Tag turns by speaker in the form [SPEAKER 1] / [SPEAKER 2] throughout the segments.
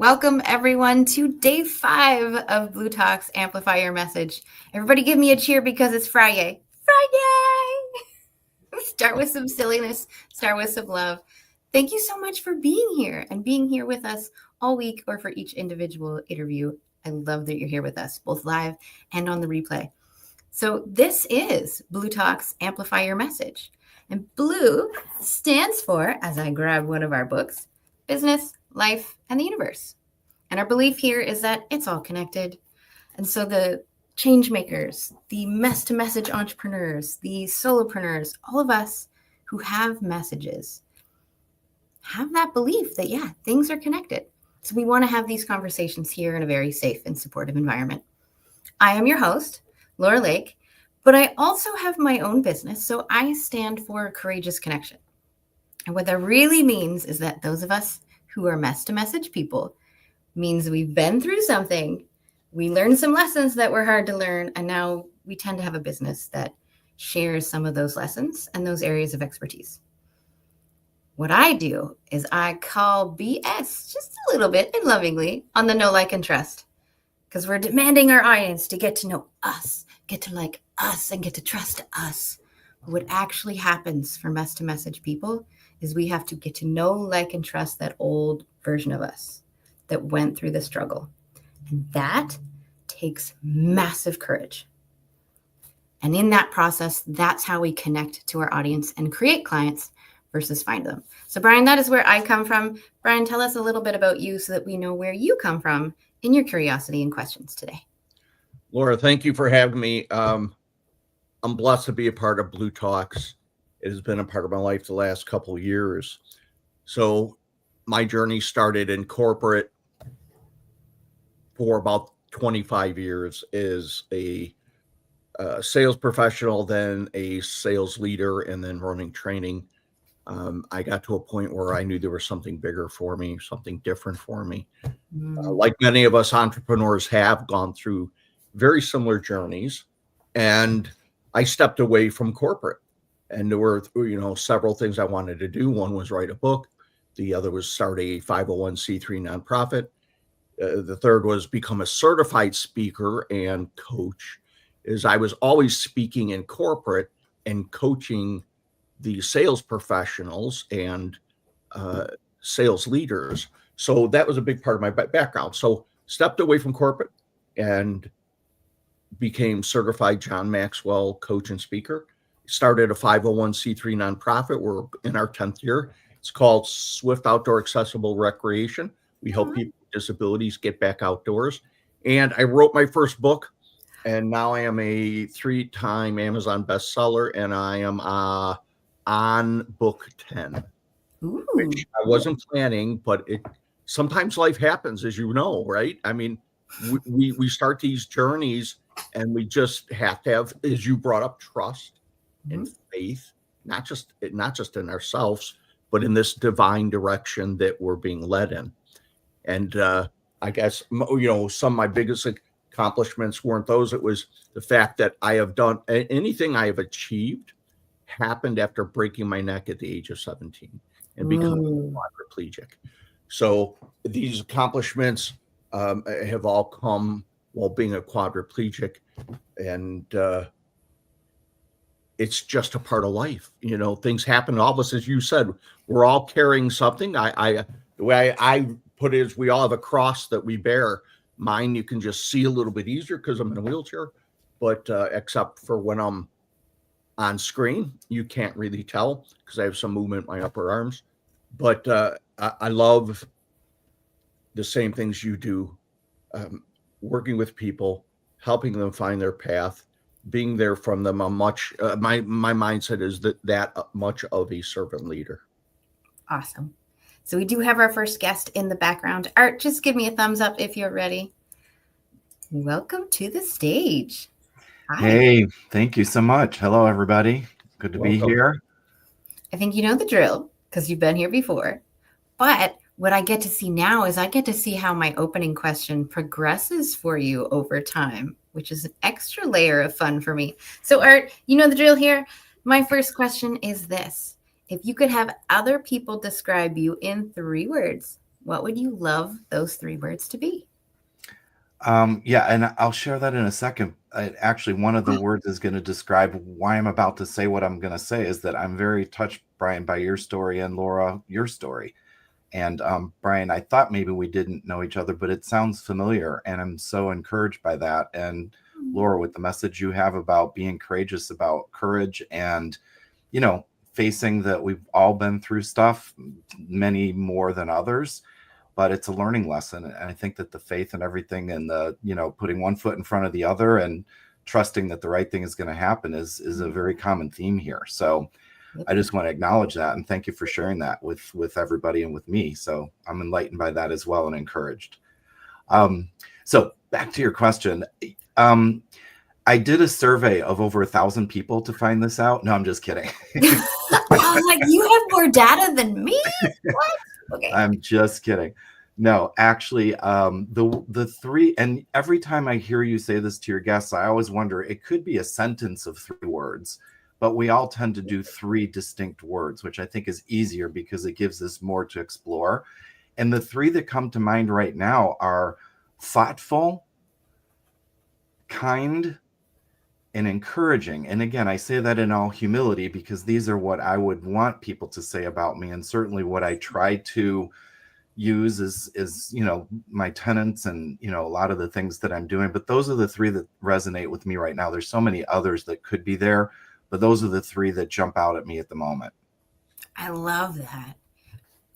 [SPEAKER 1] Welcome, everyone, to day 5 of bLU Talks, Amplify Your Message. Everybody give me a cheer because it's Friday. Friday! Start with some silliness, start with some love. Thank you so much for being here and being here with us all week or for each individual interview. I love that you're here with us, both live and on the replay. So this is bLU Talks, Amplify Your Message. And bLU stands for, as I grab one of our books, business, life, and the universe. And our belief here is that it's all connected. And so the change makers, the mess-to-message entrepreneurs, the solopreneurs, all of us who have messages have that belief that, yeah, things are connected. So we want to have these conversations here in a very safe and supportive environment. I am your host, Laura Lake, but I also have my own business. So I stand for courageous connection. And what that really means is that those of us who are mess-to-message people means we've been through something, we learned some lessons that were hard to learn, and now we tend to have a business that shares some of those lessons and those areas of expertise. What I do is I call BS just a little bit and lovingly on the know, like, and trust, because we're demanding our audience to get to know us, get to like us, and get to trust us. But what actually happens for mess-to-message people is we have to get to know, like, and trust that old version of us that went through the struggle. And that takes massive courage. And in that process, that's how we connect to our audience and create clients versus find them. So Brian, that is where I come from. Brian, tell us a little bit about you so that we know where you come from in your curiosity and questions today.
[SPEAKER 2] Laura, thank you for having me. I'm blessed to be a part of bLU Talks. It has been a part of my life the last couple of years. So my journey started in corporate for about 25 years as a sales professional, then a sales leader, and then running training. I got to a point where I knew there was something bigger for me, something different for me. Like many of us entrepreneurs have gone through very similar journeys, and I stepped away from corporate. And there were, several things I wanted to do. One was write a book. The other was start a 501c3 nonprofit. The third was become a certified speaker and coach. Is I was always speaking in corporate and coaching the sales professionals and sales leaders. So that was a big part of my background. So stepped away from corporate and became certified John Maxwell coach and speaker. Started a 501c3 nonprofit. We're in our 10th year. It's called Swift Outdoor Accessible Recreation. We help people with disabilities get back outdoors. And I wrote my first book, and now I am a 3-time Amazon bestseller, and I am on book 10, which I wasn't planning, but sometimes life happens, as you know, right? I mean, we start these journeys, and we just have to have, as you brought up, trust and faith, not just in ourselves, but in this divine direction that we're being led in. And I guess, some of my biggest accomplishments weren't those. It was the fact that I have done anything I have achieved happened after breaking my neck at the age of 17 and becoming quadriplegic. So these accomplishments have all come while being a quadriplegic, and it's just a part of life. Things happen to all of us. As you said, we're all carrying something. The way I put it is we all have a cross that we bear. Mine, you can just see a little bit easier because I'm in a wheelchair, but except for when I'm on screen, you can't really tell because I have some movement in my upper arms. But I love the same things you do, working with people, helping them find their path, being there from them. My mindset is that much of a servant leader.
[SPEAKER 1] Awesome. So we do have our first guest in the background. Art, just give me a thumbs up if you're ready. Welcome to the stage.
[SPEAKER 3] Hi. Hey, thank you so much. Hello, everybody. Good to be here.
[SPEAKER 1] I think you know the drill because you've been here before. But what I get to see now is I get to see how my opening question progresses for you over time, which is an extra layer of fun for me. So Art, you know the drill here. My first question is this. If you could have other people describe you in 3 words, what would you love those 3 words to be?
[SPEAKER 3] Yeah, and I'll share that in a second. Actually, one of the words is going to describe why I'm about to say what I'm going to say is that I'm very touched, Brian, by your story, and Laura, your story. And Brian, I thought maybe we didn't know each other, but it sounds familiar, and I'm so encouraged by that. And Laura, with the message you have about being courageous, about courage, and facing that we've all been through stuff, many more than others, but it's a learning lesson. And I think that the faith and everything, and the putting one foot in front of the other and trusting that the right thing is going to happen is a very common theme here. So I just want to acknowledge that and thank you for sharing that with everybody and with me. So I'm enlightened by that as well and encouraged. So back to your question. I did a survey of over 1,000 people to find this out. No, I'm just kidding.
[SPEAKER 1] I was like, you have more data than me? What? Okay.
[SPEAKER 3] I'm just kidding. No, actually, the 3, and every time I hear you say this to your guests, I always wonder, it could be a sentence of 3 words, but we all tend to do 3 distinct words, which I think is easier because it gives us more to explore. And the 3 that come to mind right now are thoughtful, kind, and encouraging. And again, I say that in all humility because these are what I would want people to say about me, and certainly what I try to use is my tenets and a lot of the things that I'm doing. But those are the 3 that resonate with me right now. There's so many others that could be there, but those are the 3 that jump out at me at the moment.
[SPEAKER 1] I love that.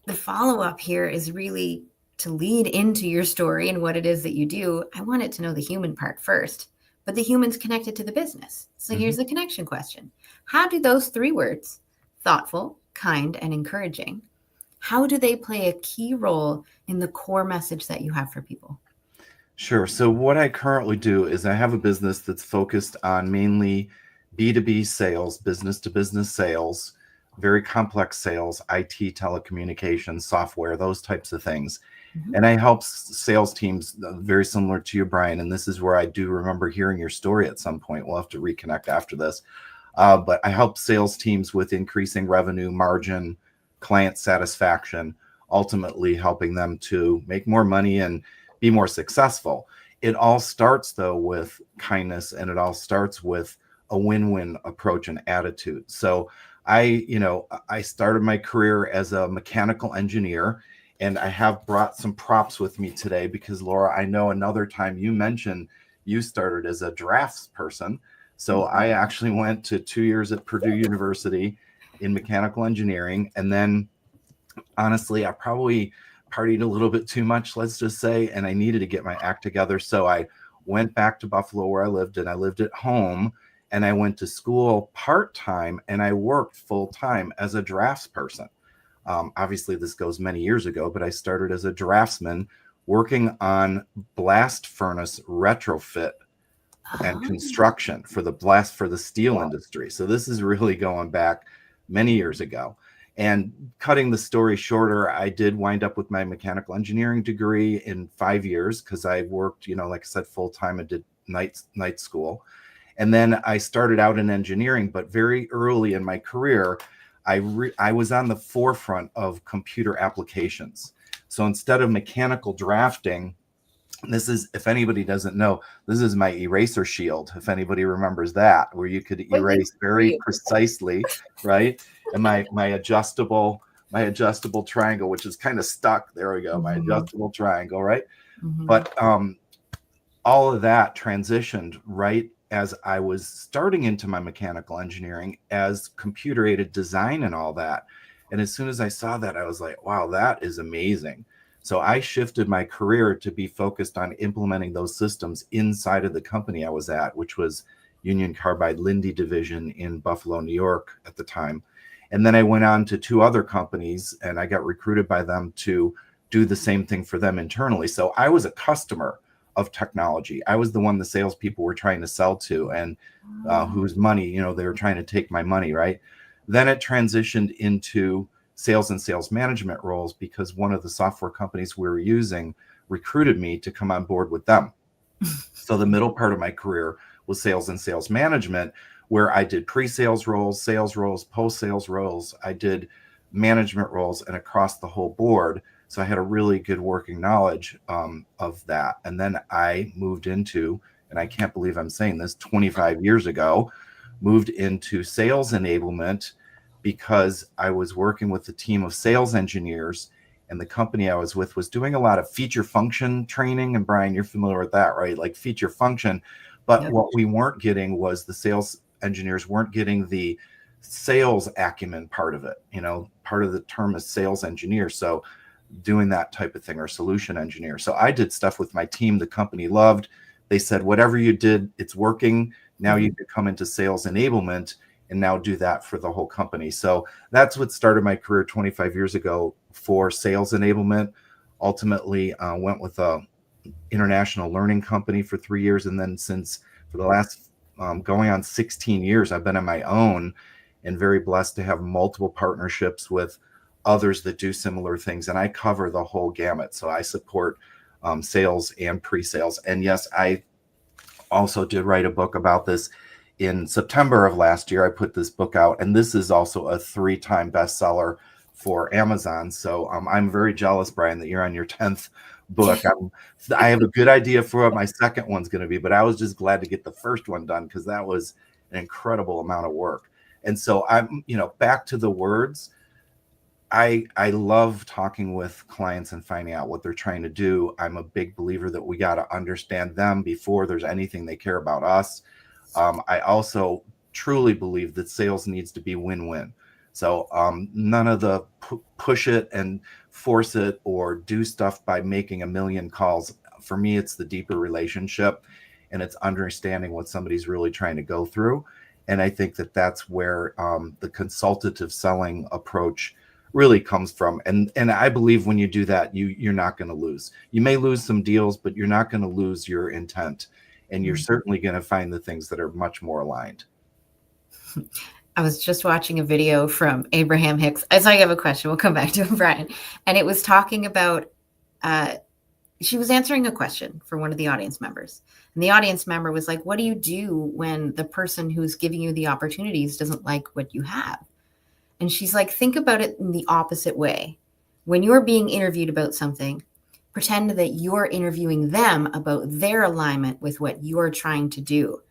[SPEAKER 1] The follow-up here is really to lead into your story and what it is that you do. I wanted to know the human part first, but the human's connected to the business. So here's the connection question. How do those 3 words, thoughtful, kind, and encouraging, how do they play a key role in the core message that you have for people?
[SPEAKER 3] Sure. So what I currently do is I have a business that's focused on mainly B2B sales, business to business sales, very complex sales, IT, telecommunications, software, those types of things. And I help sales teams very similar to you, Brian. And this is where I do remember hearing your story at some point. We'll have to reconnect after this. But I help sales teams with increasing revenue, margin, client satisfaction, ultimately helping them to make more money and be more successful. It all starts, though, with kindness, and it all starts with a win-win approach and attitude. So I started my career as a mechanical engineer, and I have brought some props with me today because, Laura, I know another time you mentioned you started as a drafts person. So I actually went to 2 years at Purdue University in mechanical engineering. And then, honestly, I probably partied a little bit too much, let's just say, and I needed to get my act together. So I went back to Buffalo where I lived, and I lived at home, and I went to school part-time, and I worked full-time as a drafts person. Obviously, this goes many years ago, but I started as a draftsman working on blast furnace retrofit and construction for the steel industry. So this is really going back many years ago. And cutting the story shorter, I did wind up with my mechanical engineering degree in 5 years because I worked, like I said, full time. I did night school. And then I started out in engineering, but very early in my career, I was on the forefront of computer applications. So instead of mechanical drafting, this is, if anybody doesn't know, this is my eraser shield, if anybody remembers that, where you could erase very precisely, right? And my adjustable triangle, which is kind of stuck. There we go, my adjustable triangle, right? But all of that transitioned right as I was starting into my mechanical engineering as computer-aided design and all that. And as soon as I saw that, I was like, wow, that is amazing. So I shifted my career to be focused on implementing those systems inside of the company I was at, which was Union Carbide Lindy division in Buffalo, New York at the time. And then I went on to 2 other companies, and I got recruited by them to do the same thing for them internally. So I was a customer of technology. I was the one the salespeople were trying to sell to, and whose money, they were trying to take my money, right? Then it transitioned into sales and sales management roles because one of the software companies we were using recruited me to come on board with them. So the middle part of my career was sales and sales management, where I did pre-sales roles, sales roles, post-sales roles. I did management roles and across the whole board. So I had a really good working knowledge of that. And then I moved into, and I can't believe I'm saying this, 25 years ago, moved into sales enablement because I was working with a team of sales engineers, and the company I was with was doing a lot of feature function training. And Brian, you're familiar with that, right? Like feature function. But
[SPEAKER 1] Yep.
[SPEAKER 3] what we weren't getting was the sales engineers weren't getting the sales acumen part of it. You know, part of the term is sales engineer. So doing that type of thing, or solution engineer. So I did stuff with my team the company loved. They said, whatever you did, it's working. Now you could come into sales enablement and now do that for the whole company. So that's what started my career 25 years ago for sales enablement. Ultimately went with a international learning company for 3 years. And then since for the last going on 16 years, I've been on my own, and very blessed to have multiple partnerships with others that do similar things. And I cover the whole gamut. So I support sales and pre-sales. And yes, I also did write a book about this in September of last year. I put this book out, and this is also a 3-time bestseller for Amazon. So I'm very jealous, Brian, that you're on your 10th book. I have a good idea for what my second one's going to be, but I was just glad to get the first one done because that was an incredible amount of work. And so I'm, back to the words. I love talking with clients and finding out what they're trying to do. I'm a big believer that we got to understand them before there's anything they care about us. I also truly believe that sales needs to be win-win. So none of the push it and force it or do stuff by making a million calls. For me, it's the deeper relationship, and it's understanding what somebody's really trying to go through. And I think that that's where the consultative selling approach really comes from. And I believe when you do that, you're not going to lose. You may lose some deals, but you're not going to lose your intent. And you're certainly going to find the things that are much more aligned.
[SPEAKER 1] I was just watching a video from Abraham Hicks. I saw you have a question. We'll come back to it, Brian. And it was talking about, she was answering a question for one of the audience members. And the audience member was like, what do you do when the person who's giving you the opportunities doesn't like what you have? And she's like, think about it in the opposite way. When you're being interviewed about something, pretend that you're interviewing them about their alignment with what you're trying to do.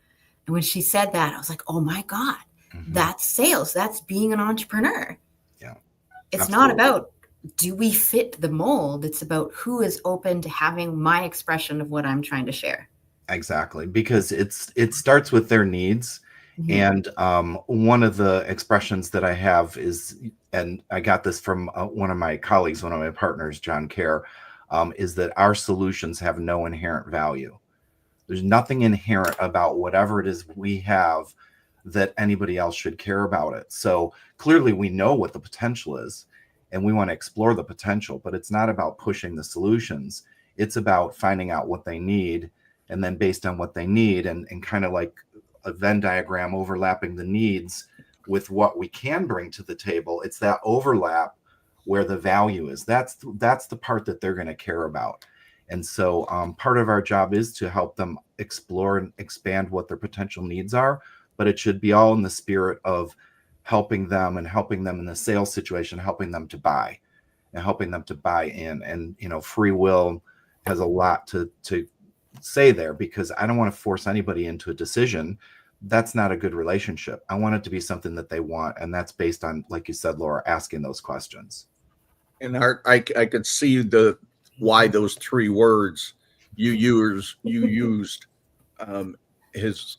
[SPEAKER 1] And when she said that, I was like, oh my God, that's sales. That's being an entrepreneur.
[SPEAKER 3] Yeah.
[SPEAKER 1] It's
[SPEAKER 3] Absolutely.
[SPEAKER 1] not about, do we fit the mold? It's about who is open to having my expression of what I'm trying to share.
[SPEAKER 3] Exactly. Because it starts with their needs. And one of the expressions that I have is, and I got this from one of my colleagues, one of my partners, John Kerr, is that our solutions have no inherent value. There's nothing inherent about whatever it is we have that anybody else should care about it. So clearly we know what the potential is, and we want to explore the potential, but it's not about pushing the solutions. It's about finding out what they need, and then based on what they need, and kind of like a Venn diagram overlapping the needs with what we can bring to the table. It's that overlap where the value is. That's the part that they're going to care about. And so part of our job is to help them explore and expand what their potential needs are, but it should be all in the spirit of helping them and helping them in the sales situation, helping them to buy and helping them to buy in. And, free will has a lot to say there, because I don't want to force anybody into a decision. That's not a good relationship. I want it to be something that they want. And that's based on, like you said, Laura, asking those questions.
[SPEAKER 2] And Art, I could see why those 3 words you used is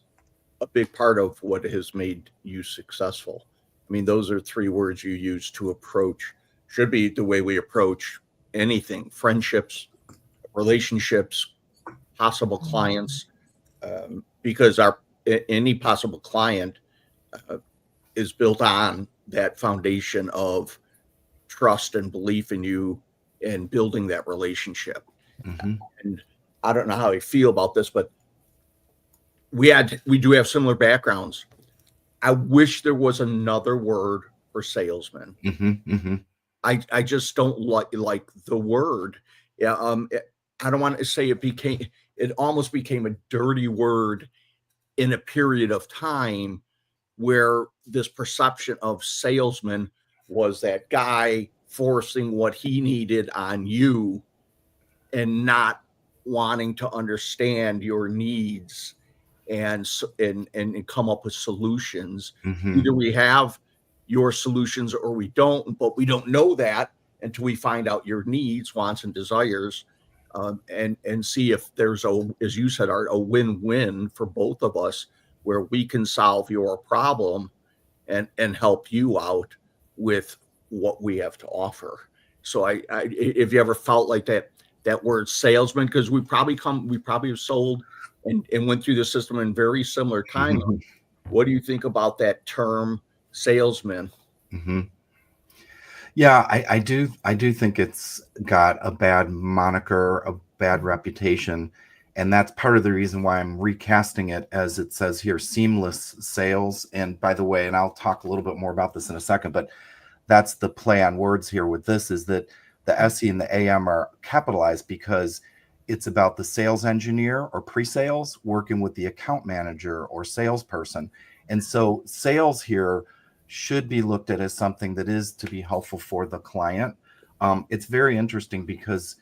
[SPEAKER 2] a big part of what has made you successful. I mean, those are 3 words you use to approach, should be the way we approach anything, friendships, relationships, possible clients, because any possible client is built on that foundation of trust and belief in you and building that relationship. And I don't know how I feel about this, but we do have similar backgrounds. I wish there was another word for salesman. I just don't like the word. Yeah. I don't want to say it almost became a dirty word in a period of time where this perception of salesman was that guy forcing what he needed on you and not wanting to understand your needs and come up with solutions.
[SPEAKER 3] Mhm.
[SPEAKER 2] Either we have your solutions or we don't, but we don't know that until we find out your needs, wants, and desires, and see if there's as you said, Art, a win-win for both of us, where we can solve your problem and help you out with what we have to offer. So if you ever felt like that word salesman, because we probably have sold and went through the system in very similar times. What do you think about that term salesman?
[SPEAKER 3] Mm-hmm. Yeah, I do think it's got a bad moniker, a bad reputation, and that's part of the reason why I'm recasting it, as it says here, seamless sales. And by the way, and I'll talk a little bit more about this in a second, but that's the play on words here with this, is that the SE and the AM are capitalized because it's about the sales engineer or pre-sales working with the account manager or salesperson. And so sales here should be looked at as something that is to be helpful for the client. It's very interesting because,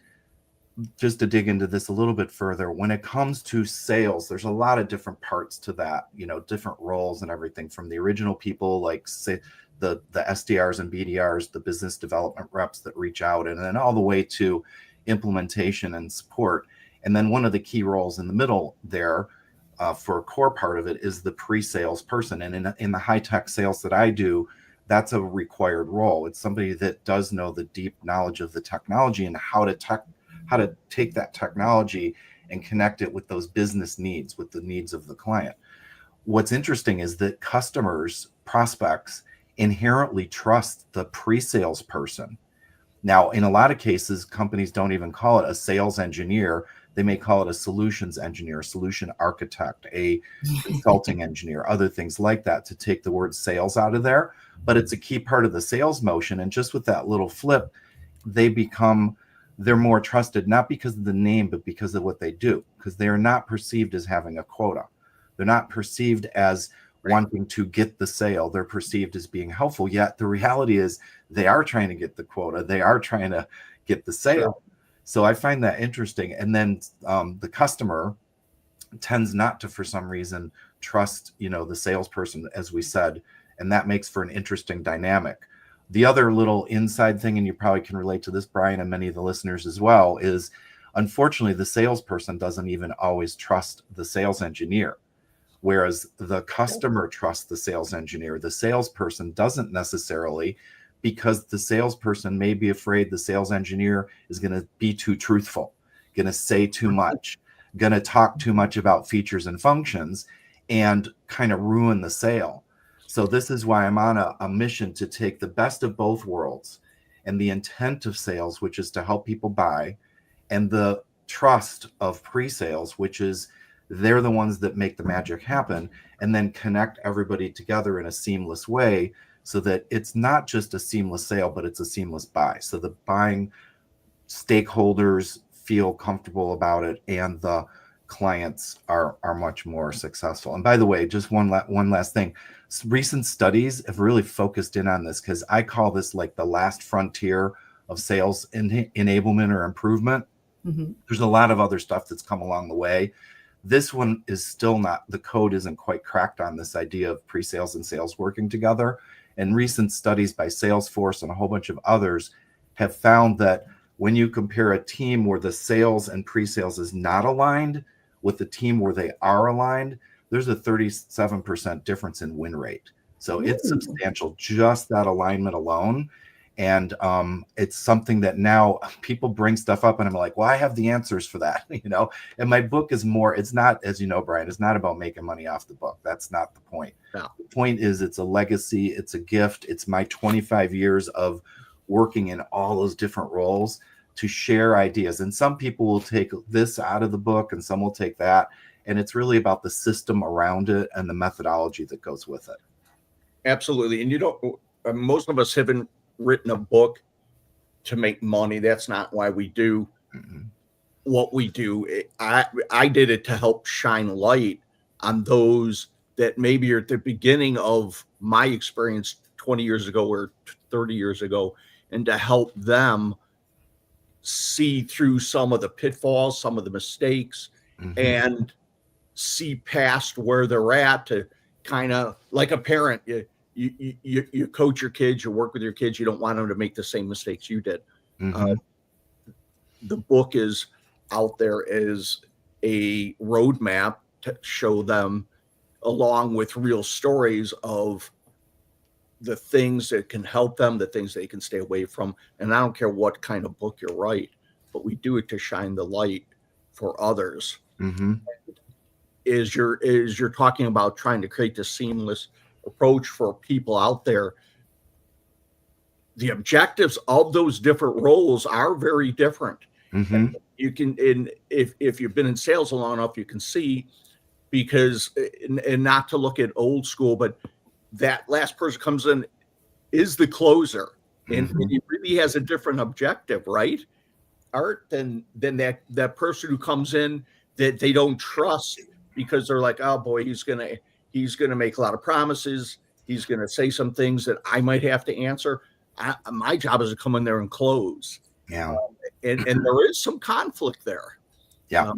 [SPEAKER 3] just to dig into this a little bit further, when it comes to sales, there's a lot of different parts to that, different roles and everything, from the original people, like say the SDRs and BDRs, the business development reps that reach out, and then all the way to implementation and support. And then one of the key roles in the middle there, for a core part of it, is the pre-sales person. And in the high-tech sales that I do, that's a required role. It's somebody that does know the deep knowledge of the technology and how to take that technology and connect it with those business needs, with the needs of the client. What's interesting is that customers, prospects, inherently trust the pre-sales person. Now, in a lot of cases, companies don't even call it a sales engineer. They may call it a solutions engineer, a solution architect, a consulting engineer, other things like that, to take the word sales out of there. But it's a key part of the sales motion. And just with that little flip, they're more trusted, not because of the name, but because of what they do, because they are not perceived as having a quota. They're not perceived as wanting to get the sale. They're perceived as being helpful. Yet the reality is they are trying to get the quota. They are trying to get the sale. So I find that interesting. And then the customer tends not to, for some reason, trust, the salesperson, as we said, and that makes for an interesting dynamic. The other little inside thing, and you probably can relate to this, Brian, and many of the listeners as well, is unfortunately the salesperson doesn't even always trust the sales engineer, whereas the customer trusts the sales engineer. The salesperson doesn't necessarily, because the salesperson may be afraid the sales engineer is going to be too truthful, going to say too much, going to talk too much about features and functions and kind of ruin the sale. So this is why I'm on a mission to take the best of both worlds, and the intent of sales, which is to help people buy, and the trust of pre-sales, which is they're the ones that make the magic happen, and then connect everybody together in a seamless way, so that it's not just a seamless sale, but it's a seamless buy. So the buying stakeholders feel comfortable about it, and the clients are much more successful. And by the way, just one last thing. Recent studies have really focused in on this, because I call this like the last frontier of sales enablement or improvement. Mm-hmm. There's a lot of other stuff that's come along the way. This one is still not, the code isn't quite cracked on this idea of pre-sales and sales working together. And recent studies by Salesforce and a whole bunch of others have found that when you compare a team where the sales and pre-sales is not aligned with the team where they are aligned, there's a 37% difference in win rate. So it's substantial, just that alignment alone. And it's something that now people bring stuff up and I'm like, well, I have the answers for that, and my book is more, it's not, as you know, Brian, it's not about making money off the book. That's not the point. No. The point is it's a legacy. It's a gift. It's my 25 years of working in all those different roles to share ideas. And some people will take this out of the book and some will take that. And it's really about the system around it and the methodology that goes with it.
[SPEAKER 2] Absolutely. And most of us haven't written a book to make money. That's not why we do what we do. I did it to help shine light on those that maybe are at the beginning of my experience 20 years ago or 30 years ago, and to help them see through some of the pitfalls, some of the mistakes, and see past where they're at, to kind of like a parent. You coach your kids, you work with your kids, you don't want them to make the same mistakes you did. The book is out there as a roadmap to show them, along with real stories of the things that can help them, the things they can stay away from. And I don't care what kind of book you write, but we do it to shine the light for others. Is you're talking about trying to create this seamless approach for people out there. The objectives of those different roles are very different. And you can, if you've been in sales long enough, you can see, because, and not to look at old school, but that last person comes in is the closer, and he really has a different objective, right, Art, than that person who comes in that they don't trust, because they're like, oh boy, he's gonna make a lot of promises, he's gonna say some things that I might have to answer. My job is to come in there and close.
[SPEAKER 3] Yeah.
[SPEAKER 2] And there is some conflict there.
[SPEAKER 3] Yeah.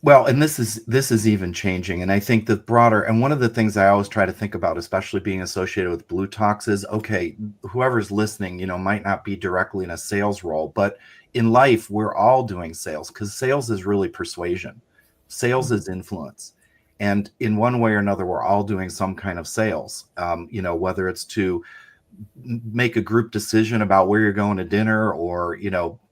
[SPEAKER 3] Well, and this is even changing. And I think the broader, and one of the things I always try to think about, especially being associated with Blue Talks, is, okay, whoever's listening, might not be directly in a sales role, but in life, we're all doing sales, because sales is really persuasion. Sales is influence. And in one way or another, we're all doing some kind of sales, whether it's to make a group decision about where you're going to dinner, or,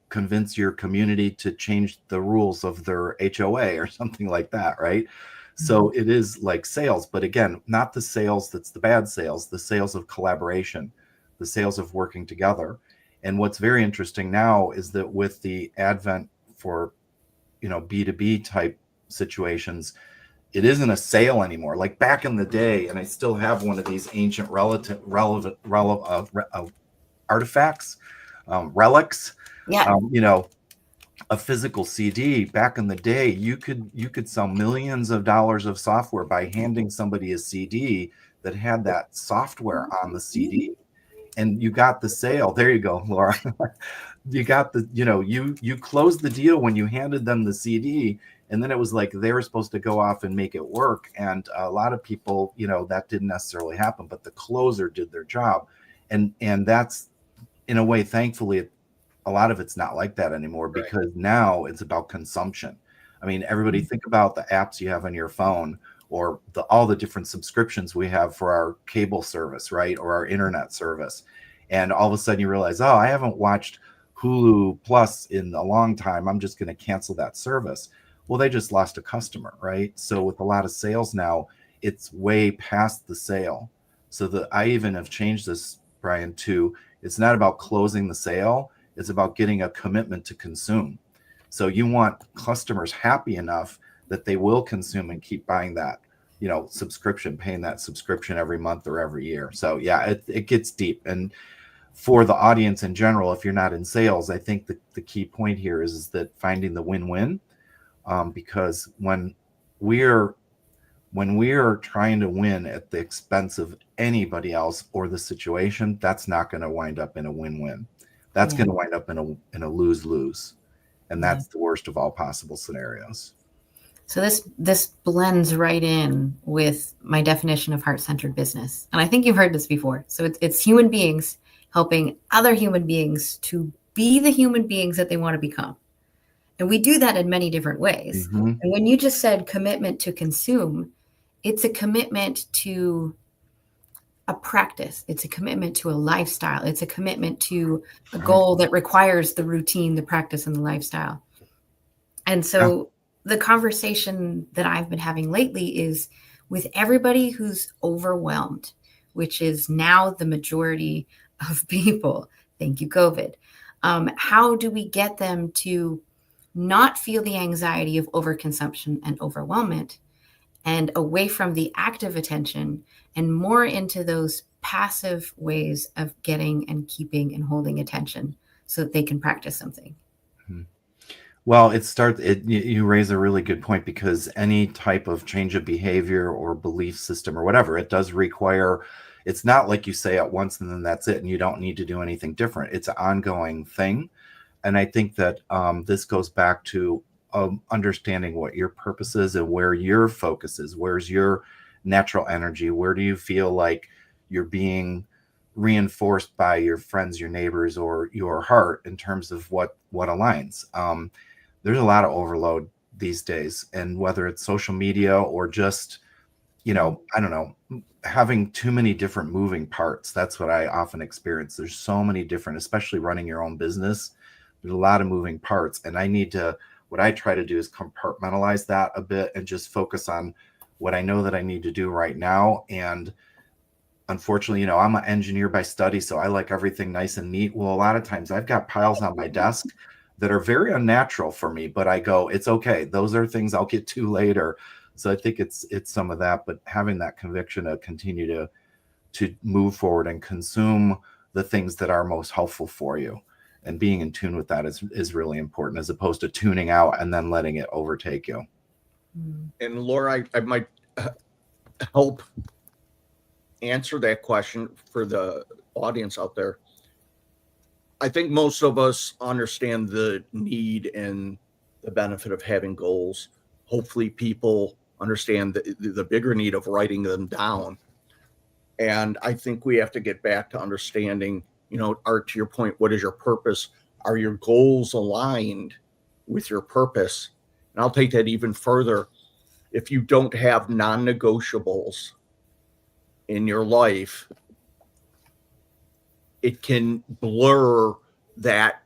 [SPEAKER 3] convince your community to change the rules of their HOA or something like that, right? So it is like sales, but again, not the sales that's the bad sales, the sales of collaboration, the sales of working together. And what's very interesting now is that with the advent for, B2B type situations, it isn't a sale anymore. Like back in the day, and I still have one of these ancient artifacts, relics.
[SPEAKER 1] Yeah.
[SPEAKER 3] A physical CD. Back in the day, you could sell millions of dollars of software by handing somebody a CD that had that software on the CD, and you got the sale. There you go, Laura. You got the, you closed the deal when you handed them the CD, and then it was like they were supposed to go off and make it work. And a lot of people, that didn't necessarily happen, but the closer did their job, and that's, in a way, thankfully, a lot of it's not like that anymore, because now it's about consumption. I mean, everybody think about the apps you have on your phone, or all the different subscriptions we have for our cable service, right? Or our internet service. And all of a sudden you realize, oh, I haven't watched Hulu Plus in a long time. I'm just going to cancel that service. Well, they just lost a customer, right? So with a lot of sales now, it's way past the sale. So I even have changed this, Brian, to, it's not about closing the sale. It's about getting a commitment to consume. So you want customers happy enough that they will consume and keep buying that, subscription, paying that subscription every month or every year. So yeah, it gets deep. And for the audience in general, if you're not in sales, I think the key point here is that finding the win-win, because when we're trying to win at the expense of anybody else or the situation, that's not going to wind up in a win-win. That's going to wind up in a lose-lose. And that's the worst of all possible scenarios.
[SPEAKER 1] So this blends right in with my definition of heart-centered business. And I think you've heard this before. So it's human beings helping other human beings to be the human beings that they want to become. And we do that in many different ways. And when you just said commitment to consume, it's a commitment to a practice. It's a commitment to a lifestyle. It's a commitment to a goal that requires the routine, the practice, and the lifestyle. And so the conversation that I've been having lately is with everybody who's overwhelmed, which is now the majority of people. Thank you, COVID. How do we get them to not feel the anxiety of overconsumption and overwhelmment, and away from the active attention and more into those passive ways of getting and keeping and holding attention so that they can practice something?
[SPEAKER 3] Well, you raise a really good point, because any type of change of behavior or belief system or whatever, it does require it's not like you say it once and then that's it and you don't need to do anything different. It's an ongoing thing. And I think that this goes back to understanding what your purpose is and where your focus is. Where's your natural energy? Where do you feel like you're being reinforced by your friends, your neighbors, or your heart in terms of what aligns? There's a lot of overload these days, and whether it's social media or just, I don't know, having too many different moving parts. That's what I often experience. There's so many different, especially running your own business. There's a lot of moving parts, and what I try to do is compartmentalize that a bit and just focus on what I know that I need to do right now. And unfortunately, I'm an engineer by study, so I like everything nice and neat. Well, a lot of times I've got piles on my desk that are very unnatural for me, but I go, it's okay. Those are things I'll get to later. So I think it's some of that, but having that conviction to continue to move forward and consume the things that are most helpful for you, and being in tune with that is really important, as opposed to tuning out and then letting it overtake you.
[SPEAKER 2] And Laura, I might help answer that question for the audience out there. I think most of us understand the need and the benefit of having goals. Hopefully people understand the bigger need of writing them down. And I think we have to get back to understanding, Art, to your point, what is your purpose? Are your goals aligned with your purpose? And I'll take that even further. If you don't have non-negotiables in your life, it can blur that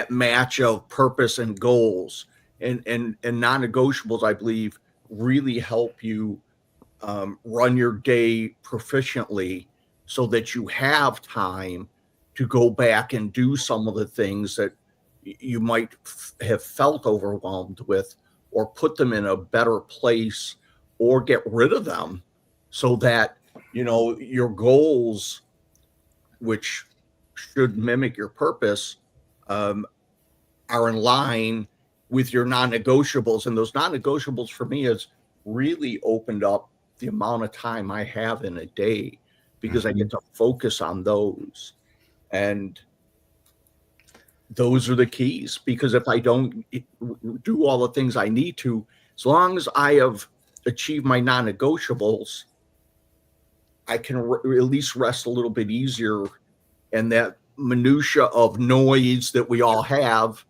[SPEAKER 2] match of purpose and goals. And non-negotiables, I believe, really help you run your day proficiently, so that you have time to go back and do some of the things that you might have felt overwhelmed with, or put them in a better place, or get rid of them, so that, your goals, which should mimic your purpose, are in line with your non-negotiables. And those non-negotiables for me has really opened up the amount of time I have in a day, because I get to focus on those. And those are the keys, because if I don't do all the things I need to, as long as I have achieved my non-negotiables, I can at least rest a little bit easier. And that minutia of noise that we all have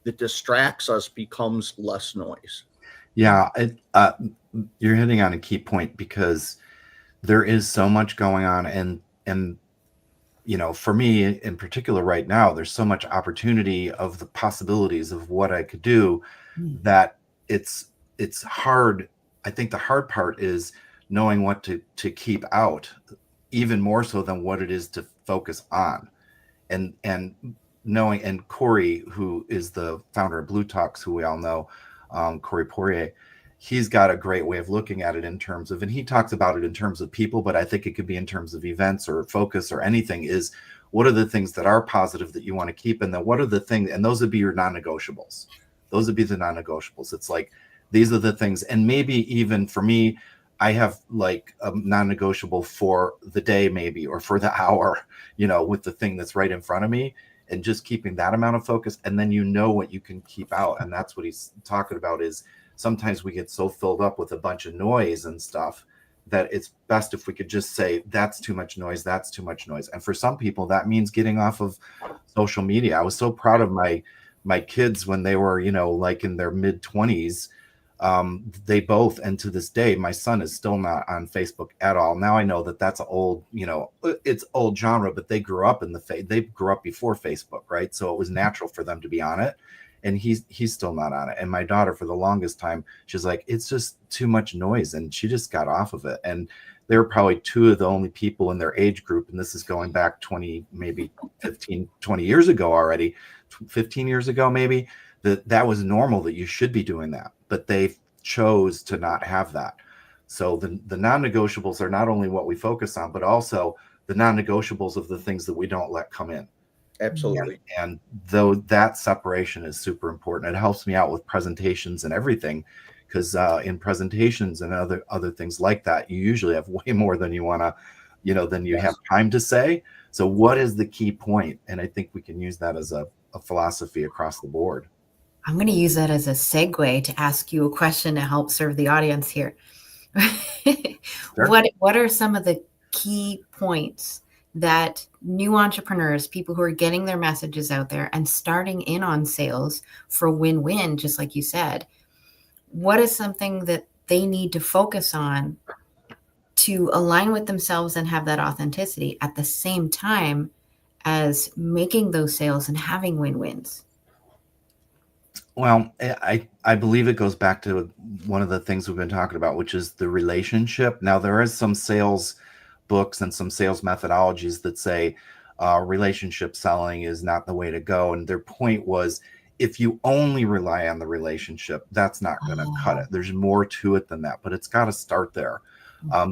[SPEAKER 2] that distracts us becomes less noise.
[SPEAKER 3] Yeah, you're hitting on a key point, because there is so much going on, and for me in particular right now, there's so much opportunity of the possibilities of what I could do, that it's hard. I think the hard part is knowing what to keep out, even more so than what it is to focus on. And knowing, and Corey, who is the founder of Blue Talks, who we all know, Corey Poirier, he's got a great way of looking at it in terms of, and he talks about it in terms of people, but I think it could be in terms of events or focus or anything, is what are the things that are positive that you want to keep? And then what are the things, and those would be your non-negotiables. Those would be the non-negotiables. It's like, these are the things. And maybe even for me, I have like a non-negotiable for the day, maybe, or for the hour, with the thing that's right in front of me, and just keeping that amount of focus. And then what you can keep out. And that's what he's talking about, is sometimes we get so filled up with a bunch of noise and stuff that it's best if we could just say, that's too much noise. That's too much noise. And for some people, that means getting off of social media. I was so proud of my kids when they were, like in their mid-20s. They both, and to this day, my son is still not on Facebook at all. Now I know that that's old, it's old genre, but they grew up they grew up before Facebook, right? So it was natural for them to be on it. And he's still not on it. And my daughter, for the longest time, she's like, it's just too much noise. And she just got off of it. And they were probably two of the only people in their age group. And this is going back 20 years ago already, 15 years ago, maybe, that was normal, that you should be doing that. But they chose to not have that. So the non-negotiables are not only what we focus on, but also the non-negotiables of the things that we don't let come in.
[SPEAKER 2] Absolutely.
[SPEAKER 3] And though that separation is super important, it helps me out with presentations and everything, because in presentations and other things like that, you usually have way more than you want to, than you have time to say. So what is the key point? And I think we can use that as a philosophy across the board.
[SPEAKER 1] I'm going to use that as a segue to ask you a question to help serve the audience here.
[SPEAKER 3] Sure.
[SPEAKER 1] What are some of the key points that new entrepreneurs, people who are getting their messages out there and starting in on sales for win-win, just like you said, what is something that they need to focus on to align with themselves and have that authenticity at the same time as making those sales and having win-wins?
[SPEAKER 3] Well, I believe it goes back to one of the things we've been talking about, which is the relationship. Now, there is some sales books and some sales methodologies that say relationship selling is not the way to go. And their point was, if you only rely on the relationship, that's not going to cut it. There's more to it than that, but it's got to start there.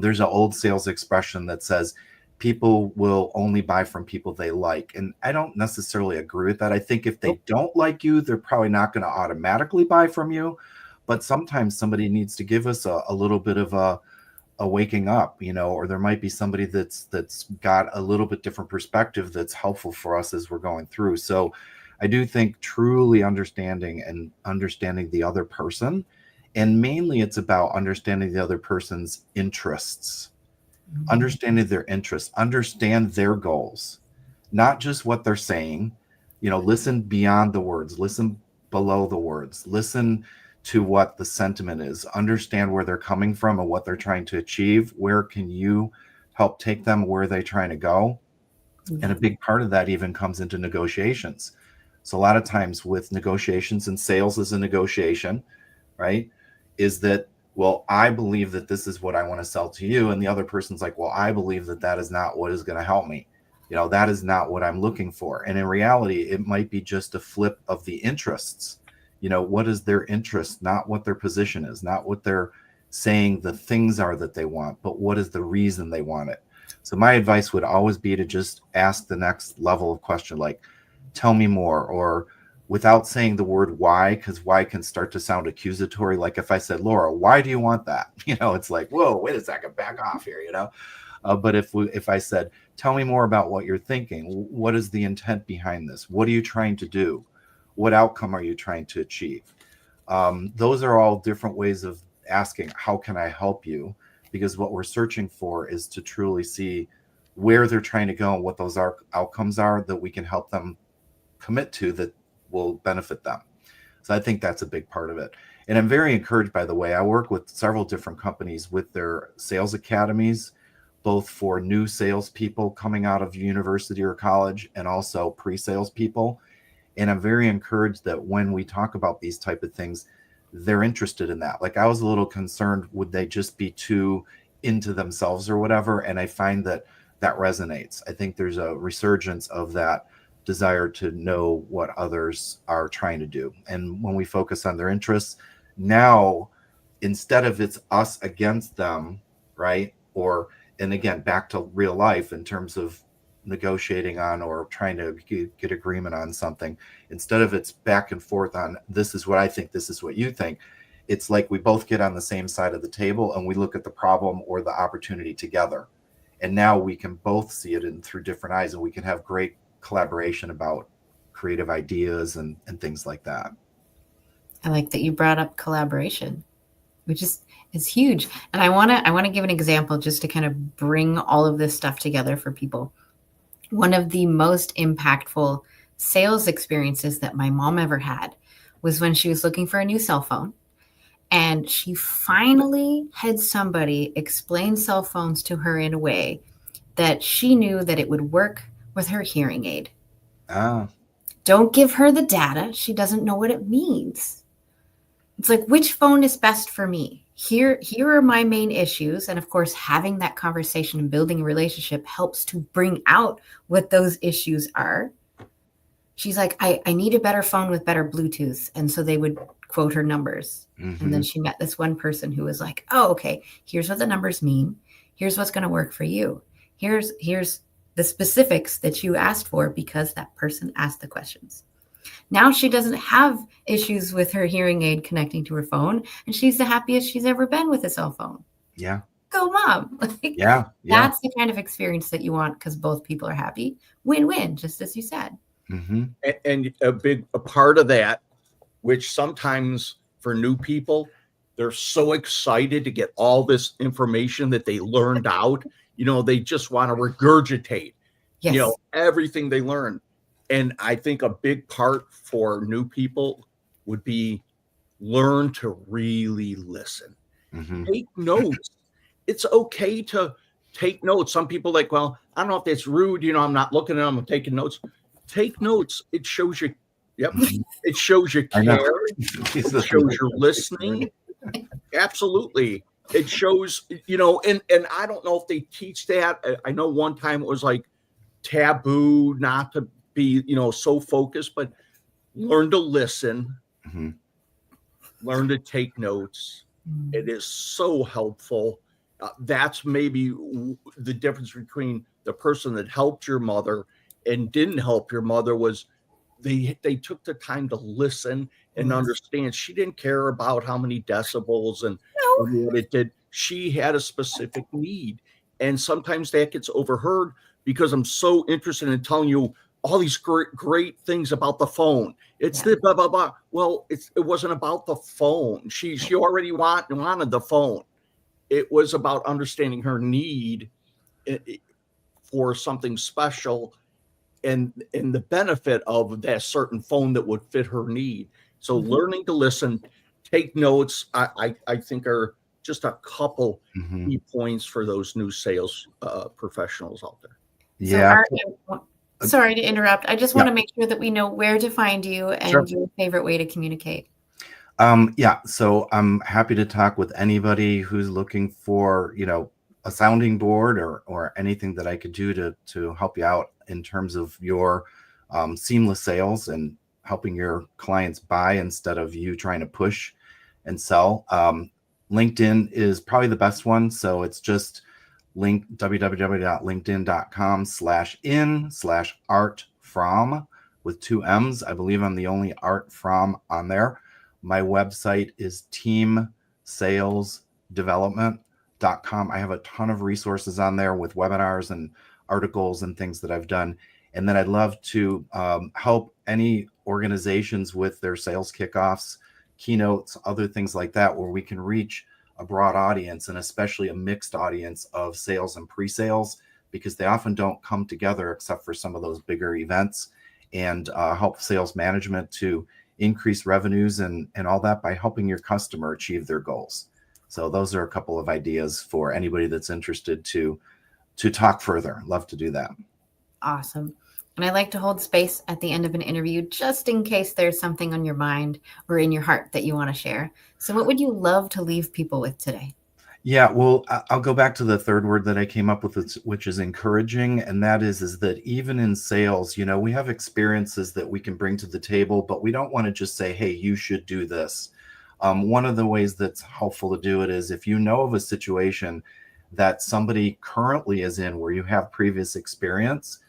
[SPEAKER 3] There's an old sales expression that says, people will only buy from people they like. And I don't necessarily agree with that. I think if they don't like you, they're probably not going to automatically buy from you. But sometimes somebody needs to give us a little bit of a waking up, or there might be somebody that's got a little bit different perspective that's helpful for us as we're going through. So I do think truly understanding the other person, and mainly it's about understanding the other person's interests. Understanding their interests, understand their goals, not just what they're saying. Listen beyond the words, listen below the words, listen to what the sentiment is, understand where they're coming from and what they're trying to achieve. Where can you help take them where they're trying to go? And a big part of that even comes into negotiations. So a lot of times with negotiations, and sales is a negotiation, right? Is that, well, I believe that this is what I want to sell to you. And the other person's like, well, I believe that that is not what is going to help me. That is not what I'm looking for. And in reality, it might be just a flip of the interests. What is their interest, not what their position is, not what they're saying the things are that they want, but what is the reason they want it. So my advice would always be to just ask the next level of question, like, tell me more, or without saying the word why, because why can start to sound accusatory. Like if I said, Laura, why do you want that? It's like, whoa, wait a second, back off here, But if I said, tell me more about what you're thinking, what is the intent behind this? What are you trying to do? What outcome are you trying to achieve? Those are all different ways of asking, how can I help you? Because what we're searching for is to truly see where they're trying to go and what those outcomes are that we can help them commit to that will benefit them. So I think that's a big part of it. And I'm very encouraged, by the way. I work with several different companies with their sales academies, both for new salespeople coming out of university or college and also pre-sales people. And I'm very encouraged that when we talk about these type of things, they're interested in that. Like I was a little concerned, would they just be too into themselves or whatever? And I find that resonates. I think there's a resurgence of that desire to know what others are trying to do. And when we focus on their interests, now, instead of it's us against them, right? And again, back to real life in terms of negotiating on or trying to get agreement on something, instead of it's back and forth on this is what I think, this is what you think, it's like we both get on the same side of the table and we look at the problem or the opportunity together. And now we can both see it through different eyes, and we can have great collaboration about creative ideas and things like that.
[SPEAKER 1] I like that you brought up collaboration, which is huge. And I want to give an example just to kind of bring all of this stuff together for people. One of the most impactful sales experiences that my mom ever had was when she was looking for a new cell phone. And she finally had somebody explain cell phones to her in a way that she knew that it would work with her hearing aid. Don't give her the data. She doesn't know what it means. It's like, which phone is best for me? Here are my main issues. And of course, having that conversation and building a relationship helps to bring out what those issues are. She's like, I need a better phone with better Bluetooth. And so they would quote her numbers. Mm-hmm. And then she met this one person who was like, oh, okay, here's what the numbers mean. Here's what's going to work for you. Here's the specifics that you asked for because that person asked the questions. Now she doesn't have issues with her hearing aid connecting to her phone, and she's the happiest she's ever been with a cell phone.
[SPEAKER 3] Yeah.
[SPEAKER 1] Go, Mom.
[SPEAKER 3] Yeah.
[SPEAKER 1] That's the kind of experience that you want, because both people are happy. Win-win, just as you said.
[SPEAKER 3] Mm-hmm.
[SPEAKER 2] And a part of that, which sometimes for new people, they're so excited to get all this information that they learned out. They just want to regurgitate,
[SPEAKER 1] Yes.
[SPEAKER 2] everything they learned. And I think a big part for new people would be learn to really listen.
[SPEAKER 3] Mm-hmm.
[SPEAKER 2] Take notes. It's okay to take notes. Some people well, I don't know if that's rude. I'm not looking at them, I'm taking notes. Take notes. It shows you. Yep. It shows you care. It shows you're listening. Absolutely. It shows, and I don't know if they teach that. I know one time it was like taboo not to be, so focused, but learn to listen,
[SPEAKER 3] Mm-hmm.
[SPEAKER 2] learn to take notes. It is so helpful. That's maybe the difference between the person that helped your mother and didn't help your mother was they took the time to listen and understand. She didn't care about how many decibels and what it did. She had a specific need. And sometimes that gets overheard because I'm so interested in telling you all these great things about the phone. It's the blah, blah, blah. Well, it wasn't about the phone. She already wanted the phone. It was about understanding her need for something special and the benefit of that certain phone that would fit her need. So learning to listen, take notes, I think are just a couple key points for those new sales professionals out there.
[SPEAKER 3] Yeah.
[SPEAKER 1] Sorry to interrupt. I just want to make sure that we know where to find you and your favorite way to communicate.
[SPEAKER 3] Yeah. So I'm happy to talk with anybody who's looking for, a sounding board or anything that I could do to help you out in terms of your seamless sales and helping your clients buy instead of you trying to push and sell. LinkedIn is probably the best one. So it's just www.linkedin.com/in/art_from with 2 M's. I believe I'm the only Art From on there. My website is teamsalesdevelopment.com. I have a ton of resources on there with webinars and articles and things that I've done. And then I'd love to help any organizations with their sales kickoffs, keynotes, other things like that, where we can reach a broad audience and especially a mixed audience of sales and pre-sales, because they often don't come together except for some of those bigger events, and help sales management to increase revenues and all that by helping your customer achieve their goals. So those are a couple of ideas for anybody that's interested to talk further. Love to do that.
[SPEAKER 1] Awesome. And I like to hold space at the end of an interview just in case there's something on your mind or in your heart that you want to share. So what would you love to leave people with today?
[SPEAKER 3] Yeah, well, I'll go back to the third word that I came up with, which is encouraging. And that is that even in sales, we have experiences that we can bring to the table, but we don't want to just say, hey, you should do this. One of the ways that's helpful to do it is if you know of a situation that somebody currently is in where you have previous experience,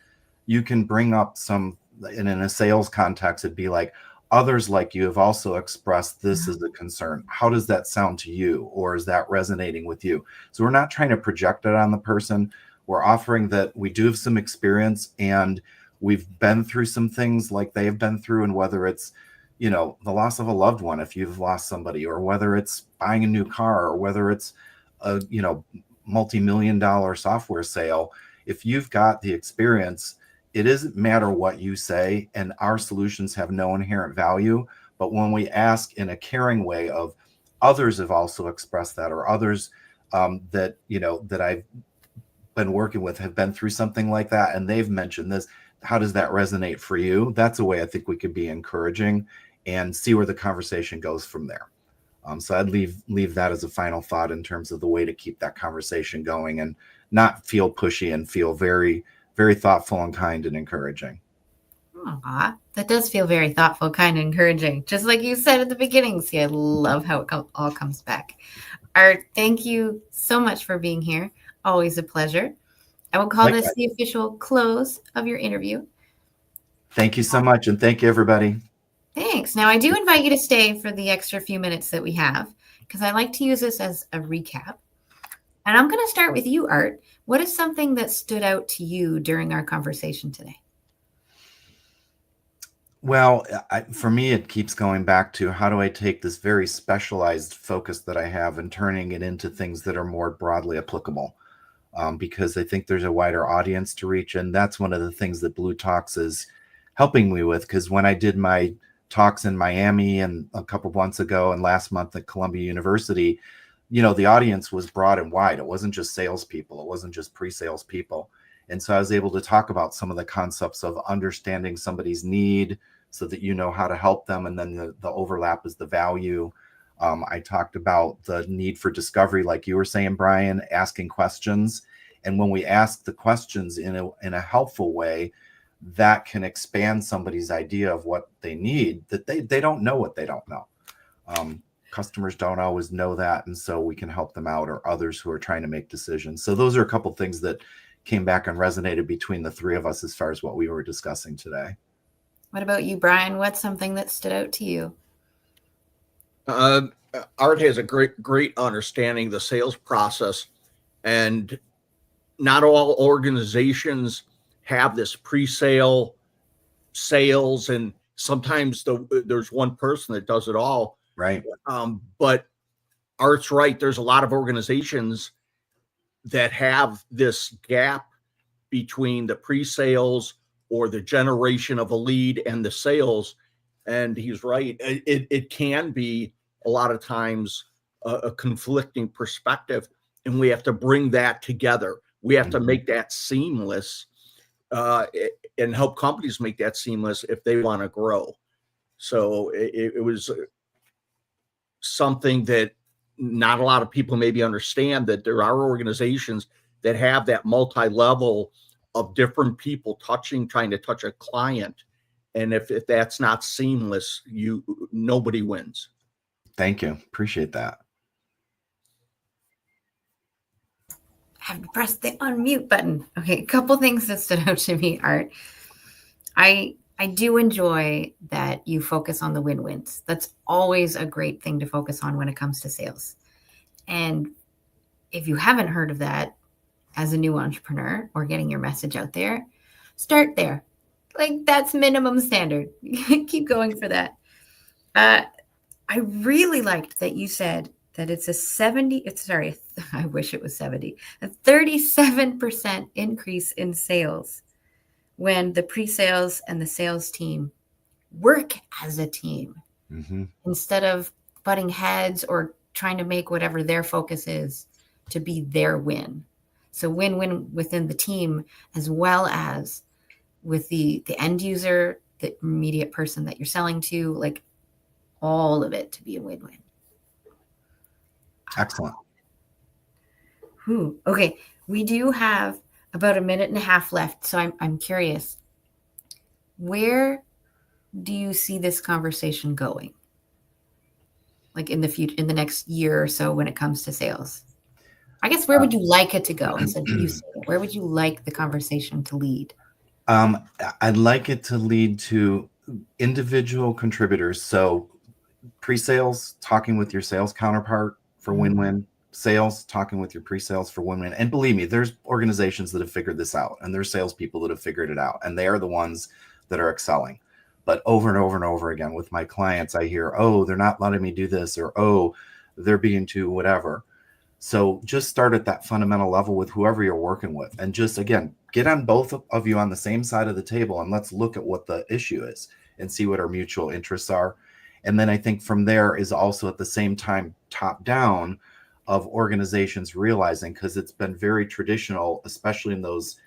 [SPEAKER 3] you can bring up some, and in a sales context, it'd be like, others like you have also expressed this as a concern. How does that sound to you? Or is that resonating with you? So we're not trying to project it on the person. We're offering that we do have some experience and we've been through some things like they have been through. And whether it's, the loss of a loved one, if you've lost somebody, or whether it's buying a new car, or whether it's a, multi-million-dollar software sale, if you've got the experience, it doesn't matter what you say, and our solutions have no inherent value. But when we ask in a caring way of others have also expressed that, or others that I've been working with have been through something like that, and they've mentioned this, how does that resonate for you? That's a way I think we could be encouraging and see where the conversation goes from there. So I'd leave that as a final thought in terms of the way to keep that conversation going and not feel pushy and feel very, very thoughtful and kind and encouraging.
[SPEAKER 1] Aw, that does feel very thoughtful, kind, and encouraging. Just like you said at the beginning. See, I love how it all comes back. Art, thank you so much for being here. Always a pleasure. I will call this the official close of your interview.
[SPEAKER 3] Thank you so much. And thank you, everybody.
[SPEAKER 1] Thanks. Now, I do invite you to stay for the extra few minutes that we have, because I like to use this as a recap. And I'm going to start with you, Art. What is something that stood out to you during our conversation today?
[SPEAKER 3] Well, for me, it keeps going back to how do I take this very specialized focus that I have and turning it into things that are more broadly applicable? Because I think there's a wider audience to reach. And that's one of the things that bLU Talks is helping me with. Because when I did my talks in Miami and a couple months ago and last month at Columbia University, the audience was broad and wide. It wasn't just salespeople. It wasn't just pre-sales people. And so I was able to talk about some of the concepts of understanding somebody's need so that you know how to help them. And then the overlap is the value. I talked about the need for discovery, like you were saying, Brian, asking questions. And when we ask the questions in a helpful way, that can expand somebody's idea of what they need, that they don't know what they don't know. Customers don't always know that. And so we can help them out, or others who are trying to make decisions. So those are a couple things that came back and resonated between the three of us as far as what we were discussing today.
[SPEAKER 1] What about you, Brian? What's something that stood out to you?
[SPEAKER 2] Art has a great understanding of the sales process, and not all organizations have this pre-sale sales, and sometimes there's one person that does it all.
[SPEAKER 3] Right.
[SPEAKER 2] But Art's right. There's a lot of organizations that have this gap between the pre-sales or the generation of a lead and the sales. And he's right. It can be a lot of times a conflicting perspective, and we have to bring that together. We have to make that seamless and help companies make that seamless if they want to grow. So it was something that not a lot of people maybe understand, that there are organizations that have that multi-level of different people trying to touch a client. And if that's not seamless, nobody wins.
[SPEAKER 3] Thank you. Appreciate that.
[SPEAKER 1] I have to press the unmute button. Okay, a couple things that stood out to me, Art. I do enjoy that you focus on the win-wins. That's always a great thing to focus on when it comes to sales. And if you haven't heard of that as a new entrepreneur or getting your message out there, start there. Like, that's minimum standard. Keep going for that. I really liked that you said that it's I wish it was 70, a 37% increase in sales when the pre-sales and the sales team work as a team, instead of butting heads or trying to make whatever their focus is to be their win. So win-win within the team, as well as with the end user, the immediate person that you're selling to, like all of it to be a win-win.
[SPEAKER 3] Excellent.
[SPEAKER 1] Okay, we do have about a minute and a half left. So I'm curious, where do you see this conversation going? Like in the future, in the next year or so, when it comes to sales? I guess, where would you like it to go? Where would you like the conversation to lead?
[SPEAKER 3] I'd like it to lead to individual contributors. So pre-sales, talking with your sales counterpart for win-win. Sales, talking with your pre-sales for win-win. And believe me, there's organizations that have figured this out, and there's salespeople that have figured it out, and they are the ones that are excelling. But over and over and over again with my clients, I hear, oh, they're not letting me do this, or oh, they're being too whatever. So just start at that fundamental level with whoever you're working with, and just, again, get on both of you on the same side of the table, and let's look at what the issue is and see what our mutual interests are. And then I think from there is also at the same time top down of organizations realizing, because it's been very traditional, especially in those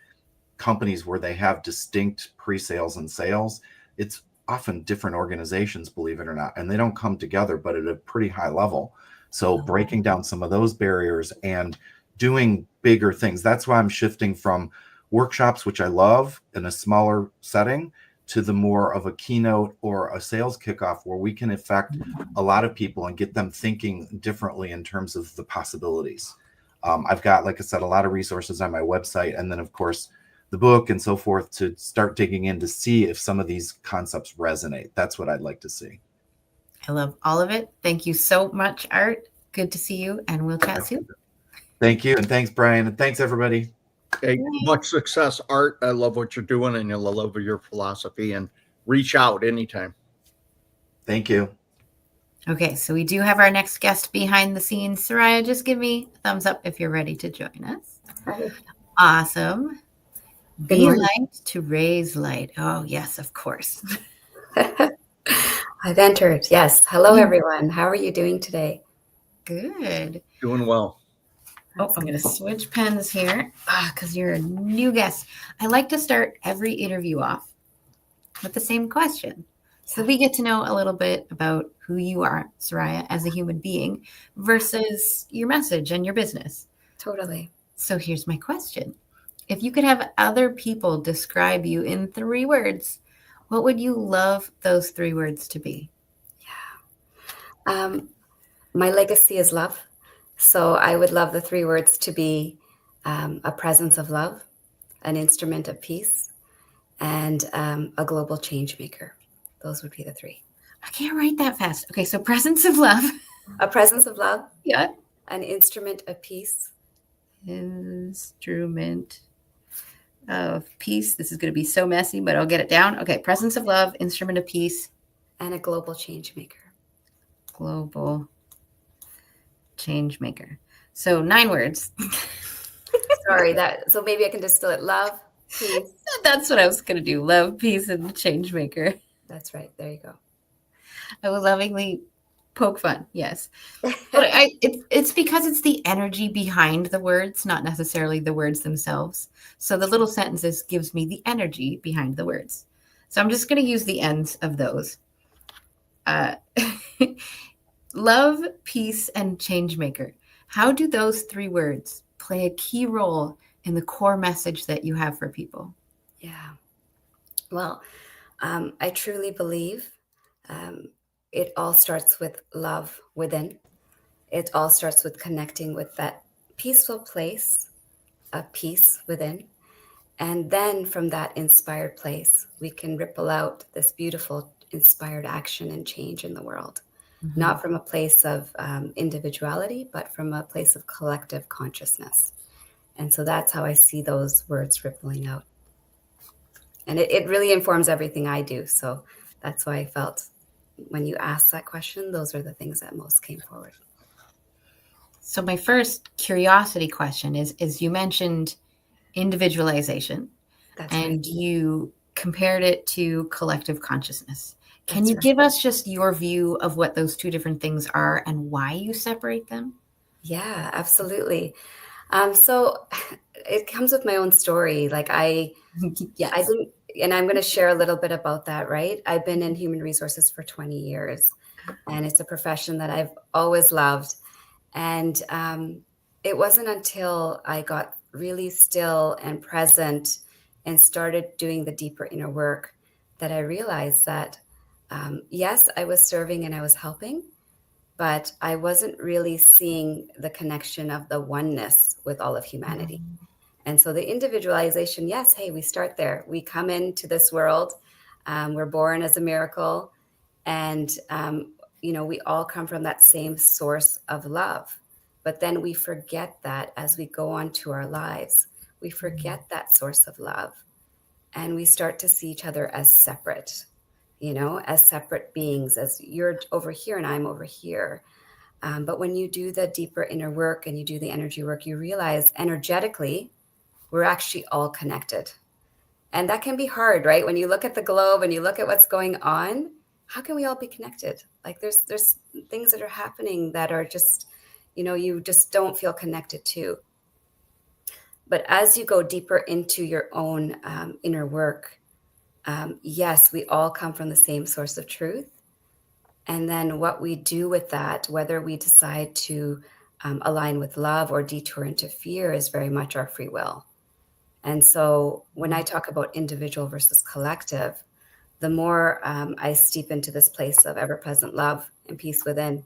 [SPEAKER 3] companies where they have distinct pre-sales and sales, it's often different organizations, believe it or not, and they don't come together, but at a pretty high level. So breaking down some of those barriers and doing bigger things. That's why I'm shifting from workshops, which I love in a smaller setting, to the more of a keynote or a sales kickoff where we can affect a lot of people and get them thinking differently in terms of the possibilities. I've got, like I said, a lot of resources on my website. And then, of course, the book and so forth to start digging in to see if some of these concepts resonate. That's what I'd like to see.
[SPEAKER 1] I love all of it. Thank you so much, Art. Good to see you, and we'll chat soon.
[SPEAKER 3] Thank you. And thanks, Brian. And thanks, everybody.
[SPEAKER 2] Hey, much success, Art. I love what you're doing, and I love your philosophy, and reach out anytime.
[SPEAKER 3] Thank you.
[SPEAKER 1] Okay, so we do have our next guest behind the scenes. Soraiya, just give me a thumbs up if you're ready to join us.
[SPEAKER 4] Hi.
[SPEAKER 1] Awesome.
[SPEAKER 4] Good
[SPEAKER 1] Be
[SPEAKER 4] morning.
[SPEAKER 1] light to raise light. Oh, yes, of course.
[SPEAKER 4] I've entered. Yes. Hello, everyone. How are you doing today?
[SPEAKER 1] Good.
[SPEAKER 2] Doing well.
[SPEAKER 1] Oh, I'm going to switch pens here because you're a new guest. I like to start every interview off with the same question. So we get to know a little bit about who you are, Soraiya, as a human being versus your message and your business.
[SPEAKER 4] Totally.
[SPEAKER 1] So here's my question. If you could have other people describe you in 3 words, what would you love those 3 words to be?
[SPEAKER 4] My legacy is love. So I would love the 3 words to be a presence of love, an instrument of peace, and a global change maker. Those would be the 3.
[SPEAKER 1] I can't write that fast. Okay, so presence of love.
[SPEAKER 4] A presence of love.
[SPEAKER 1] Yeah.
[SPEAKER 4] An instrument of peace.
[SPEAKER 1] Instrument of peace. This is going to be so messy, but I'll get it down. Okay, presence of love, instrument of peace.
[SPEAKER 4] And a global change maker.
[SPEAKER 1] Global change maker. So 9 words.
[SPEAKER 4] Sorry, so maybe I can distill it. Love, peace.
[SPEAKER 1] That's what I was going to do. Love, peace, and change maker.
[SPEAKER 4] That's right. There you go.
[SPEAKER 1] I will lovingly poke fun. Yes. But it's because it's the energy behind the words, not necessarily the words themselves. So the little sentences gives me the energy behind the words. So I'm just going to use the ends of those. Love, peace, and change maker. How do those 3 words play a key role in the core message that you have for people?
[SPEAKER 4] Yeah. Well, I truly believe it all starts with love within. It all starts with connecting with that peaceful place of peace within. And then from that inspired place, we can ripple out this beautiful inspired action and change in the world. Mm-hmm. Not from a place of individuality, but from a place of collective consciousness. And so that's how I see those words rippling out. And it really informs everything I do. So that's why I felt when you asked that question, those are the things that most came forward.
[SPEAKER 1] So my first curiosity question is you mentioned individualization. That's and right. You compared it to collective consciousness. Can you give us just your view of what those 2 different things are and why you separate them?
[SPEAKER 4] Yeah, absolutely. So it comes with my own story. Like I didn't, and I'm going to share a little bit about that, right? I've been in human resources for 20 years and it's a profession that I've always loved. And it wasn't until I got really still and present and started doing the deeper inner work that I realized that, yes, I was serving and I was helping, but I wasn't really seeing the connection of the oneness with all of humanity. Mm-hmm. And so the individualization, yes, hey, we start there. We come into this world. We're born as a miracle. And, we all come from that same source of love. But then we forget that as we go on to our lives. We forget that source of love. And we start to see each other as separate, as separate beings, as you're over here and I'm over here. But when you do the deeper inner work and you do the energy work, you realize energetically, we're actually all connected. And that can be hard, right? When you look at the globe and you look at what's going on, how can we all be connected? Like there's things that are happening that are just, you just don't feel connected to. But as you go deeper into your own inner work, yes, we all come from the same source of truth. And then what we do with that, whether we decide to align with love or detour into fear, is very much our free will. And so when I talk about individual versus collective, the more I steep into this place of ever-present love and peace within,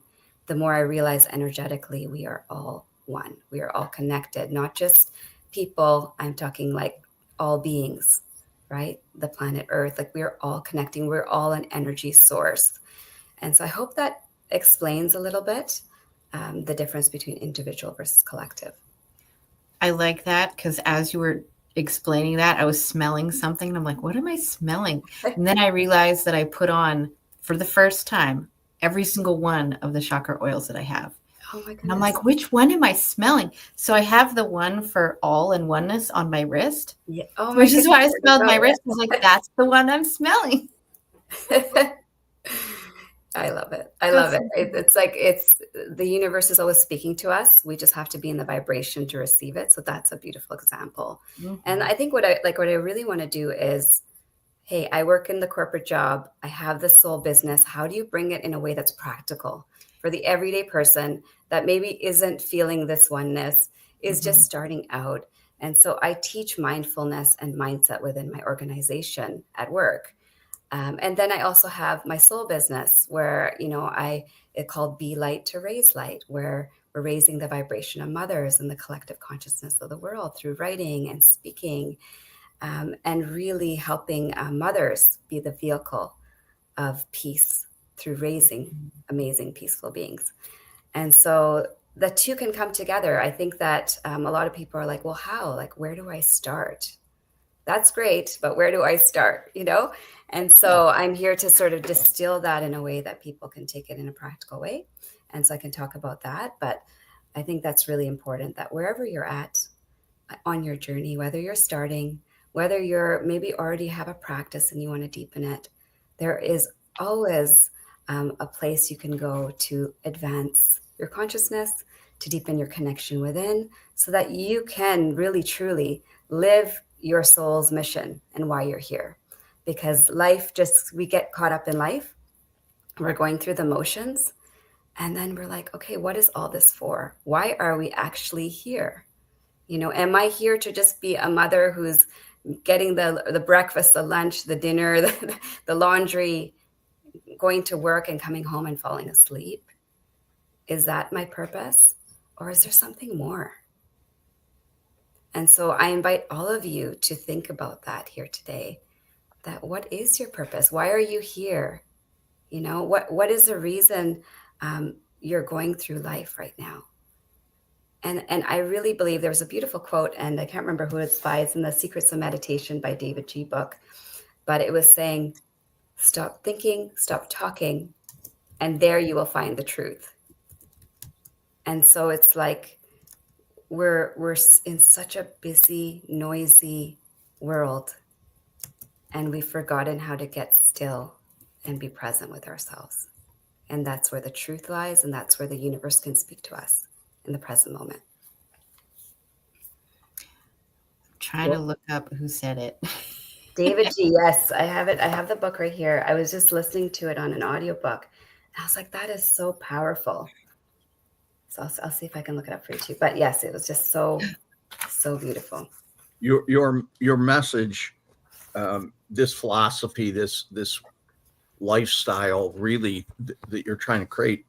[SPEAKER 4] the more I realize energetically we are all one. We are all connected, not just people. I'm talking like all beings, right? The planet Earth, like we're all connecting. We're all an energy source. And so I hope that explains a little bit the difference between individual versus collective.
[SPEAKER 1] I like that, because as you were explaining that, I was smelling something and I'm like, what am I smelling? And then I realized that I put on, for the first time, every single one of the chakra oils that I have.
[SPEAKER 4] Oh my goodness.
[SPEAKER 1] And I'm like, which one am I smelling? So I have the one for all and oneness on my wrist,
[SPEAKER 4] Yeah. Oh my
[SPEAKER 1] which is
[SPEAKER 4] goodness.
[SPEAKER 1] why I smelled my wrist. I was like, that's the one I'm smelling.
[SPEAKER 4] I love it. I love it. It's like the universe is always speaking to us. We just have to be in the vibration to receive it. So that's a beautiful example.
[SPEAKER 1] Mm-hmm.
[SPEAKER 4] And I think what I really want to do is, hey, I work in the corporate job. I have this soul business. How do you bring it in a way that's practical for the everyday person that maybe isn't feeling this oneness, is just starting out? And so I teach mindfulness and mindset within my organization at work. And then I also have my soul business where, it's called Be Light to Raise Light, where we're raising the vibration of mothers and the collective consciousness of the world through writing and speaking, and really helping mothers be the vehicle of peace through raising amazing, peaceful beings. And so the two can come together. I think that a lot of people are like, well, how? Like, where do I start? That's great, but where do I start? And so I'm here to sort of distill that in a way that people can take it in a practical way. And so I can talk about that. But I think that's really important, that wherever you're at on your journey, whether you're starting, whether you're maybe already have a practice and you want to deepen it, there is always a place you can go to advance your consciousness, to deepen your connection within, so that you can really, truly live your soul's mission and why you're here. Because we get caught up in life. We're going through the motions. And then we're like, okay, what is all this for? Why are we actually here? Am I here to just be a mother who's getting the breakfast, the lunch, the dinner, the laundry, going to work and coming home and falling asleep? Is that my purpose? Or is there something more? And so I invite all of you to think about that here today. That what is your purpose? Why are you here? What is the reason you're going through life right now? And I really believe there was a beautiful quote, and I can't remember who it's by. It's in the Secrets of Meditation by David G. book. But it was saying, stop thinking, stop talking, and there you will find the truth. And so it's like we're in such a busy, noisy world, and we've forgotten how to get still and be present with ourselves. And that's where the truth lies, and that's where the universe can speak to us in the present moment.
[SPEAKER 1] I'm trying to look up who said it.
[SPEAKER 4] David G. Yes, I have it. I have the book right here. I was just listening to it on an audiobook. I was like, that is so powerful. So I'll see if I can look it up for you too. But yes, it was just so beautiful.
[SPEAKER 2] Your message, this philosophy, this lifestyle, really that you're trying to create,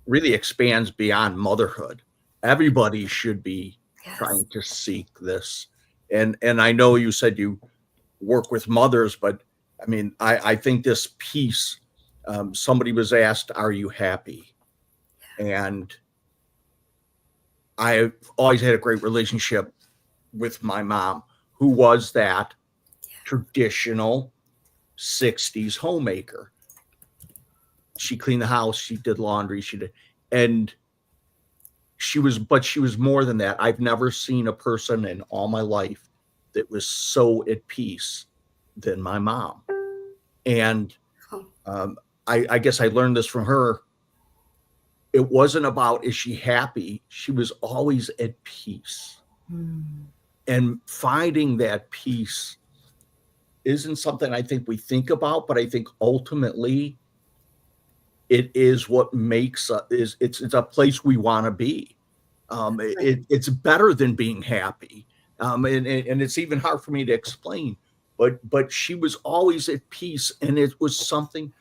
[SPEAKER 2] really expands beyond motherhood. Everybody should be trying to seek this. And I know you said you work with mothers, but I mean, I think this piece, somebody was asked, are you happy? And I've always had a great relationship with my mom, who was that traditional 60s homemaker. She cleaned the house, she did laundry, and she was more than that. I've never seen a person in all my life that was so at peace than my mom. And I guess I learned this from her. It wasn't about, is she happy? She was always at peace. And finding that peace isn't something I think we think about, but I think ultimately it is what makes it's a place we want to be. It's better than being happy. And it's even hard for me to explain, but she was always at peace. And it was something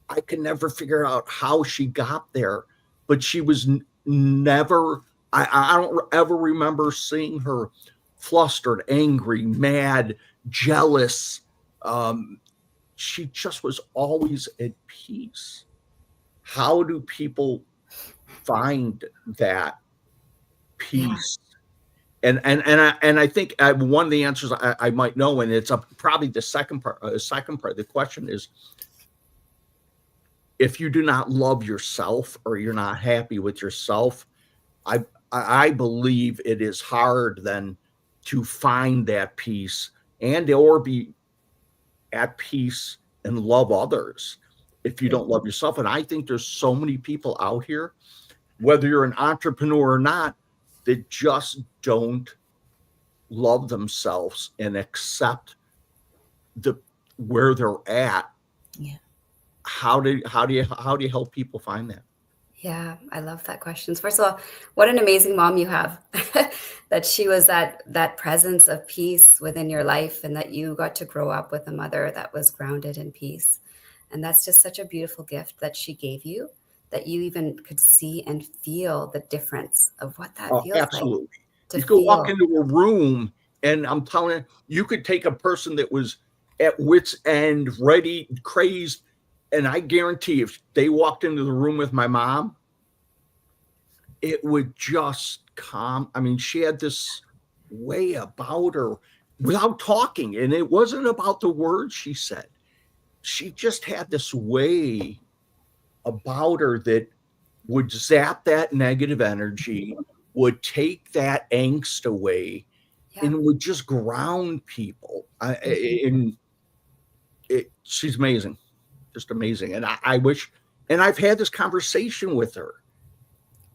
[SPEAKER 2] I could never figure out how she got there, but she was never, I don't ever remember seeing her flustered, angry, mad, jealous. She just was always at peace. How do people find that peace? And I think one of the answers I might know, and it's probably the second part. Second part of the question is, if you do not love yourself or you're not happy with yourself, I believe it is hard then to find that peace and or be at peace and love others if you don't love yourself. And I think there's so many people out here, whether you're an entrepreneur or not, that just don't love themselves and accept where they're at.
[SPEAKER 1] Yeah.
[SPEAKER 2] How do you help people find that?
[SPEAKER 4] Yeah, I love that question. First of all, what an amazing mom you have. That she was that presence of peace within your life, and that you got to grow up with a mother that was grounded in peace. And that's just such a beautiful gift that she gave you, that you even could see and feel the difference of what that feels
[SPEAKER 2] absolutely.
[SPEAKER 4] Like.
[SPEAKER 2] You could walk into a room, and I'm telling you could take a person that was at wit's end, ready, crazed, and I guarantee if they walked into the room with my mom, it would just calm. I mean, she had this way about her without talking, and it wasn't about the words she said. She just had this way about her that would zap that negative energy, would take that angst away, and would just ground people. She's amazing. Just amazing. And I wish, and I've had this conversation with her,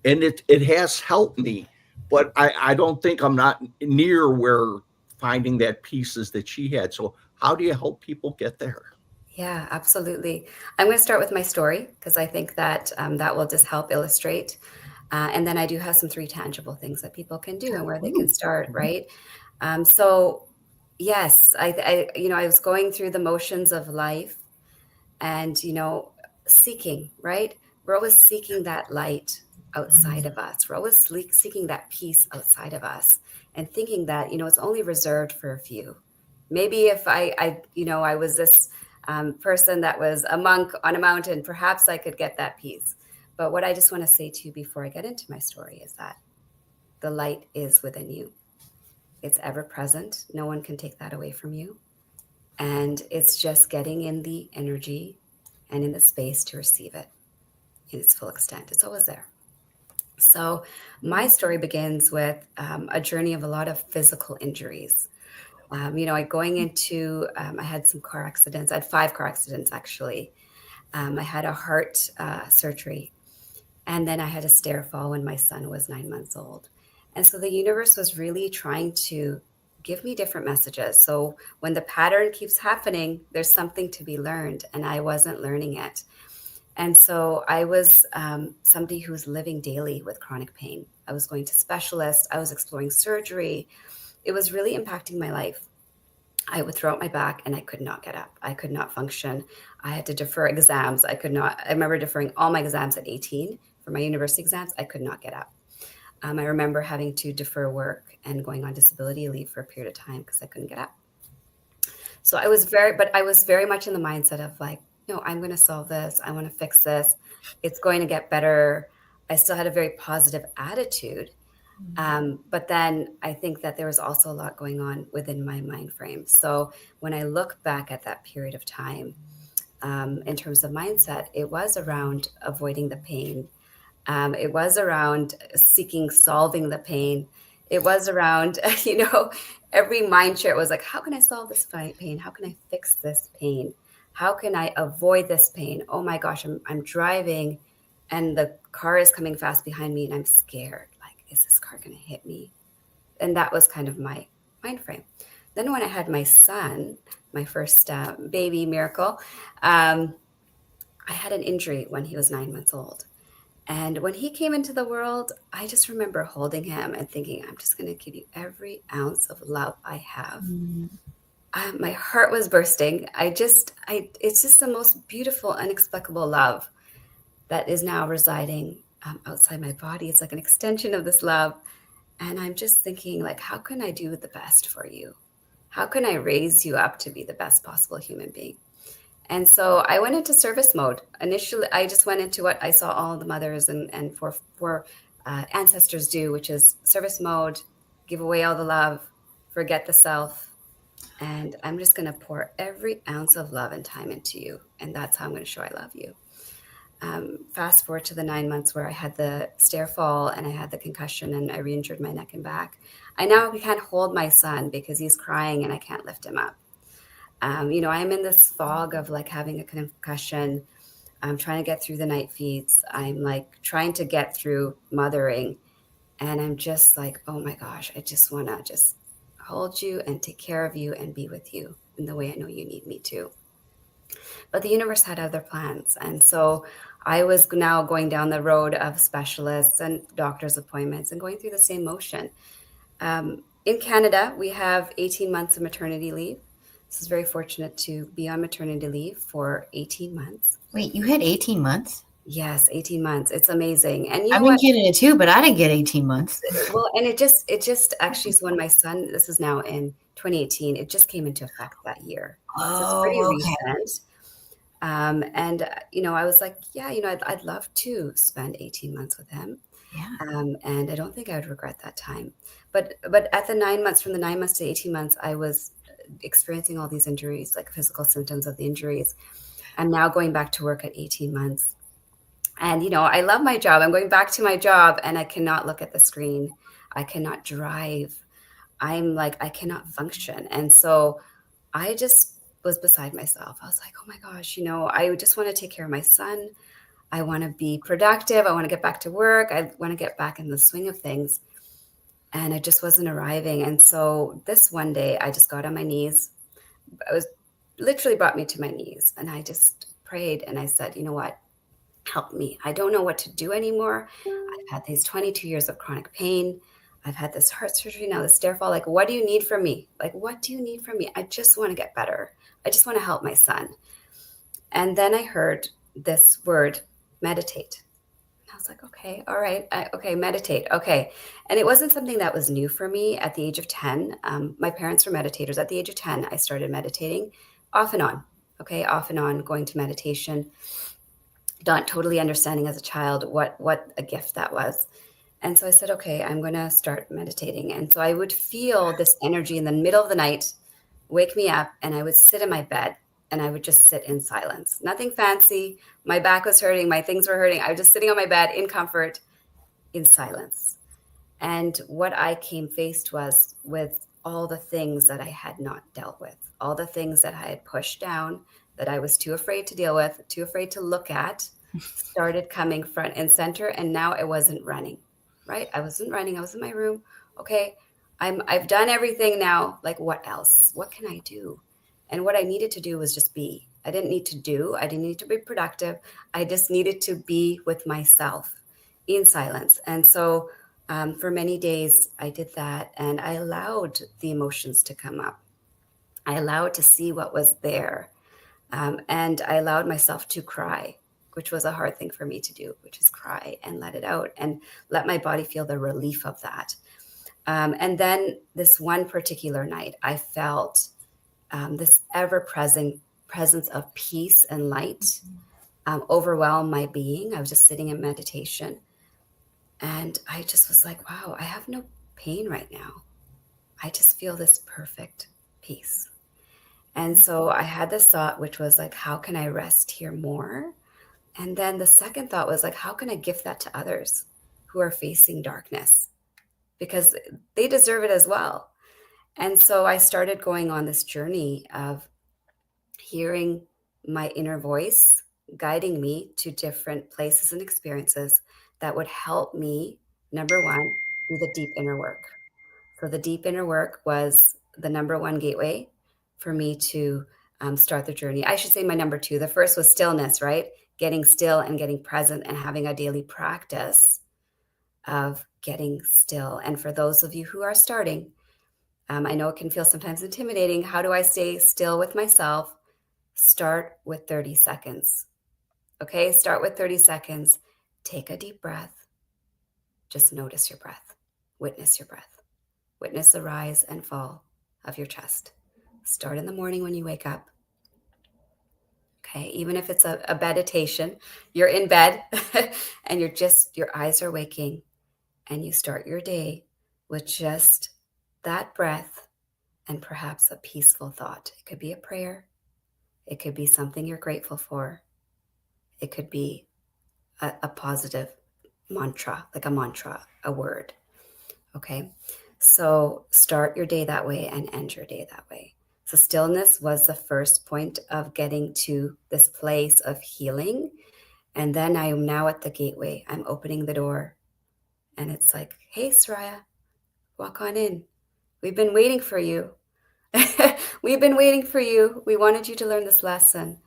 [SPEAKER 2] and it has helped me, but I don't think I'm not near where finding that pieces that she had. So how do you help people get there?
[SPEAKER 4] Yeah, absolutely. I'm going to start with my story, because I think that that will just help illustrate. And then I do have some 3 tangible things that people can do and where they can start, right? So yes, I was going through the motions of life, and, seeking, right? We're always seeking that light outside of us. We're always seeking that peace outside of us, and thinking that, it's only reserved for a few. Maybe if I was this person that was a monk on a mountain, perhaps I could get that peace. But what I just want to say to you before I get into my story is that the light is within you. It's ever present. No one can take that away from you. And it's just getting in the energy and in the space to receive it in its full extent. It's always there. So my story begins with a journey of a lot of physical injuries. I had some car accidents. I had 5 car accidents, actually. I had a heart surgery. And then I had a stair fall when my son was 9 months old. And so the universe was really trying to give me different messages. So when the pattern keeps happening, there's something to be learned, and I wasn't learning it. And so I was somebody who was living daily with chronic pain. I was going to specialists. I was exploring surgery. It was really impacting my life. I would throw out my back and I could not get up. I could not function. I had to defer exams. I remember deferring all my exams at 18 for my university exams. I could not get up. I remember having to defer work and going on disability leave for a period of time because I couldn't get up. So I was very much in the mindset of like, no, I'm going to solve this. I want to fix this. It's going to get better. I still had a very positive attitude. But then I think that there was also a lot going on within my mind frame. So when I look back at that period of time, in terms of mindset, it was around avoiding the pain. It was around solving the pain. It was around, every mind share was like, how can I solve this pain? How can I fix this pain? How can I avoid this pain? Oh my gosh, I'm driving and the car is coming fast behind me and I'm scared. Like, is this car going to hit me? And that was kind of my mind frame. Then when I had my son, my first baby miracle, I had an injury when he was 9 months old. And when he came into the world, I just remember holding him and thinking, I'm just going to give you every ounce of love I have. My heart was bursting. It's just the most beautiful, inexplicable love that is now residing outside my body. It's like an extension of this love. And I'm just thinking, like, how can I do the best for you? How can I raise you up to be the best possible human being? And so I went into service mode. Initially, I just went into what I saw all the mothers and for ancestors do, which is service mode, give away all the love, forget the self. And I'm just going to pour every ounce of love and time into you. And that's how I'm going to show I love you. Fast forward to the 9 months where I had the stair fall and I had the concussion and I re-injured my neck and back. I now can't hold my son because he's crying and I can't lift him up. I'm in this fog of like having a concussion. I'm trying to get through the night feeds. I'm like trying to get through mothering. And I'm just like, oh my gosh, I just want to just hold you and take care of you and be with you in the way I know you need me to. But the universe had other plans. And so I was now going down the road of specialists and doctor's appointments and going through the same motion. In Canada, we have 18 months of maternity leave. So I was very fortunate to be on maternity leave for 18 months.
[SPEAKER 1] Wait, you had 18 months?
[SPEAKER 4] Yes, 18 months. It's amazing. And
[SPEAKER 1] I've been getting it too, but I didn't get 18 months.
[SPEAKER 4] Well, and it just actually is when my son, this is now in 2018, it just came into effect that year. So it's pretty recent. And I was like, yeah, I'd love to spend 18 months with him.
[SPEAKER 1] Yeah.
[SPEAKER 4] And I don't think I would regret that time. But at the 9 months, from the 9 months to 18 months, I was experiencing all these injuries, like physical symptoms of the injuries. I'm now going back to work at 18 months. And, I love my job. I'm going back to my job and I cannot look at the screen. I cannot drive. I'm like, I cannot function. And so I just was beside myself. I was like, oh my gosh, I just want to take care of my son. I want to be productive. I want to get back to work. I want to get back in the swing of things. And I just wasn't arriving. And so this one day I just got on my knees. It was literally brought me to my knees. And I just prayed and I said, you know what? Help me. I don't know what to do anymore. I've had these 22 years of chronic pain. I've had this heart surgery, now the stair fall. Like, what do you need from me? Like, what do you need from me? I just want to get better. I just want to help my son. And then I heard this word, meditate. And I was like, okay, all right. Okay, meditate. Okay. And it wasn't something that was new for me at the age of 10. My parents were meditators. At the age of 10, I started meditating off and on. Okay, off and on, going to meditation. Not totally understanding as a child what a gift that was. And so I said, okay, I'm going to start meditating. And so I would feel this energy in the middle of the night, wake me up, and I would sit in my bed and I would just sit in silence. Nothing fancy. My back was hurting. My things were hurting. I was just sitting on my bed in comfort, in silence. And what I came faced was with all the things that I had not dealt with, all the things that I had pushed down, that I was too afraid to deal with, too afraid to look at, started coming front and center. And now I wasn't running, right? I wasn't running. I was in my room. Okay, I've done everything now. Like, what else? What can I do? And what I needed to do was just be. I didn't need to do. I didn't need to be productive. I just needed to be with myself in silence. And so for many days, I did that. And I allowed the emotions to come up. I allowed to see what was there. And I allowed myself to cry, which was a hard thing for me to do, which is cry and let it out and let my body feel the relief of that. And then this one particular night, I felt this ever-present presence of peace and light overwhelm my being. I was just sitting in meditation. And I just was like, wow, I have no pain right now. I just feel this perfect peace. And so I had this thought, which was like, how can I rest here more? And then the second thought was like, how can I gift that to others who are facing darkness? Because they deserve it as well. And so I started going on this journey of hearing my inner voice guiding me to different places and experiences that would help me, number one, do the deep inner work. So the deep inner work was the number one gateway for me to start the journey. I should say my number two. The first was stillness, right? Getting still and getting present and having a daily practice of getting still. And for those of you who are starting, I know it can feel sometimes intimidating. How do I stay still with myself? Start with 30 seconds. Okay, start with 30 seconds. Take a deep breath. Just notice your breath. Witness your breath. Witness the rise and fall of your chest. Start in the morning when you wake up. Okay, even if it's a meditation, you're in bed and your eyes are waking, and you start your day with just that breath and perhaps a peaceful thought. It could be a prayer. It could be something you're grateful for. It could be a positive mantra, like a mantra, a word. Okay, so start your day that way and end your day that way. So stillness was the first point of getting to this place of healing. And then I am now at the gateway. I'm opening the door. And it's like, hey, Soraiya, walk on in. We've been waiting for you. We've been waiting for you. We wanted you to learn this lesson,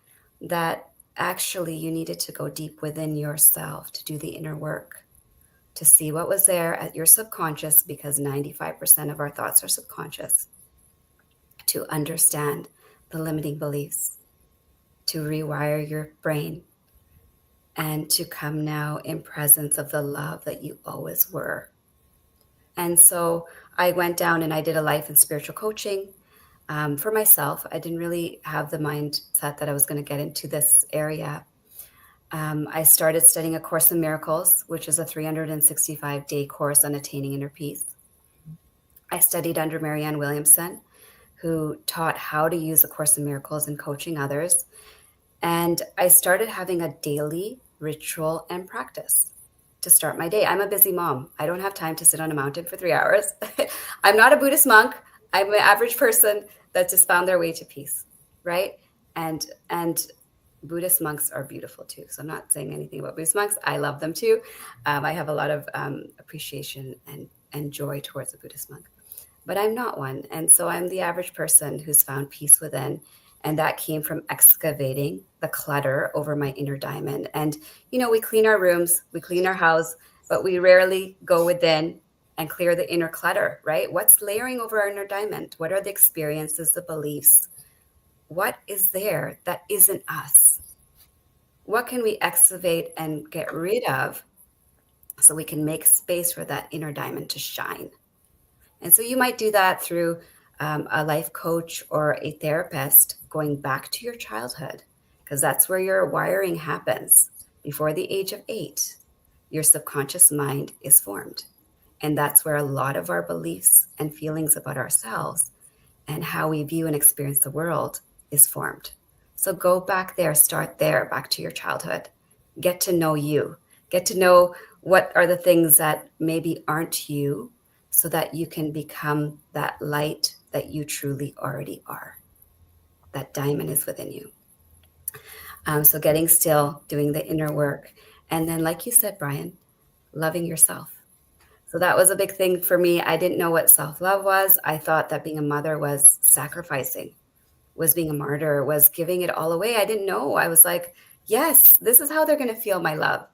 [SPEAKER 4] that actually you needed to go deep within yourself to do the inner work, to see what was there at your subconscious, because 95% of our thoughts are subconscious, to understand the limiting beliefs, to rewire your brain, and to come now in presence of the love that you always were. And so I went down and I did a life and spiritual coaching for myself. I didn't really have the mindset that I was going to get into this area. I started studying A Course in Miracles, which is a 365-day course on attaining inner peace. I studied under Marianne Williamson, who taught how to use A Course in Miracles in coaching others. And I started having a daily ritual and practice to start my day. I'm a busy mom. I don't have time to sit on a mountain for 3 hours. I'm not a Buddhist monk. I'm an average person that just found their way to peace, right? And Buddhist monks are beautiful too. So I'm not saying anything about Buddhist monks. I love them too. I have a lot of appreciation and joy towards a Buddhist monk, but I'm not one. And so I'm the average person who's found peace within. And that came from excavating the clutter over my inner diamond. And, you know, we clean our rooms, we clean our house, but we rarely go within and clear the inner clutter, right? What's layering over our inner diamond? What are the experiences, the beliefs? What is there that isn't us? What can we excavate and get rid of so we can make space for that inner diamond to shine? And so you might do that through a life coach or a therapist, going back to your childhood, because that's where your wiring happens. Before the age of 8, your subconscious mind is formed. And that's where a lot of our beliefs and feelings about ourselves and how we view and experience the world is formed. So go back there, start there, back to your childhood. Get to know you. Get to know what are the things that maybe aren't you, so that you can become that light that you truly already are. That diamond is within you. So getting still, doing the inner work. And then, like you said, Brian, loving yourself. So that was a big thing for me. I didn't know what self-love was. I thought that being a mother was sacrificing, was being a martyr, was giving it all away. I didn't know. I was like, yes, this is how they're going to feel my love.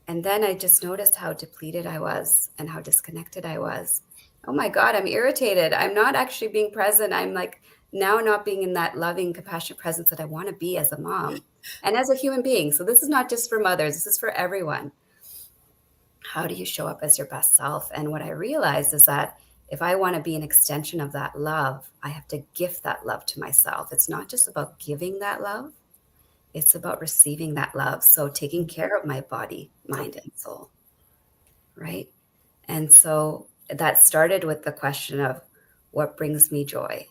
[SPEAKER 4] And then I just noticed how depleted I was and how disconnected I was. Oh my God, I'm irritated. I'm not actually being present. I'm like now not being in that loving, compassionate presence that I want to be as a mom and as a human being. So this is not just for mothers. This is for everyone. How do you show up as your best self? And what I realized is that if I want to be an extension of that love, I have to gift that love to myself. It's not just about giving that love. It's about receiving that love. So taking care of my body, mind, and soul, right? And so that started with the question of what brings me joy.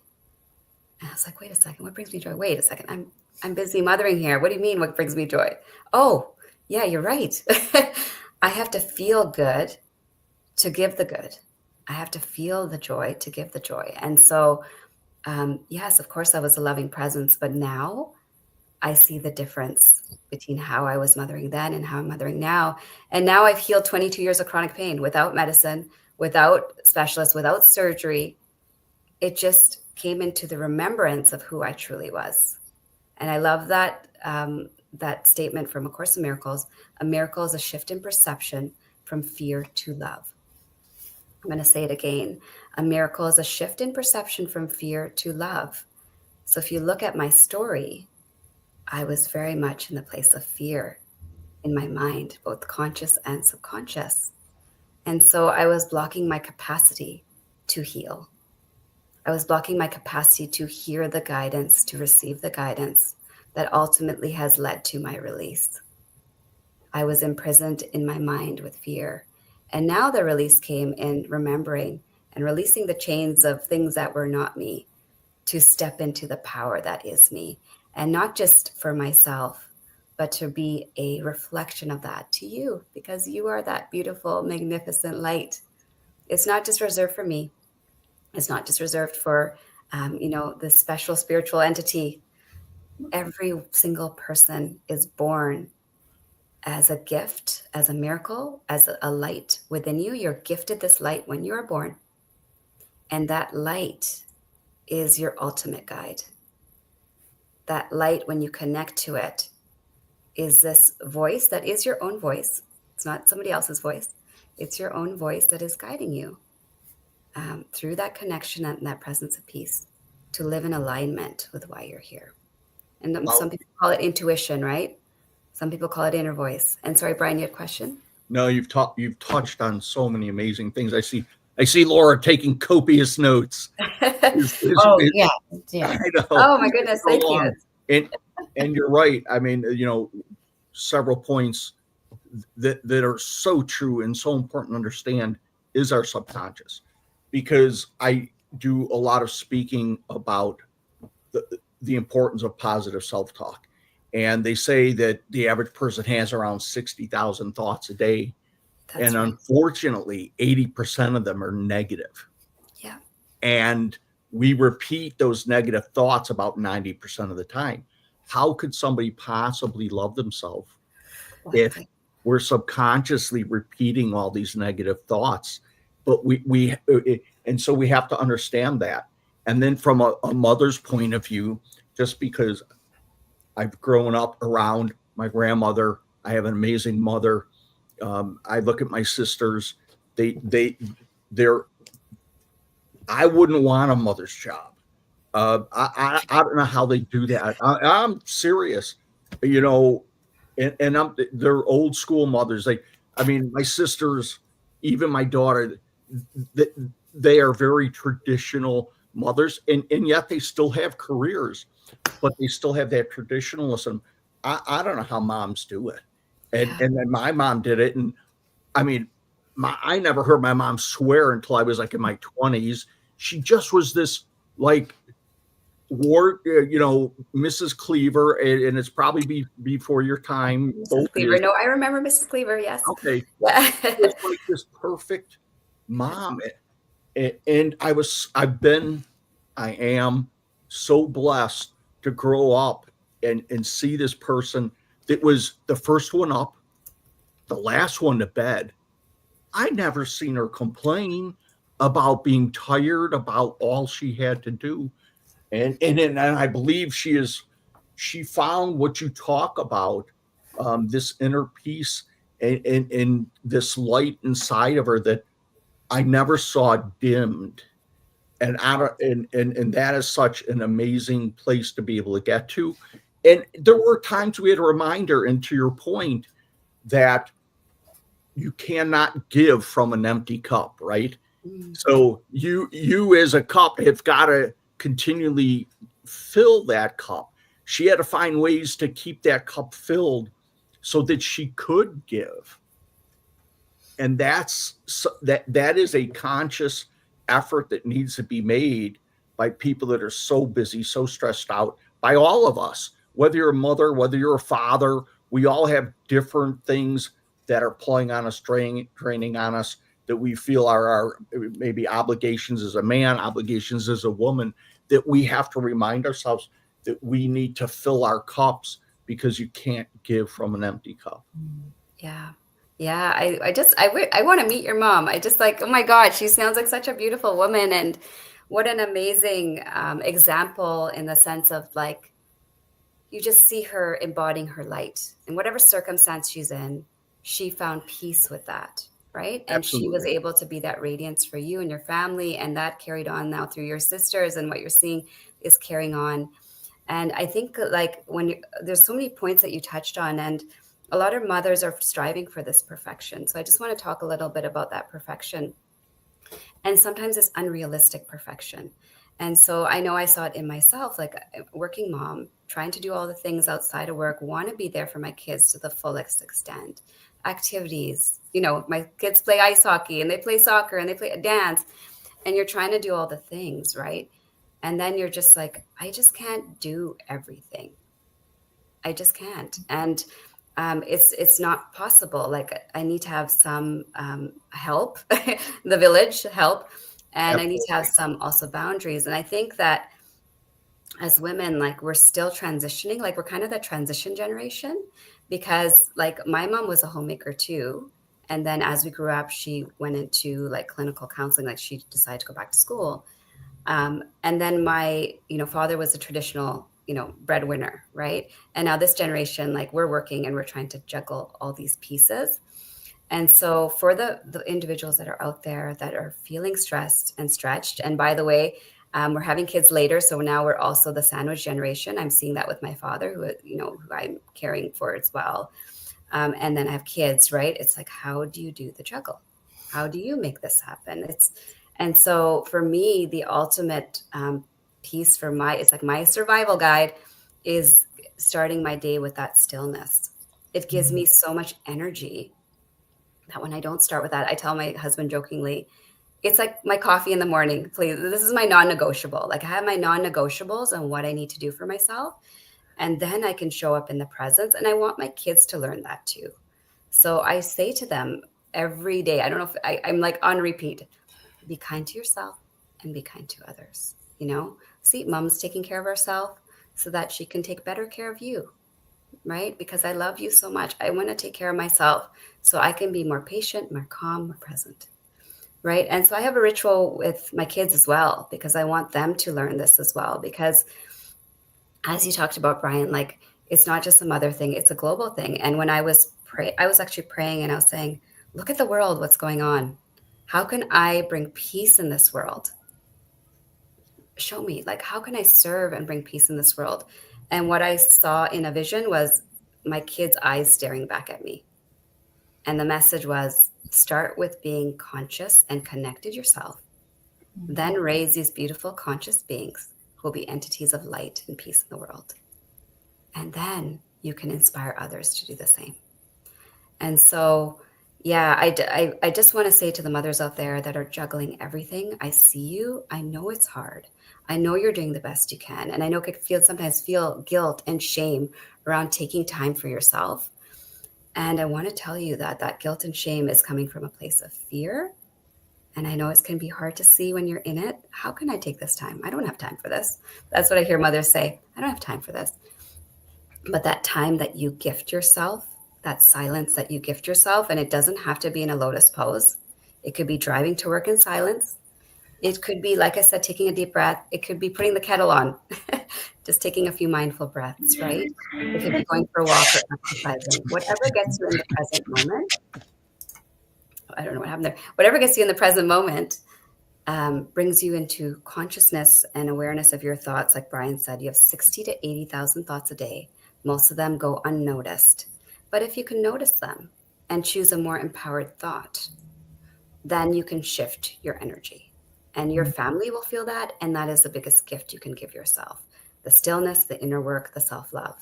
[SPEAKER 4] And I was like, wait a second, what brings me joy? Wait a second, I'm busy mothering here. What do you mean, what brings me joy? Oh, yeah, you're right. I have to feel good to give the good. I have to feel the joy to give the joy. And so, yes, of course, I was a loving presence, but now I see the difference between how I was mothering then and how I'm mothering now. And now I've healed 22 years of chronic pain without medicine, without specialists, without surgery. It just came into the remembrance of who I truly was. And I love that that statement from A Course in Miracles. A miracle is a shift in perception from fear to love. I'm going to say it again. A miracle is a shift in perception from fear to love. So if you look at my story, I was very much in the place of fear in my mind, both conscious and subconscious. And so I was blocking my capacity to heal. I was blocking my capacity to hear the guidance, to receive the guidance that ultimately has led to my release. I was imprisoned in my mind with fear. And now the release came in remembering and releasing the chains of things that were not me, to step into the power that is me. And not just for myself, but to be a reflection of that to you, because you are that beautiful, magnificent light. It's not just reserved for me. It's not just reserved for, this special spiritual entity. Every single person is born as a gift, as a miracle, as a light within you. You're gifted this light when you are born. And that light is your ultimate guide. That light, when you connect to it, is this voice that is your own voice. It's not somebody else's voice. It's your own voice that is guiding you through that connection and that presence of peace, to live in alignment with why you're here. And some people call it intuition, right? Some people call it inner voice. And sorry, Brian, you had a question?
[SPEAKER 2] No, you've touched on so many amazing things. I see Laura taking copious notes.
[SPEAKER 1] Yeah.
[SPEAKER 2] I know.
[SPEAKER 4] Oh my goodness, thank you.
[SPEAKER 2] And you're right. I mean, several points that are so true and so important to understand is our subconscious, because I do a lot of speaking about the importance of positive self-talk. And they say that the average person has around 60,000 thoughts a day.
[SPEAKER 4] That's right.
[SPEAKER 2] Unfortunately, 80% of them are negative.
[SPEAKER 4] Yeah.
[SPEAKER 2] And we repeat those negative thoughts about 90% of the time. How could somebody possibly love themselves if we're subconsciously repeating all these negative thoughts? But and so we have to understand that. And then from a mother's point of view, just because I've grown up around my grandmother, I have an amazing mother. I look at my sisters, they're I wouldn't want a mother's job. I don't know how they do that. I'm serious, and they're old school mothers. My sisters, even my daughter, they are very traditional mothers, and yet they still have careers, but they still have that traditionalism. I don't know how moms do it, and then my mom did it, and I never heard my mom swear until I was like in my 20s. She just was this like Mrs. Cleaver, and it's probably before your time.
[SPEAKER 4] Mrs. Cleaver. No, I remember Mrs. Cleaver. Yes.
[SPEAKER 2] Okay.
[SPEAKER 4] Yeah.
[SPEAKER 2] It's like this perfect mom, and I am so blessed to grow up and see this person that was the first one up, the last one to bed. I never seen her complain about being tired, about all she had to do. And I believe she found what you talk about, this inner peace and this light inside of her that I never saw dimmed. And that is such an amazing place to be able to get to. And there were times we had a reminder, and to your point, that you cannot give from an empty cup, right? So you as a cup have got to continually fill that cup. She had to find ways to keep that cup filled so that she could give. And that is a conscious effort that needs to be made by people that are so busy, so stressed out, by all of us. Whether you're a mother, whether you're a father, we all have different things that are pulling on us, draining on us, that we feel are our maybe obligations as a man, obligations as a woman, that we have to remind ourselves that we need to fill our cups, because you can't give from an empty cup.
[SPEAKER 4] Yeah. Yeah. I want to meet your mom. I just oh my God, she sounds like such a beautiful woman. And what an amazing example, in the sense of you just see her embodying her light. In whatever circumstance she's in, she found peace with that. Right. And
[SPEAKER 2] Absolutely.
[SPEAKER 4] She was able to be that radiance for you and your family. And that carried on now through your sisters, and what you're seeing is carrying on. And I think there's so many points that you touched on, and a lot of mothers are striving for this perfection. So I just want to talk a little bit about that perfection. And sometimes it's unrealistic perfection. And so I know I saw it in myself, like a working mom, trying to do all the things outside of work, want to be there for my kids to the fullest extent. Activities, my kids play ice hockey and they play soccer and they play dance, and you're trying to do all the things, right? And then you're just like, I just can't do everything. I just can't. And it's not possible. Like, I need to have some help, the village help, and I need to have some also boundaries. And I think that as women, like, we're still transitioning, like we're kind of that transition generation, because like my mom was a homemaker too. And then as we grew up, she went into like clinical counseling, like she decided to go back to school. And then my, father was a traditional, breadwinner, right? And now this generation, like, we're working and we're trying to juggle all these pieces. And so for the individuals that are out there that are feeling stressed and stretched, and by the way, we're having kids later, so now we're also the sandwich generation. I'm seeing that with my father, who I'm caring for as well. And then I have kids, right? It's like, how do you do the juggle? How do you make this happen? And so for me, the ultimate piece for it's like my survival guide is starting my day with that stillness. It gives me so much energy that when I don't start with that, I tell my husband jokingly, it's like my coffee in the morning, please. This is my non-negotiable. Like, I have my non-negotiables and what I need to do for myself. And then I can show up in the presence. And I want my kids to learn that too. So I say to them every day, I don't know if I'm like on repeat, be kind to yourself and be kind to others. See, mom's taking care of herself so that she can take better care of you, right? Because I love you so much. I want to take care of myself so I can be more patient, more calm, more present, right? And so I have a ritual with my kids as well, because I want them to learn this as well. Because as you talked about, Brian, like, it's not just a mother thing, it's a global thing. And when I was actually praying and I was saying, look at the world, what's going on? How can I bring peace in this world? Show me, like, how can I serve and bring peace in this world? And what I saw in a vision was my kids' eyes staring back at me. And the message was, start with being conscious and connected yourself. Then raise these beautiful conscious beings who will be entities of light and peace in the world. And then you can inspire others to do the same. And so, yeah, I just want to say to the mothers out there that are juggling everything, I see you. I know it's hard. I know you're doing the best you can. And I know it could sometimes feel guilt and shame around taking time for yourself. And I want to tell you that guilt and shame is coming from a place of fear. And I know it's going to be hard to see when you're in it. How can I take this time? I don't have time for this. That's what I hear mothers say. I don't have time for this. But that time that you gift yourself, that silence that you gift yourself, and it doesn't have to be in a lotus pose. It could be driving to work in silence. It could be, like I said, taking a deep breath. It could be putting the kettle on, just taking a few mindful breaths, right? It could be going for a walk or exercising. Whatever gets you in the present moment. I don't know what happened there. Whatever gets you in the present moment brings you into consciousness and awareness of your thoughts. Like Brian said, you have 60 to 80,000 thoughts a day. Most of them go unnoticed. But if you can notice them and choose a more empowered thought, then you can shift your energy. And your family will feel that. And that is the biggest gift you can give yourself. The stillness, the inner work, the self-love.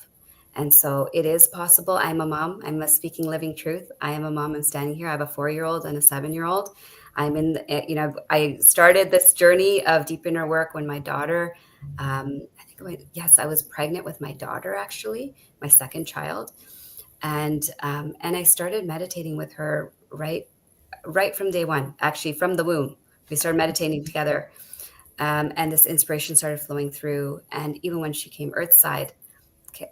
[SPEAKER 4] And so it is possible. I'm a mom. I'm a speaking living truth. I am a mom. I'm standing here. I have a 4-year-old and a 7-year-old. I started this journey of deep inner work when my daughter, I was pregnant with my daughter, actually, my second child. And I started meditating with her right from day one, actually from the womb. We started meditating together. And this inspiration started flowing through. And even when she came earthside,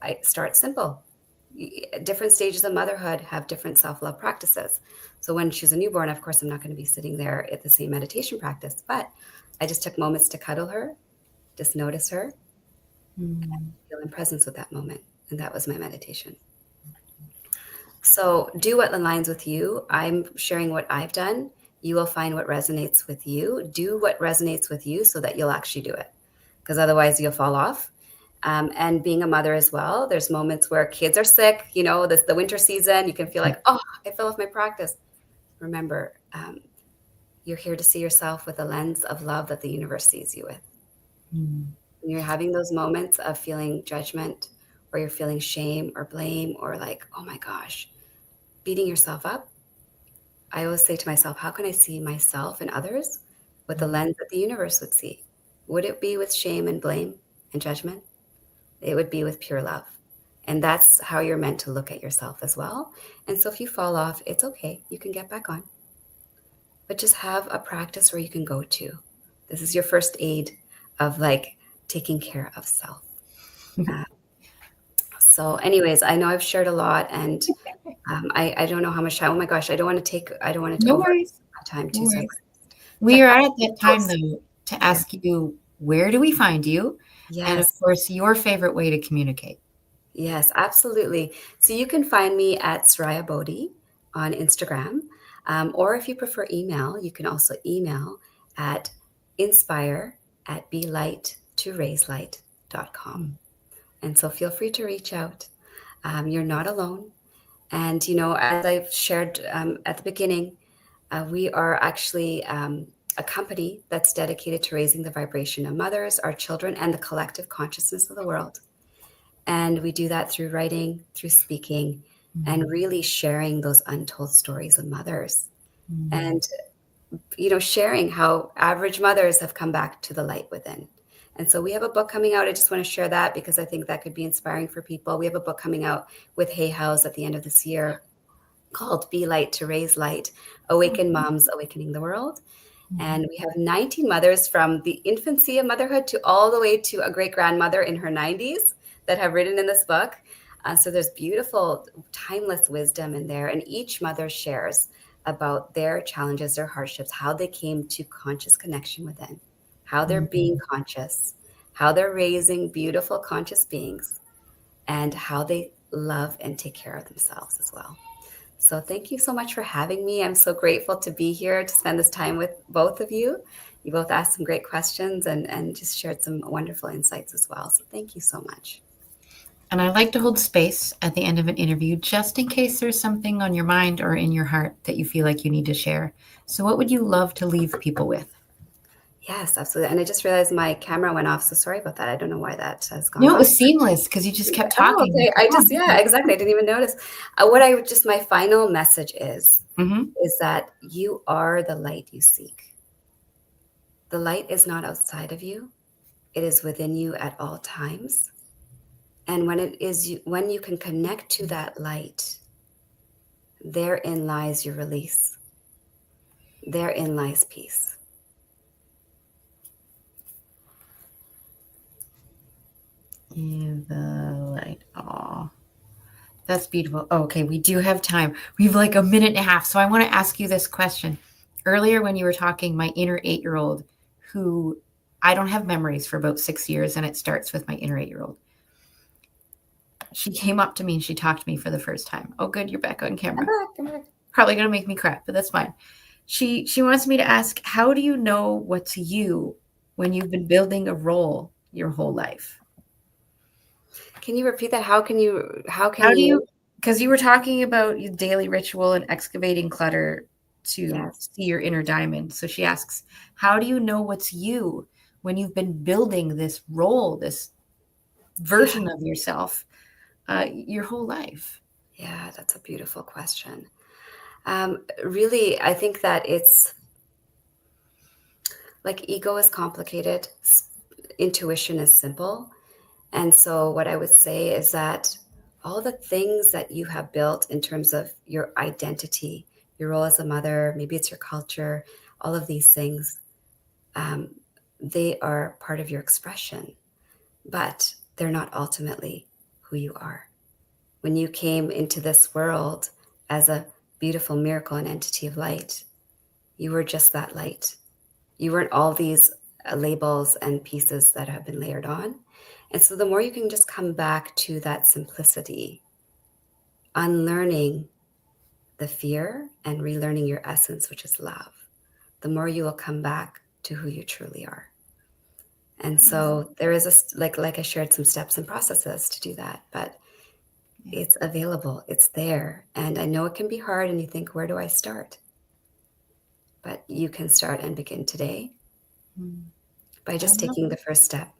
[SPEAKER 4] I start simple. Different stages of motherhood have different self-love practices. So when she's a newborn, of course, I'm not going to be sitting there at the same meditation practice, but I just took moments to cuddle her, just notice her, and feel in presence with that moment. And that was my meditation. So do what aligns with you. I'm sharing what I've done. You will find what resonates with you. Do what resonates with you so that you'll actually do it, because otherwise you'll fall off. And being a mother as well, there's moments where kids are sick, the winter season, you can feel like, oh, I fell off my practice. Remember, you're here to see yourself with a lens of love that the universe sees you with.
[SPEAKER 1] Mm.
[SPEAKER 4] When you're having those moments of feeling judgment, or you're feeling shame or blame, or like, oh my gosh, beating yourself up, I always say to myself, how can I see myself and others with the lens that the universe would see? Would it be with shame and blame and judgment? It would be with pure love. And that's how you're meant to look at yourself as well. And so if you fall off, it's okay. You can get back on. But just have a practice where you can go to. This is your first aid of like taking care of self. So anyways, I know I've shared a lot, and I don't know how much time. Oh my gosh, I don't want to
[SPEAKER 1] No
[SPEAKER 4] over
[SPEAKER 1] worries.
[SPEAKER 4] my time
[SPEAKER 1] No
[SPEAKER 4] too. So
[SPEAKER 1] worries. We are at that time, though, to ask you, where do we find you? And of
[SPEAKER 4] yes.
[SPEAKER 1] course, your favorite way to communicate.
[SPEAKER 4] Yes, absolutely. So you can find me at Soraiya Bodhi on Instagram. Or if you prefer email, you can also email at inspire@belight2raiselight.com. And so feel free to reach out. You're not alone. And, as I've shared at the beginning, we are actually a company that's dedicated to raising the vibration of mothers, our children, and the collective consciousness of the world. And we do that through writing, through speaking, and really sharing those untold stories of mothers. And, sharing how average mothers have come back to the light within. And so we have a book coming out. I just want to share that because I think that could be inspiring for people. We have a book coming out with Hay House at the end of this year called Be Light to Raise Light, Awaken Moms, Awakening the World. And we have 19 mothers from the infancy of motherhood to all the way to a great grandmother in her 90s that have written in this book. So there's beautiful, timeless wisdom in there. And each mother shares about their challenges, their hardships, how they came to conscious connection within, how they're being conscious, how they're raising beautiful conscious beings, and how they love and take care of themselves as well. So thank you so much for having me. I'm so grateful to be here to spend this time with both of you. You both asked some great questions and just shared some wonderful insights as well. So thank you so much.
[SPEAKER 1] And I like to hold space at the end of an interview just in case there's something on your mind or in your heart that you feel like you need to share. So what would you love to leave people with?
[SPEAKER 4] Yes, absolutely. And I just realized my camera went off. So sorry about that. I don't know why that has gone
[SPEAKER 1] No, it
[SPEAKER 4] off.
[SPEAKER 1] was seamless because you just kept talking.
[SPEAKER 4] Oh, okay. Yeah, exactly. I didn't even notice. My final message is that you are the light you seek. The light is not outside of you. It is within you at all times. And when you can connect to that light, therein lies your release. Therein lies peace.
[SPEAKER 1] The light. Oh, that's beautiful. Oh, okay, we do have time. We have like a minute and a half. So I want to ask you this question. Earlier when you were talking, my inner 8-year-old, who I don't have memories for about 6 years, and it starts with my inner 8-year-old. She came up to me and she talked to me for the first time. Oh, good, you're back on camera.
[SPEAKER 4] Come back.
[SPEAKER 1] Probably gonna make me cry, but that's fine. She wants me to ask, how do you know what's you when you've been building a role your whole life?
[SPEAKER 4] Can you repeat that? How do you?
[SPEAKER 1] Because you were talking about your daily ritual and excavating clutter to see your inner diamond. So she asks, how do you know what's you when you've been building this role, this version of yourself, your whole life?
[SPEAKER 4] Yeah, that's a beautiful question. Really, I think that it's like ego is complicated, intuition is simple. And so what I would say is that all the things that you have built in terms of your identity, your role as a mother, maybe it's your culture, all of these things, they are part of your expression, but they're not ultimately who you are. When you came into this world as a beautiful miracle and entity of light, you were just that light. You weren't all these labels and pieces that have been layered on. And so the more you can just come back to that simplicity, unlearning the fear and relearning your essence, which is love, the more you will come back to who you truly are. And so there is like I shared some steps and processes to do that, but it's available, it's there. And I know it can be hard and you think, where do I start? But you can start and begin today. by just taking the first step.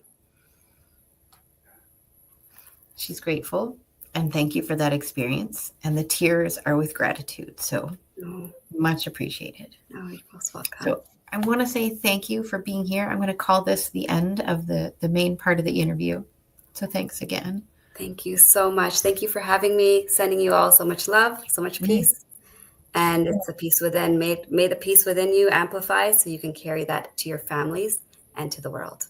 [SPEAKER 1] She's grateful, and thank you for that experience. And the tears are with gratitude. So much appreciated.
[SPEAKER 4] Oh, you're most welcome.
[SPEAKER 1] So I want to say thank you for being here. I'm going to call this the end of the main part of the interview. So thanks again.
[SPEAKER 4] Thank you so much. Thank you for having me, sending you all so much love, so much peace. And it's a peace within. May the peace within you amplify so you can carry that to your families and to the world.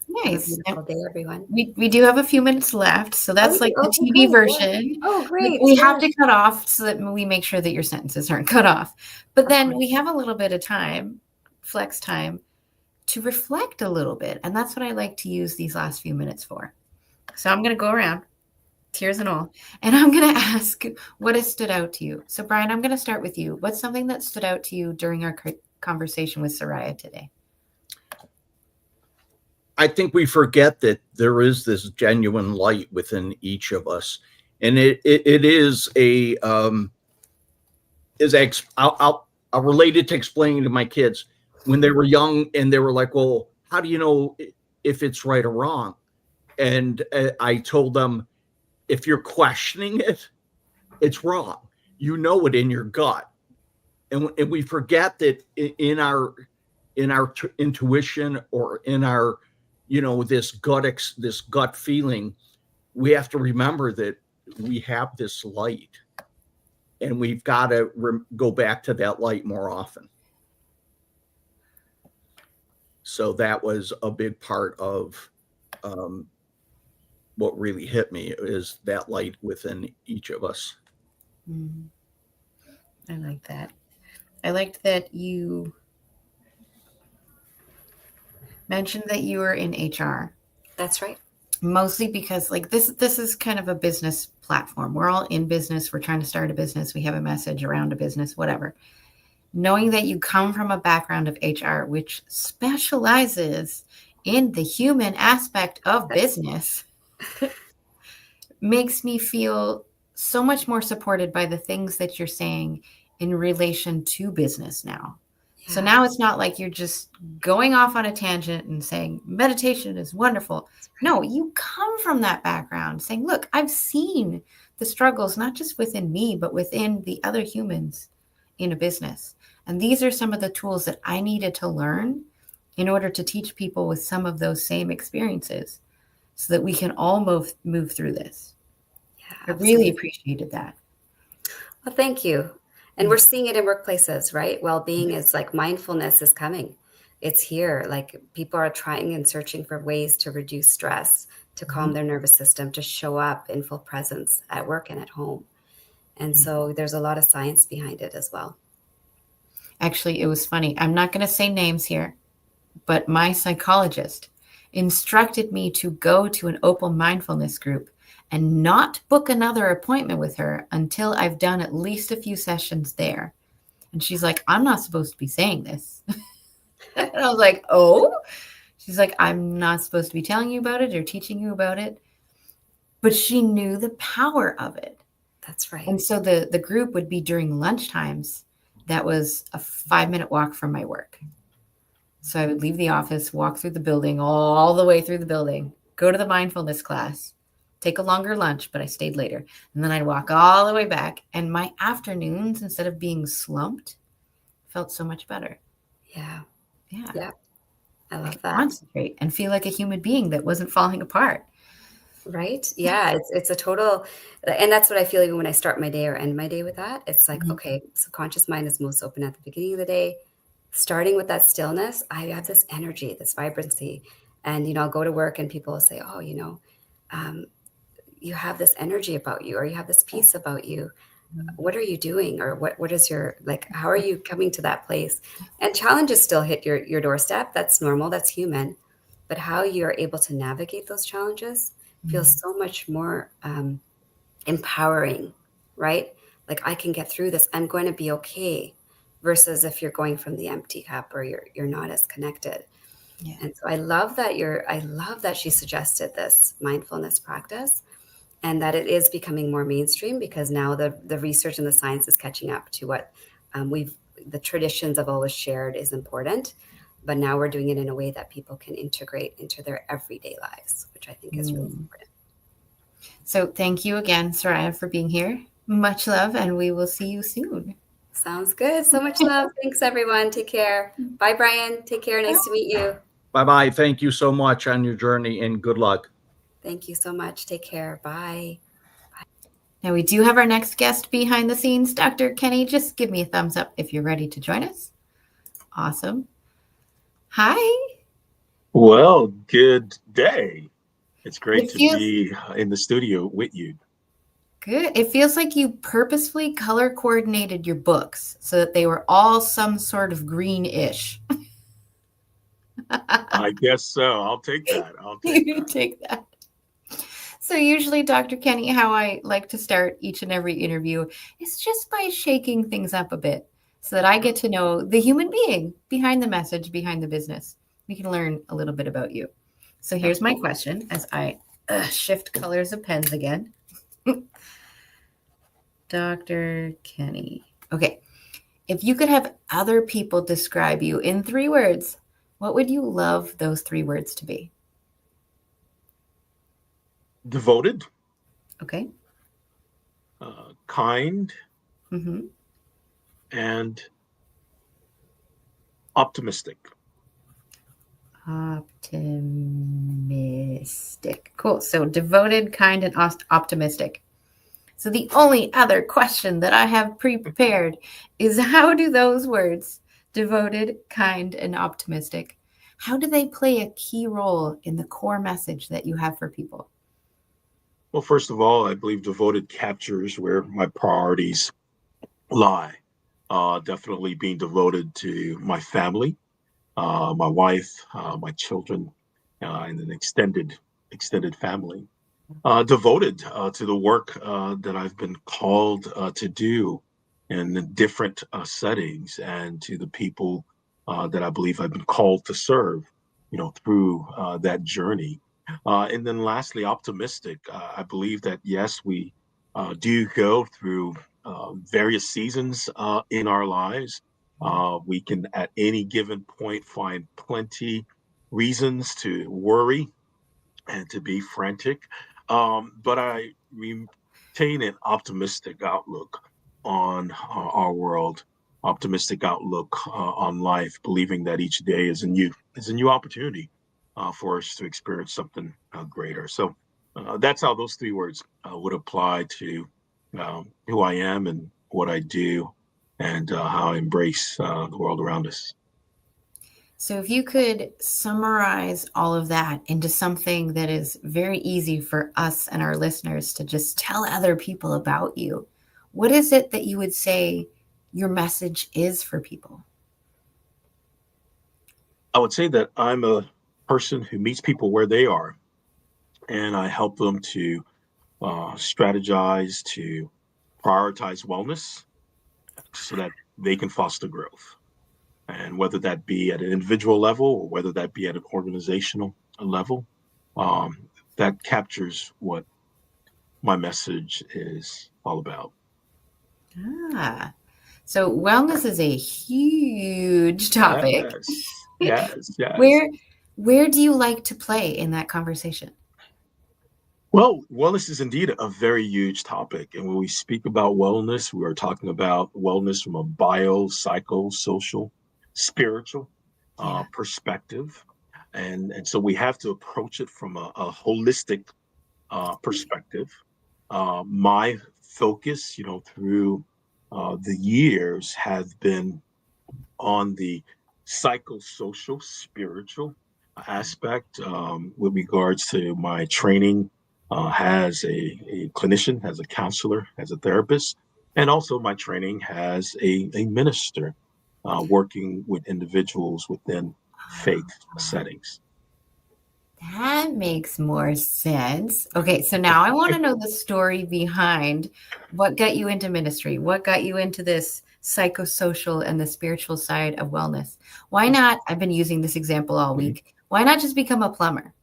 [SPEAKER 1] Nice.
[SPEAKER 4] Have a beautiful day, everyone.
[SPEAKER 1] We do have a few minutes left, so that's like the TV version.
[SPEAKER 4] Oh, great.
[SPEAKER 1] We have to cut off so that we make sure that your sentences aren't cut off. But then we have a little bit of time, flex time, to reflect a little bit. And that's what I like to use these last few minutes for. So I'm going to go around, tears and all, and I'm going to ask what has stood out to you. So Brian, I'm going to start with you. What's something that stood out to you during our conversation with Soraiya today?
[SPEAKER 2] I think we forget that there is this genuine light within each of us, and it is a I'll relate it to explaining to my kids when they were young and they were like, well, how do you know if it's right or wrong? And I told them, if you're questioning it, it's wrong. You know it in your gut, and we forget that in our intuition or in our this gut feeling, we have to remember that we have this light, and we've got to go back to that light more often. So that was a big part of what really hit me, is that light within each of us.
[SPEAKER 1] I like that. I liked that you mentioned that you were in HR.
[SPEAKER 4] That's right.
[SPEAKER 1] Mostly because like this is kind of a business platform. We're all in business. We're trying to start a business. We have a message around a business, whatever. Knowing that you come from a background of HR, which specializes in the human aspect of business, makes me feel so much more supported by the things that you're saying in relation to business now. So now it's not like you're just going off on a tangent and saying meditation is wonderful. No, you come from that background saying, look, I've seen the struggles, not just within me, but within the other humans in a business. And these are some of the tools that I needed to learn in order to teach people with some of those same experiences so that we can all move through this. I really appreciated that.
[SPEAKER 4] Well, thank you. And we're seeing it in workplaces, right? Well-being is like mindfulness is coming. It's here. Like people are trying and searching for ways to reduce stress, to calm their nervous system, to show up in full presence at work and at home. And so there's a lot of science behind it as well.
[SPEAKER 1] Actually, it was funny. I'm not going to say names here, but my psychologist instructed me to go to an open mindfulness group and not book another appointment with her until I've done at least a few sessions there. And she's like, I'm not supposed to be saying this. And I was like, oh? She's like, I'm not supposed to be telling you about it or teaching you about it. But she knew the power of it.
[SPEAKER 4] That's right.
[SPEAKER 1] And so the group would be during lunchtimes. That was a 5-minute walk from my work. So I would leave the office, walk through the building, all the way through the building, go to the mindfulness class, take a longer lunch, but I stayed later. And then I'd walk all the way back. And my afternoons, instead of being slumped, felt so much better.
[SPEAKER 4] Yeah.
[SPEAKER 1] Yeah.
[SPEAKER 4] I love that.
[SPEAKER 1] Concentrate and feel like a human being that wasn't falling apart.
[SPEAKER 4] Right. Yeah. It's a total, and that's what I feel even when I start my day or end my day with that. It's like, okay, subconscious mind is most open at the beginning of the day. Starting with that stillness, I have this energy, this vibrancy. And, I'll go to work and people will say, oh, you have this energy about you, or you have this peace about you. What are you doing? Or what is your, how are you coming to that place? And challenges still hit your doorstep. That's normal. That's human. But how you're able to navigate those challenges feels so much more empowering, right? Like I can get through this. I'm going to be okay. Versus if you're going from the empty cup or you're not as connected. Yeah. And so I love that she suggested this mindfulness practice, and that it is becoming more mainstream because now the research and the science is catching up to what the traditions have always shared is important. but now we're doing it in a way that people can integrate into their everyday lives, which I think is really important.
[SPEAKER 1] So thank you again, Soraiya, for being here. Much love, and we will see you soon.
[SPEAKER 4] Sounds good. So much love. Thanks, everyone. Take care. Bye, Brian. Take care. Nice to meet you.
[SPEAKER 2] Bye-bye. Thank you so much on your journey, and good luck.
[SPEAKER 4] Thank you so much. Take care. Bye.
[SPEAKER 1] Now we do have our next guest behind the scenes. Dr. Keny, just give me a thumbs up if you're ready to join us. Awesome. Hi.
[SPEAKER 5] Well, good day. It's great to be in the studio with you.
[SPEAKER 1] Good. It feels like you purposefully color coordinated your books so that they were all some sort of greenish.
[SPEAKER 5] I guess so. I'll take that.
[SPEAKER 1] Take that. So usually, Dr. Keny, how I like to start each and every interview is just by shaking things up a bit so that I get to know the human being behind the message, behind the business. We can learn a little bit about you. So here's my question as I shift colors of pens again. Dr. Keny. Okay. If you could have other people describe you in 3 words, what would you love those 3 words to be?
[SPEAKER 5] Devoted.
[SPEAKER 1] Okay.
[SPEAKER 5] Kind. And optimistic.
[SPEAKER 1] Optimistic. Cool. So devoted, kind, and optimistic. So the only other question that I have pre-prepared is how do those words, devoted, kind, and optimistic, how do they play a key role in the core message that you have for people?
[SPEAKER 5] Well, first of all, I believe devoted captures where my priorities lie. Definitely being devoted to my family, my wife, my children, and an extended family. Devoted to the work that I've been called to do in different settings, and to the people that I believe I've been called to serve, through that journey. And then lastly, optimistic. I believe that, yes, we do go through various seasons in our lives. We can at any given point find plenty reasons to worry and to be frantic. But I maintain an optimistic outlook on our world, optimistic outlook on life, believing that each day is a new opportunity for us to experience something greater. So that's how those 3 words would apply to who I am and what I do, and how I embrace the world around us.
[SPEAKER 1] So if you could summarize all of that into something that is very easy for us and our listeners to just tell other people about you, what is it that you would say your message is for people?
[SPEAKER 5] I would say that I'm a person who meets people where they are, and I help them to strategize, to prioritize wellness so that they can foster growth. And whether that be at an individual level or whether that be at an organizational level, that captures what my message is all about.
[SPEAKER 1] So wellness is a huge topic.
[SPEAKER 5] Yes.
[SPEAKER 1] Where do you like to play in that conversation?
[SPEAKER 5] Well, wellness is indeed a very huge topic. And when we speak about wellness, we are talking about wellness from a bio, psycho, social, spiritual perspective. And so we have to approach it from a holistic perspective. My focus, through the years have been on the psychosocial, spiritual aspect, with regards to my training as a clinician, as a counselor, as a therapist, and also my training as a minister, working with individuals within faith settings.
[SPEAKER 1] That makes more sense. Okay, so now I want to know the story behind what got you into ministry, what got you into this psychosocial and the spiritual side of wellness. Why not? I've been using this example all week. Why not just become a plumber?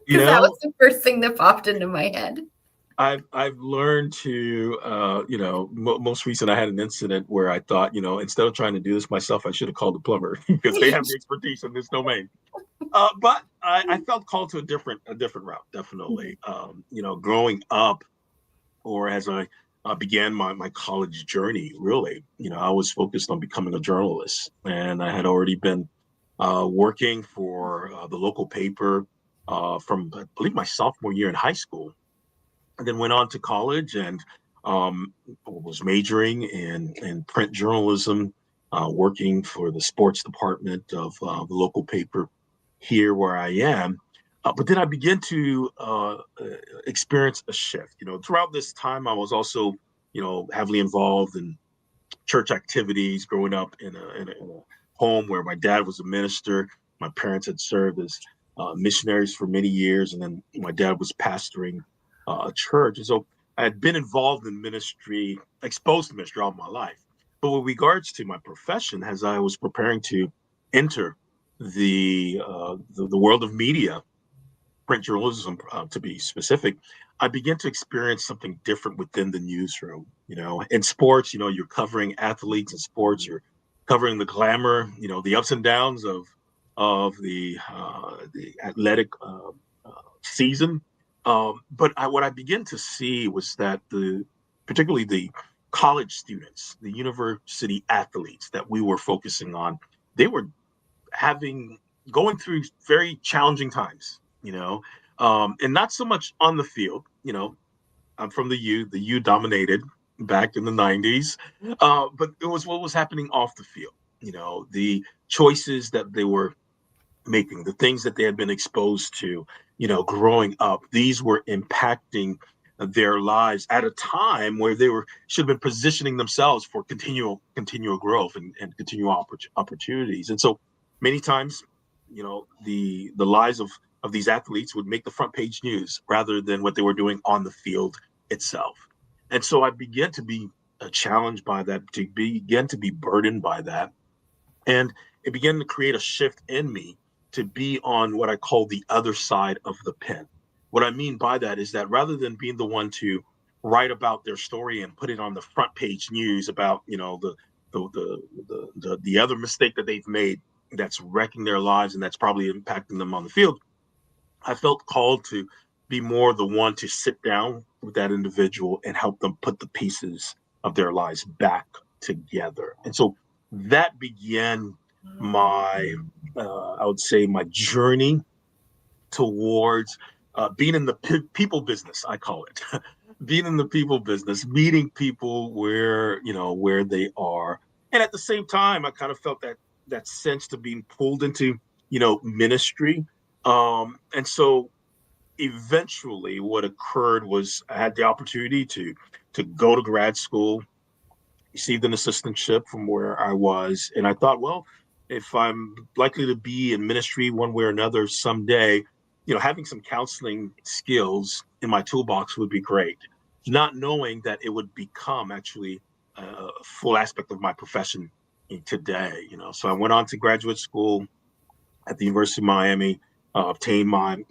[SPEAKER 1] Because that was the first thing that popped into my head.
[SPEAKER 5] I've learned to, most recent, I had an incident where I thought, instead of trying to do this myself, I should have called a plumber because they have the expertise in this domain. But I felt called to a different route, definitely. Growing up, or as I began my college journey, really, I was focused on becoming a journalist, and I had already been working for the local paper from, I believe, my sophomore year in high school, and then went on to college and was majoring in print journalism, working for the sports department of the local paper here where I am. But then I began to experience a shift. Throughout this time, I was also, heavily involved in church activities, growing up in a home where my dad was a minister. My parents had served as missionaries for many years, and then my dad was pastoring a church. And so I had been involved in ministry, exposed to ministry all my life. But with regards to my profession, as I was preparing to enter the world of media, print journalism, to be specific, I began to experience something different within the newsroom. In sports, you're covering athletes in sports, you're covering the glamour, the ups and downs of the athletic season. But what I began to see was that particularly the college students, the university athletes that we were focusing on, they were having going through very challenging times, and not so much on the field. I'm from the U. The U dominated back in the '90s, but it was what was happening off the field. The choices that they were making, the things that they had been exposed to, growing up. These were impacting their lives at a time where they should have been positioning themselves for continual growth and continual opportunities. And so many times, the lives of these athletes would make the front page news rather than what they were doing on the field itself. And so I began to be challenged by that, to begin to be burdened by that. And it began to create a shift in me to be on what I call the other side of the pen. What I mean by that is that rather than being the one to write about their story and put it on the front page news about, the other mistake that they've made that's wrecking their lives and that's probably impacting them on the field, I felt called to be more the one to sit down with that individual and help them put the pieces of their lives back together. And so that began my, I would say, my journey towards being in the people business, I call it. Being in the people business, meeting people where they are. And at the same time, I kind of felt that sense to being pulled into, ministry. And so eventually what occurred was I had the opportunity to go to grad school, received an assistantship from where I was. And I thought, well, if I'm likely to be in ministry one way or another someday, having some counseling skills in my toolbox would be great. Not knowing that it would become actually a full aspect of my profession today, So I went on to graduate school at the University of Miami, obtained my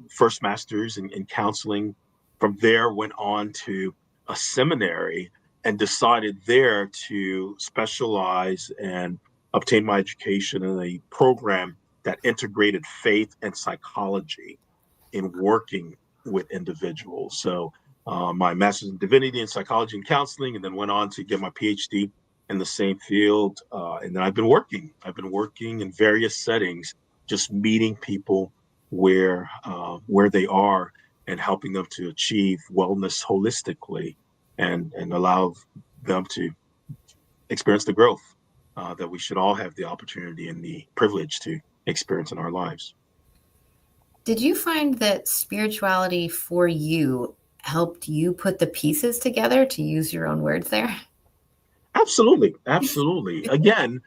[SPEAKER 5] first master's in counseling. From there, went on to a seminary and decided there to specialize and obtain my education in a program that integrated faith and psychology in working with individuals. So my master's in divinity and psychology and counseling, and then went on to get my PhD in the same field. And then I've been working in various settings, just meeting people where they are and helping them to achieve wellness holistically and allow them to experience the growth that we should all have the opportunity and the privilege to experience in our lives.
[SPEAKER 1] Did you find that spirituality for you helped you put the pieces together, to use your own words there?
[SPEAKER 5] Absolutely. Absolutely. Again,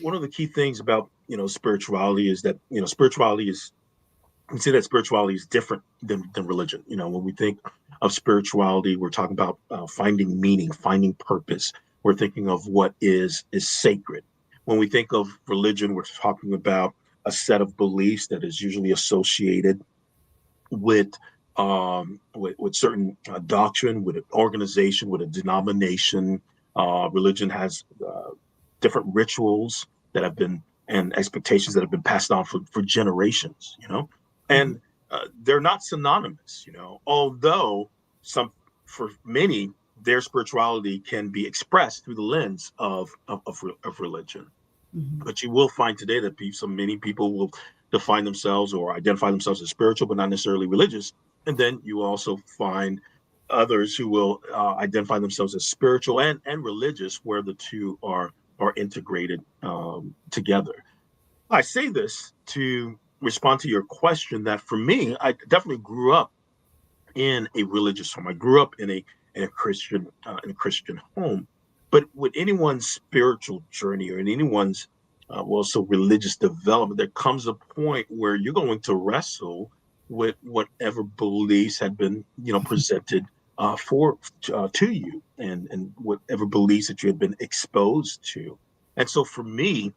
[SPEAKER 5] one of the key things about, spirituality is that, spirituality is, we say that spirituality is different than religion. When we think of spirituality, we're talking about finding meaning, finding purpose. We're thinking of what is sacred. When we think of religion, we're talking about a set of beliefs that is usually associated with with certain doctrine, with an organization, with a denomination. Religion has different rituals that have been and expectations that have been passed on for generations, and they're not synonymous, although for many, their spirituality can be expressed through the lens of religion.
[SPEAKER 1] Mm-hmm.
[SPEAKER 5] But you will find today that many people will define themselves or identify themselves as spiritual, but not necessarily religious. And then you also find others who will identify themselves as spiritual and religious, where the two are integrated together. I say this to respond to your question that for me, I definitely grew up in a religious home. I grew up in a Christian home. But with anyone's spiritual journey or in anyone's religious development, there comes a point where you're going to wrestle with whatever beliefs had been presented to you, and whatever beliefs that you had been exposed to. And so for me,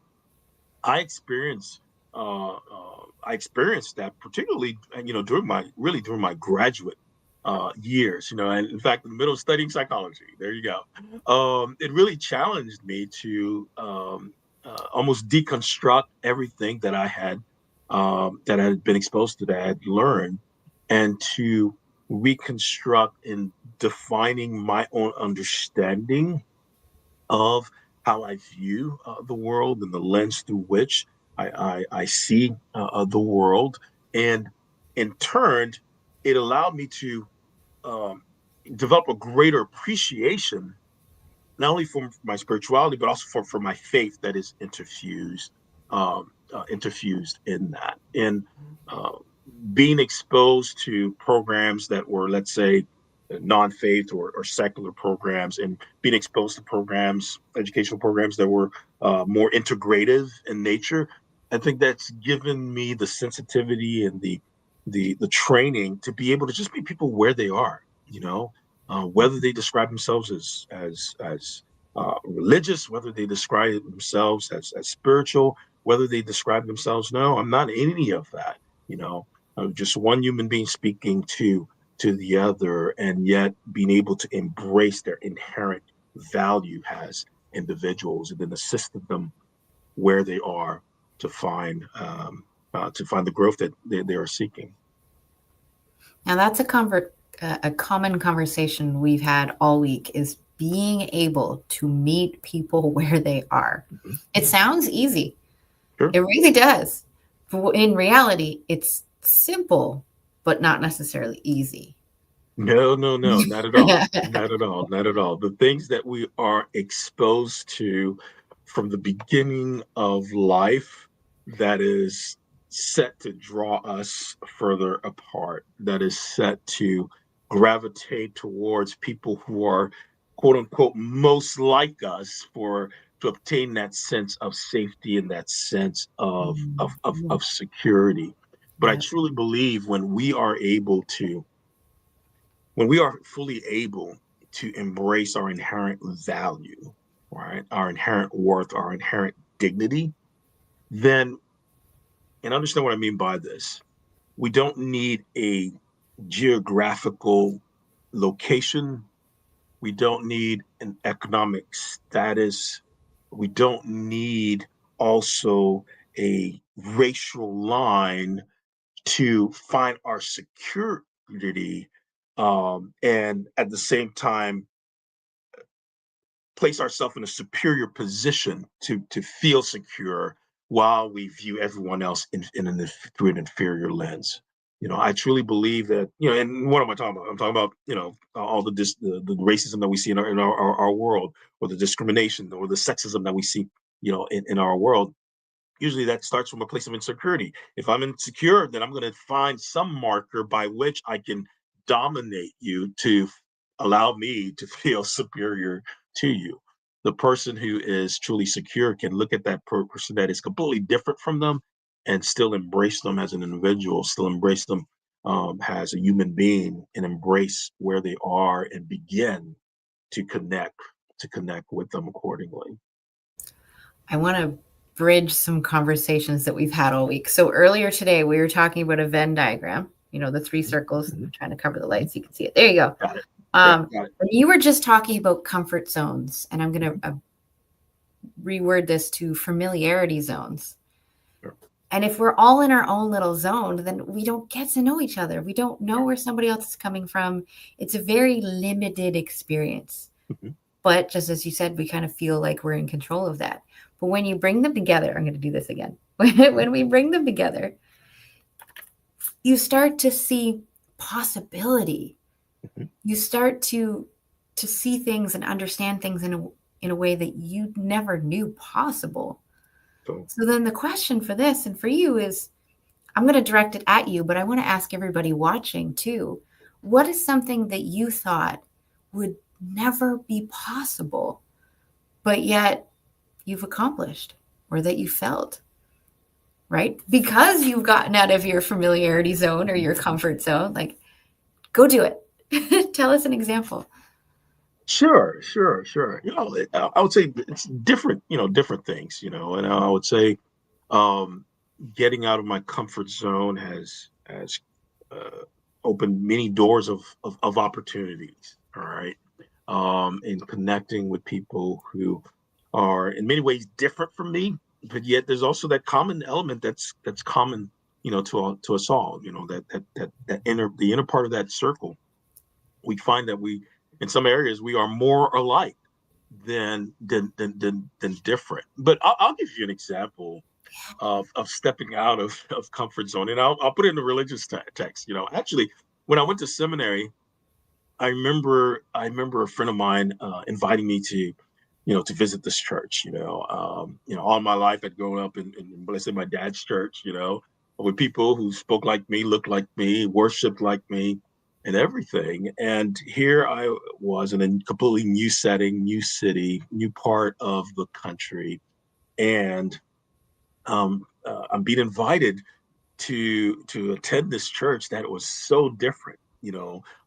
[SPEAKER 5] I experienced that particularly, during my graduate years, and in fact, in the middle of studying psychology, there you go. It really challenged me to almost deconstruct everything that I had been exposed to, that I had learned, and to reconstruct in defining my own understanding of how I view the world and the lens through which I see the world. And in turn, it allowed me to um, develop a greater appreciation, not only for my spirituality, but also for my faith that is interfused in that. And uh, being exposed to programs that were, let's say, non-faith or secular programs, and being exposed to educational programs that were more integrative in nature, I think that's given me the sensitivity and the training to be able to just meet people where they are, whether they describe themselves as religious, whether they describe themselves as spiritual, whether they describe themselves, no, I'm not any of that, just one human being speaking to the other, and yet being able to embrace their inherent value as individuals, and then assist them where they are to find the growth that they are seeking.
[SPEAKER 1] Now that's a common conversation we've had all week, is being able to meet people where they are.
[SPEAKER 5] Mm-hmm.
[SPEAKER 1] It sounds easy.
[SPEAKER 5] Sure.
[SPEAKER 1] It really does. But in reality, it's simple, but not necessarily easy.
[SPEAKER 5] No, not at all. Not at all. Not at all. The things that we are exposed to from the beginning of life, that is set to draw us further apart, that is set to gravitate towards people who are, quote unquote, most like us, to obtain that sense of safety and that sense of security. But I truly believe when we are fully able to embrace our inherent value, right, our inherent worth, our inherent dignity, then, and understand what I mean by this, we don't need a geographical location. We don't need an economic status. We don't need also a racial line to find our security, and at the same time place ourselves in a superior position to feel secure, while we view everyone else through an inferior lens. I truly believe that, and what am I talking about? I'm talking about, all the racism that we see in our world, or the discrimination or the sexism that we see, in our world. Usually that starts from a place of insecurity. If I'm insecure, then I'm going to find some marker by which I can dominate you to allow me to feel superior to you. The person who is truly secure can look at that person that is completely different from them and still embrace them as an individual, still embrace them as a human being, and embrace where they are and begin to connect with them accordingly.
[SPEAKER 1] I want to bridge some conversations that we've had all week. So earlier today, we were talking about a Venn diagram. the 3 circles. I'm trying to cover the light so you can see it. There you go.
[SPEAKER 5] Got it.
[SPEAKER 1] Got
[SPEAKER 5] it.
[SPEAKER 1] You were just talking about comfort zones, and I'm going to reword this to familiarity zones.
[SPEAKER 5] Sure.
[SPEAKER 1] And if we're all in our own little zone, then we don't get to know each other. We don't know where somebody else is coming from. It's a very limited experience.
[SPEAKER 5] Mm-hmm.
[SPEAKER 1] But just as you said, we kind of feel like we're in control of that. But when you bring them together, I'm going to do this again. When we bring them together, you start to see possibility.
[SPEAKER 5] Mm-hmm.
[SPEAKER 1] You start to see things and understand things in a way that you never knew possible.
[SPEAKER 5] Cool.
[SPEAKER 1] So then the question for this and for you is, I'm going to direct it at you, but I want to ask everybody watching too. What is something that you thought would never be possible, but yet you've accomplished, or that you felt, right? Because you've gotten out of your familiarity zone or your comfort zone, like, go do it. Tell us an example.
[SPEAKER 5] Sure. I would say it's different, different things, and I would say getting out of my comfort zone has opened many doors of opportunities. All right. And connecting with people who are in many ways different from me, but yet there's also that common element that's common, to us all, that inner part of that circle. We find that in some areas we are more alike than different. But I'll give you an example of stepping out of comfort zone, and I'll put it in the religious text. Actually, when I went to seminary, I remember a friend of mine inviting me to visit this church. All my life I'd grown up in let's say my dad's church, with people who spoke like me, looked like me, worshiped like me, and everything. And here I was in a completely new setting, new city, new part of the country, and I'm being invited to attend this church that was so different,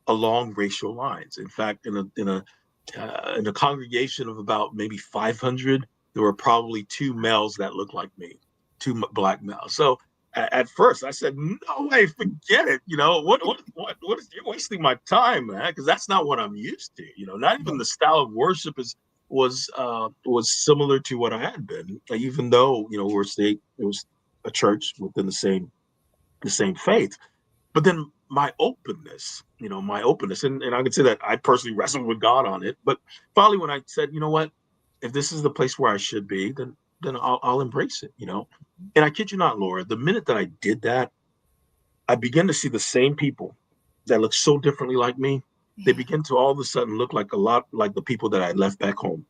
[SPEAKER 5] along racial lines. In fact, in a congregation of about maybe 500, there were probably 2 males that looked like me, 2 black males. So at first I said, no way, forget it. What is, you're wasting my time, man, because that's not what I'm used to. Not even the style of worship was similar to what I had been, even though it was a church within the same faith. But then my openness, and I could say that I personally wrestled with God on it. But finally, when I said, you know what, if this is the place where I should be, then I'll embrace it. And I kid you not, Laura, the minute that I did that, I began to see the same people that look so differently like me. They begin to all of a sudden look like a lot like the people that I left back home.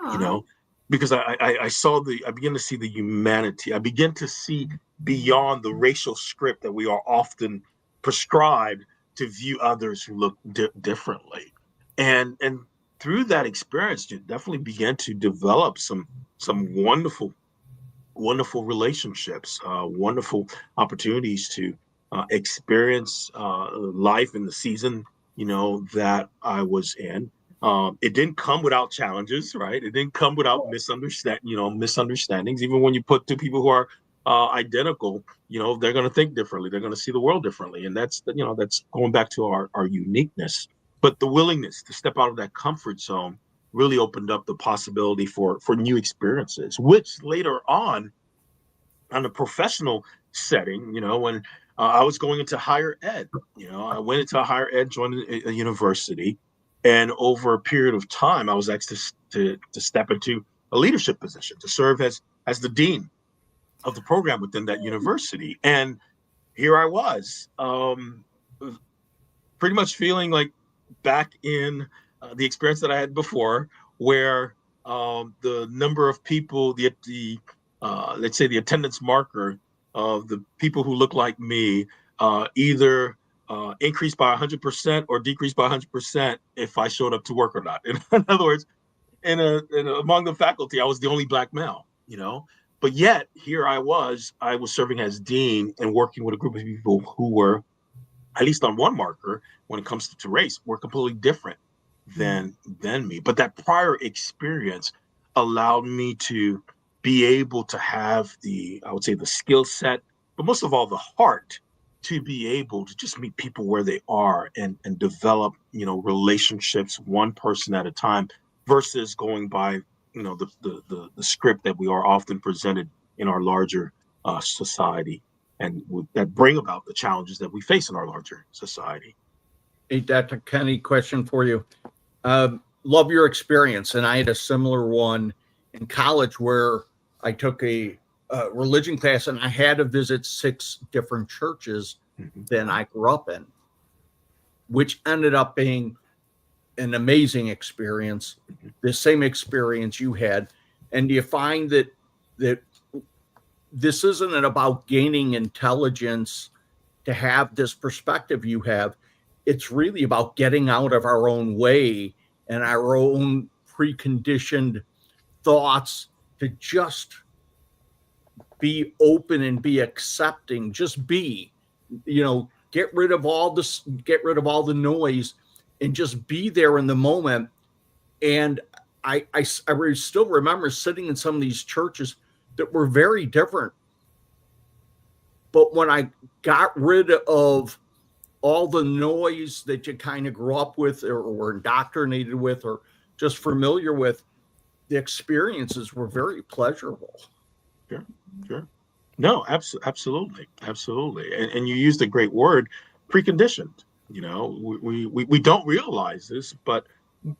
[SPEAKER 1] Aww.
[SPEAKER 5] Because I began to see the humanity. I began to see beyond the racial script that we are often prescribed to view others who look differently. And through that experience, you definitely began to develop some wonderful relationships, wonderful opportunities to experience life in the season, that I was in. It didn't come without challenges, right? It didn't come without misunderstandings. Even when you put 2 people who are identical, they're going to think differently. They're going to see the world differently, and that's going back to our uniqueness. But the willingness to step out of that comfort zone really opened up the possibility for new experiences, which later on a professional setting, when I was going into higher ed, I went into higher ed, joined a university, and over a period of time, I was asked to step into a leadership position, to serve as the dean of the program within that university. And here I was, pretty much feeling like back in the experience that I had before, where the number of people, let's say the attendance marker of the people who look like me, either increased by 100% or decreased by 100% if I showed up to work or not. In other words, among the faculty, I was the only black male, But yet here I was serving as dean and working with a group of people who were, at least on one marker, when it comes to race, were completely different than me. But that prior experience allowed me to be able to have I would say the skill set, but most of all the heart to be able to just meet people where they are and develop, relationships one person at a time versus going by, the script that we are often presented in our larger society, and that bring about the challenges that we face in our larger society.
[SPEAKER 2] Hey, Dr. Keny, question for you. Love your experience, and I had a similar one in college where I took a religion class, and I had to visit 6 different churches than I grew up in, which ended up being an amazing experience, the same experience you had. And do you find that this isn't about gaining intelligence to have this perspective you have? It's really about getting out of our own way and our own preconditioned thoughts to just be open and be accepting, just be, get rid of all the noise and just be there in the moment. And I still remember sitting in some of these churches that were very different. But when I got rid of all the noise that you kind of grew up with or were indoctrinated with or just familiar with, the experiences were very pleasurable.
[SPEAKER 5] Sure. No, absolutely. And you used a great word, preconditioned. We don't realize this, but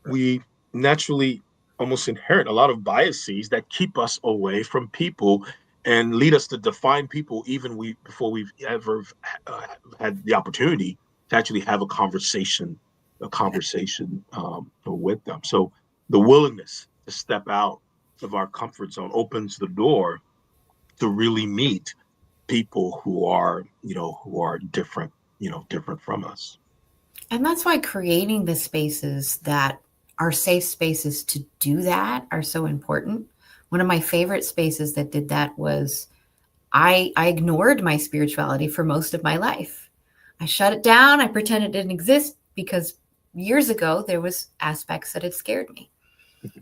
[SPEAKER 5] we naturally almost inherit a lot of biases that keep us away from people and lead us to define people even before we've ever had the opportunity to actually have a conversation with them. So the willingness to step out of our comfort zone opens the door to really meet people who are different, different from us.
[SPEAKER 1] And that's why creating the spaces that are safe spaces to do that are so important. One of my favorite spaces that did that was I ignored my spirituality for most of my life. I shut it down. I pretend it didn't exist because years ago there was aspects that had scared me.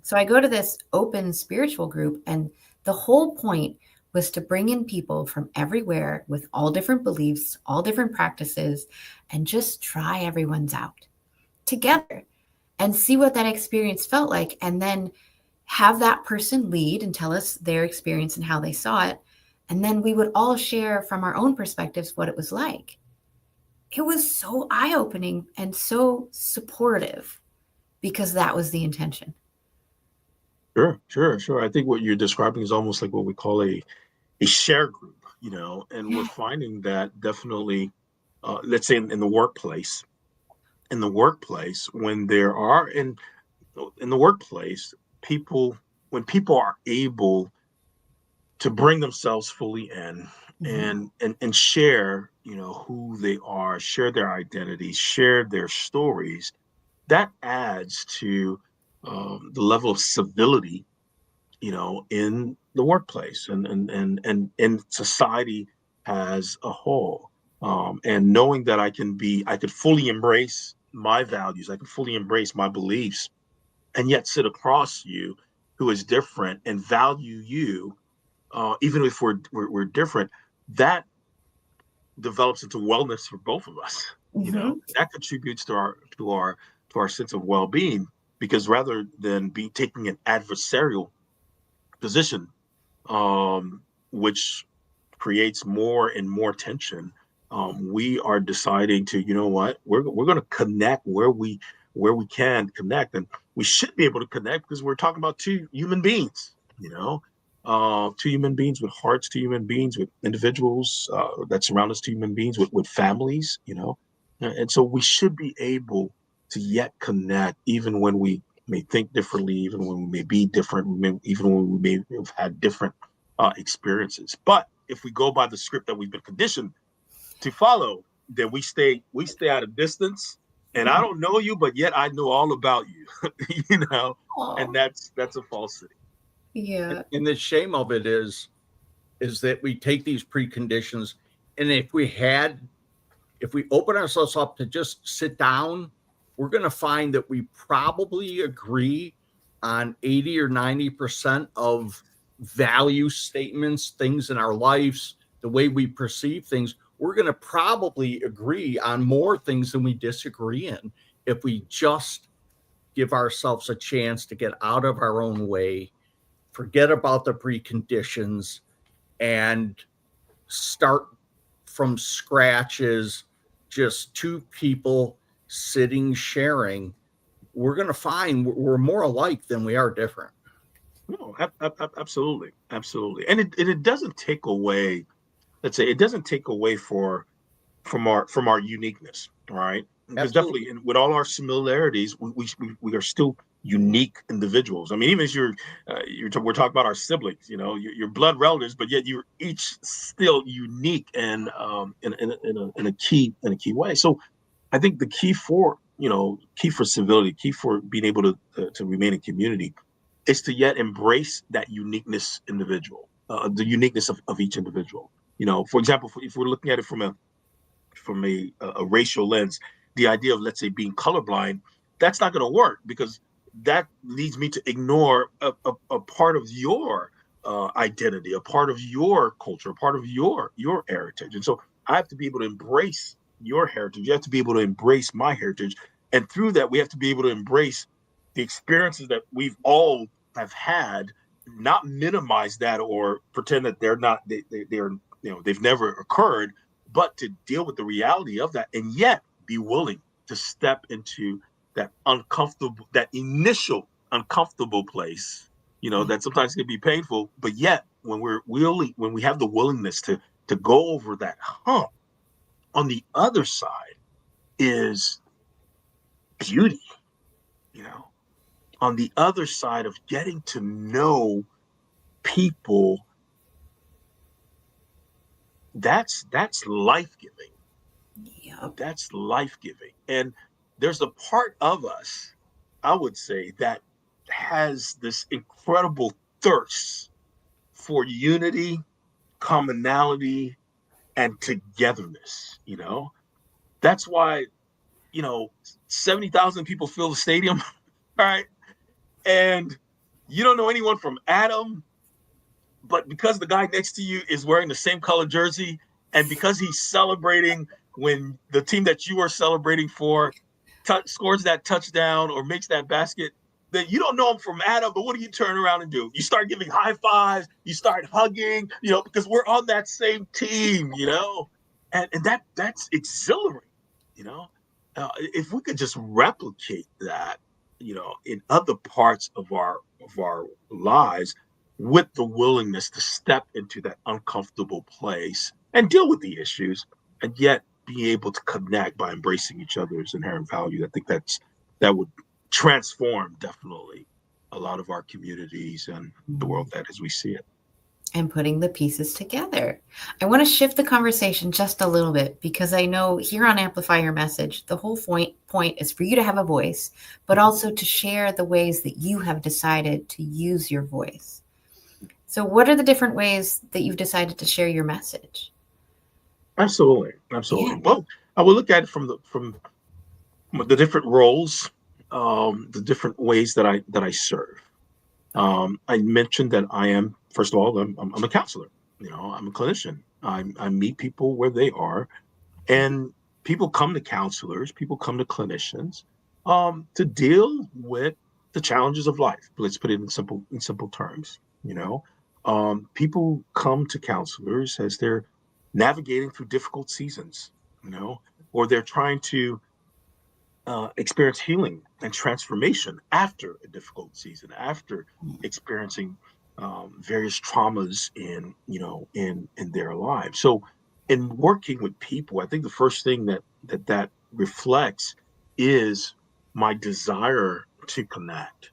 [SPEAKER 1] So I go to this open spiritual group, and the whole point was to bring in people from everywhere with all different beliefs, all different practices, and just try everyone's out together and see what that experience felt like. And then have that person lead and tell us their experience and how they saw it. And then we would all share from our own perspectives what it was like. It was so eye-opening and so supportive because that was the intention.
[SPEAKER 5] Sure. I think what you're describing is almost like what we call a share group, and we're finding that definitely, let's say in the workplace, when there are in the workplace, when people are able to bring themselves fully in and share, who they are, share their identities, share their stories, that adds to the level of civility, in the workplace and in society as a whole. And knowing that I could fully embrace my values, I could fully embrace my beliefs, and yet sit across you who is different and value you, even if we're different, that develops into wellness for both of us. That contributes to our sense of well-being, because rather than be taking an adversarial position, which creates more and more tension, we are deciding to, we're going to connect where we can connect, and we should be able to connect because we're talking about 2 human beings, 2 human beings with hearts, 2 human beings with individuals that surround us, 2 human beings with families, and so we should be able to yet connect, even when we may think differently, even when we may be different, even when we may have had different experiences. But if we go by the script that we've been conditioned to follow, then we stay at a distance. And I don't know you, but yet I know all about you, and that's a falsity.
[SPEAKER 1] Yeah.
[SPEAKER 2] And the shame of it is that we take these preconditions, and if we open ourselves up to just sit down, we're going to find that we probably agree on 80 or 90% of value statements, things in our lives, the way we perceive things. we're going to probably agree on more things than we disagree in if we just give ourselves a chance to get out of our own way, forget about the preconditions, and start from scratch as just two people sitting, sharing. We're going to find we're more alike than we are different.
[SPEAKER 5] No, absolutely, absolutely, and it doesn't take away. Let's say it doesn't take away from our uniqueness, right? Because
[SPEAKER 2] Absolutely.
[SPEAKER 5] definitely, with all our similarities, we are still unique individuals. I mean, even as we're talking about our siblings, you know, your blood relatives, but yet you're each still unique and in a key way. So I think the key for civility, key for being able to remain in community, is to yet embrace that uniqueness the uniqueness of each individual. You know, for example, if we're looking at it from a racial lens, the idea of, let's say, being colorblind, that's not going to work, because that leads me to ignore a part of your identity, a part of your culture, a part of your heritage. And so I have to be able to embrace your heritage. You have to be able to embrace my heritage. And through that, we have to be able to embrace the experiences that we've all have had, not minimize that or pretend that they're they've never occurred, but to deal with the reality of that, and yet be willing to step into that initial uncomfortable place, that sometimes can be painful, but yet when when we have the willingness to go over that hump, on the other side is beauty, on the other side of getting to know people, that's life-giving.
[SPEAKER 1] Yep.
[SPEAKER 5] That's life-giving. And there's a part of us, I would say, that has this incredible thirst for unity, commonality, and togetherness. That's why 70,000 people fill the stadium, right? And you don't know anyone from Adam, but because the guy next to you is wearing the same color jersey, and because he's celebrating when the team that you are celebrating for scores that touchdown or makes that basket, then you don't know him from Adam, but what do you turn around and do? You start giving high fives, you start hugging, because we're on that same team, and that's exhilarating, if we could just replicate that, in other parts of our lives, with the willingness to step into that uncomfortable place and deal with the issues, and yet be able to connect by embracing each other's inherent value. I think that would transform definitely a lot of our communities and the world that as we see it.
[SPEAKER 1] And putting the pieces together. I want to shift the conversation just a little bit, because I know here on Amplify Your Message, the whole point is for you to have a voice, but also to share the ways that you have decided to use your voice. So what are the different ways that you've decided to share your message?
[SPEAKER 5] Absolutely.
[SPEAKER 1] Yeah.
[SPEAKER 5] Well, I will look at it from the different roles, the different ways that I serve. I mentioned that I am, first of all, I'm a counselor. I'm a clinician. I meet people where they are, and people come to counselors, people come to clinicians, to deal with the challenges of life. Let's put it in simple terms. People come to counselors as they're navigating through difficult seasons, or they're trying to experience healing and transformation after a difficult season, after experiencing various traumas in their lives. So, in working with people, I think the first thing that reflects is my desire to connect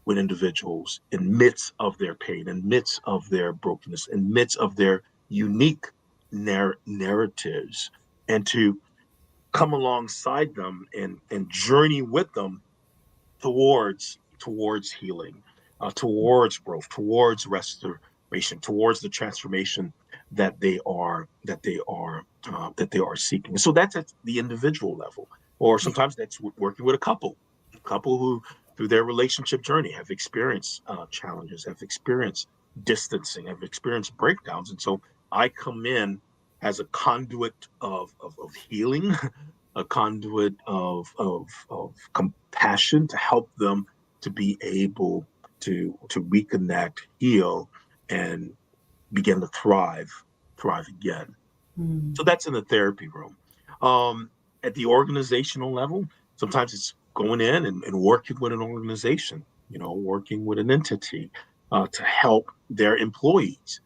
[SPEAKER 5] with individuals in midst of their pain, in midst of their brokenness, in midst of their unique narratives, and to come alongside them and journey with them towards healing, towards growth, towards restoration, towards the transformation that they are seeking. So that's at the individual level, or sometimes that's working with a couple who, through their relationship journey, have experienced challenges, have experienced distancing, have experienced breakdowns, and so I come in as a conduit of healing, a conduit of compassion to help them to be able to reconnect, heal, and begin to thrive again. So that's in the therapy room. At the organizational level, sometimes it's going in and working with an organization, working with an entity to help their employees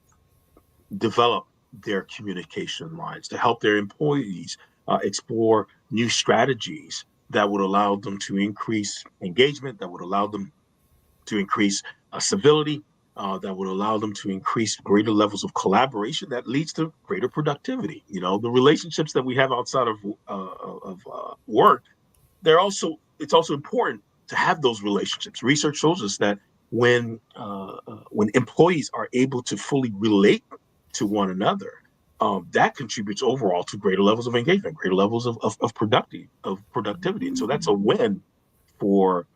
[SPEAKER 5] develop their communication lines, to help their employees explore new strategies that would allow them to increase engagement, that would allow them to increase civility, that would allow them to increase greater levels of collaboration that leads to greater productivity. The relationships that we have outside of work, it's also important to have those relationships. Research shows us that when employees are able to fully relate to one another, that contributes overall to greater levels of engagement, greater levels of productivity, and so that's a win for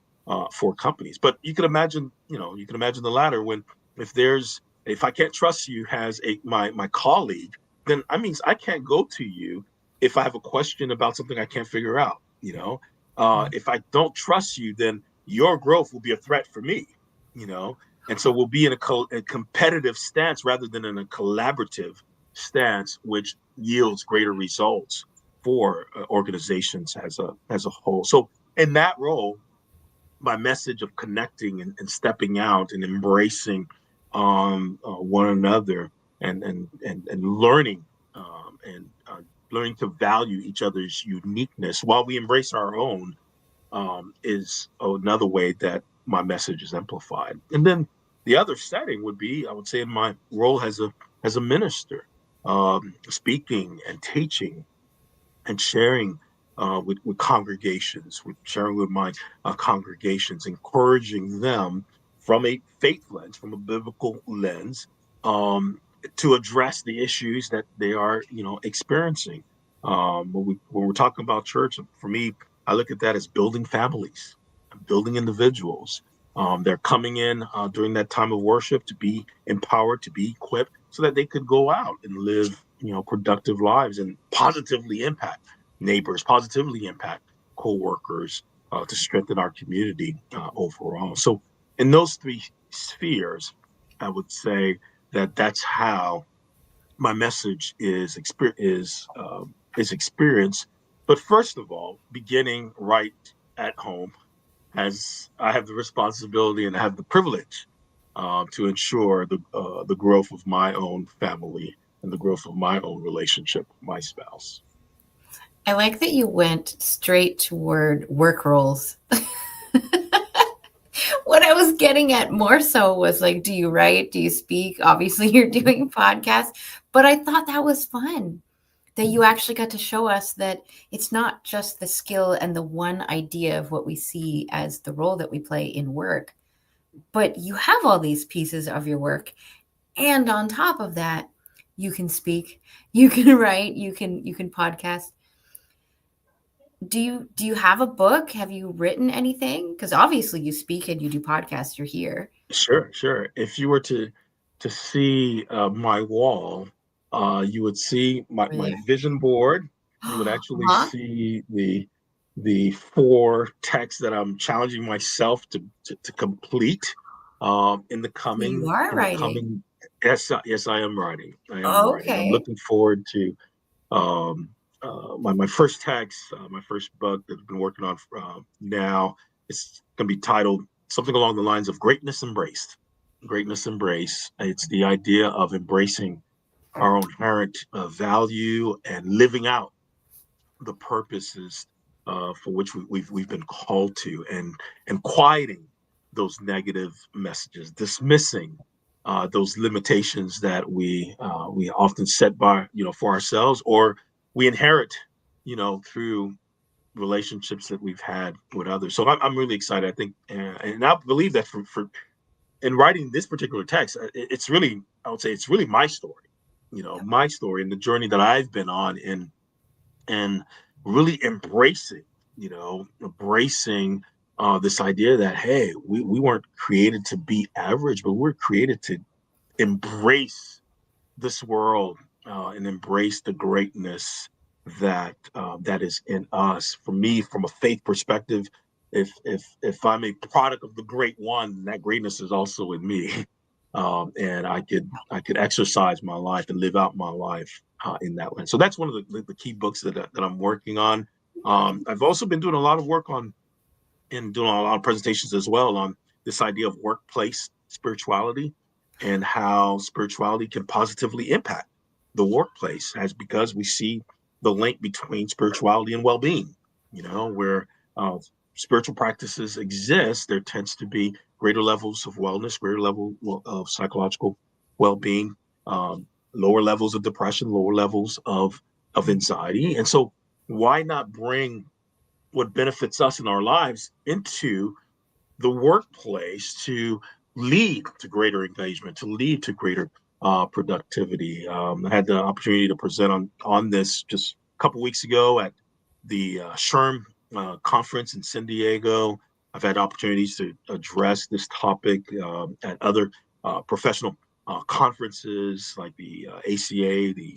[SPEAKER 5] companies. But you can imagine the latter, when if I can't trust you as my colleague, then that means I can't go to you if I have a question about something I can't figure out. If I don't trust you, then your growth will be a threat for me. And so we'll be in a competitive stance rather than in a collaborative stance, which yields greater results for organizations as a whole. So in that role, my message of connecting and stepping out and embracing one another and learning and learning to value each other's uniqueness while we embrace our own is another way that my message is amplified. And then the other setting would be, I would say, in my role as a minister, speaking and teaching and sharing with congregations, sharing with my congregations, encouraging them from a faith lens, from a biblical lens, to address the issues that they are, experiencing. When we're talking about church, for me, I look at that as building families, building individuals. They're coming in during that time of worship to be empowered, to be equipped, so that they could go out and live, productive lives and positively impact neighbors, positively impact co-workers, to strengthen our community overall. So in those three spheres, I would say that's how my message is experienced. But first of all, beginning right at home, as I have the responsibility and I have the privilege to ensure the growth of my own family and the growth of my own relationship with my spouse.
[SPEAKER 1] I like that you went straight toward work roles. What I was getting at more so was like, do you write? Do you speak? Obviously, you're doing podcasts. But I thought that was fun, that you actually got to show us that it's not just the skill and the one idea of what we see as the role that we play in work, but you have all these pieces of your work. And on top of that, you can speak, you can write, you can podcast. Do you have a book? Have you written anything? Because obviously you speak and you do podcasts. You're here.
[SPEAKER 5] Sure. If you were to see my wall, you would see my vision board. You would actually see the 4 texts that I'm challenging myself to complete in the coming.
[SPEAKER 1] You are writing.
[SPEAKER 5] Yes, I am writing. Writing. I'm
[SPEAKER 1] Okay.
[SPEAKER 5] looking forward to my first text, my first book that I've been working on now. It's going to be titled something along the lines of Greatness Embraced. Greatness Embraced. It's the idea of embracing our own inherent value and living out the purposes for which we've been called to, and quieting those negative messages, dismissing those limitations that we often set by for ourselves, or we inherit through relationships that we've had with others. So I'm really excited. I think, and I believe that for in writing this particular text, it's really, I would say, it's really my story, my story and the journey that I've been on, and really embracing this idea that, hey, we weren't created to be average, but we're created to embrace this world and embrace the greatness that that is in us. For me, from a faith perspective, if I'm a product of the great one, that greatness is also in me, and I could exercise my life and live out my life in that way. So that's one of the key books that I'm working on. I've also been doing a lot of work on and doing a lot of presentations as well on this idea of workplace spirituality and how spirituality can positively impact the workplace, as because we see the link between spirituality and well-being. Where uh, spiritual practices exist, there tends to be greater levels of wellness, greater level of psychological well-being, lower levels of depression, lower levels of anxiety. And so why not bring what benefits us in our lives into the workplace to lead to greater engagement, to lead to greater productivity. I had the opportunity to present on this just a couple weeks ago at the SHRM conference in San Diego. I've had opportunities to address this topic at other professional conferences like the ACA, the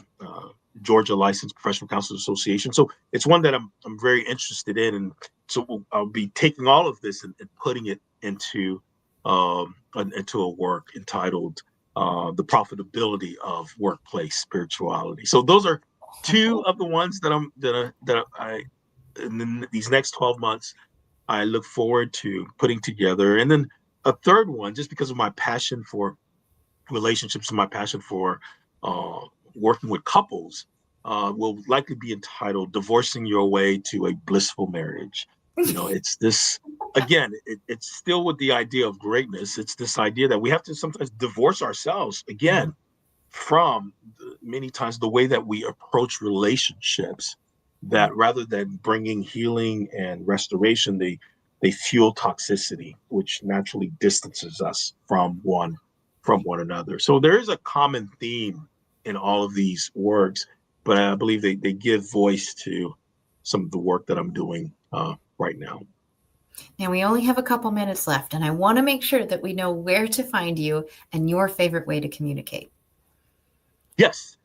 [SPEAKER 5] Georgia Licensed Professional Counselors Association. So it's one that I'm very interested in, and so I'll be taking all of this and putting it into a work entitled "The Profitability of Workplace Spirituality." So those are two of the ones that I in these next 12 months I look forward to putting together, and then a third one, just because of my passion for relationships and my passion for uh, working with couples, will likely be entitled "Divorcing Your Way to a Blissful Marriage." It's this, again, it's still with the idea of greatness. It's this idea that we have to sometimes divorce ourselves, again, from many times the way that we approach relationships, that rather than bringing healing and restoration, they fuel toxicity, which naturally distances us from one another. So there is a common theme in all of these works, but I believe they give voice to some of the work that I'm doing right now.
[SPEAKER 1] Now, we only have a couple minutes left, and I want to make sure that we know where to find you and your favorite way to communicate.
[SPEAKER 5] Yes,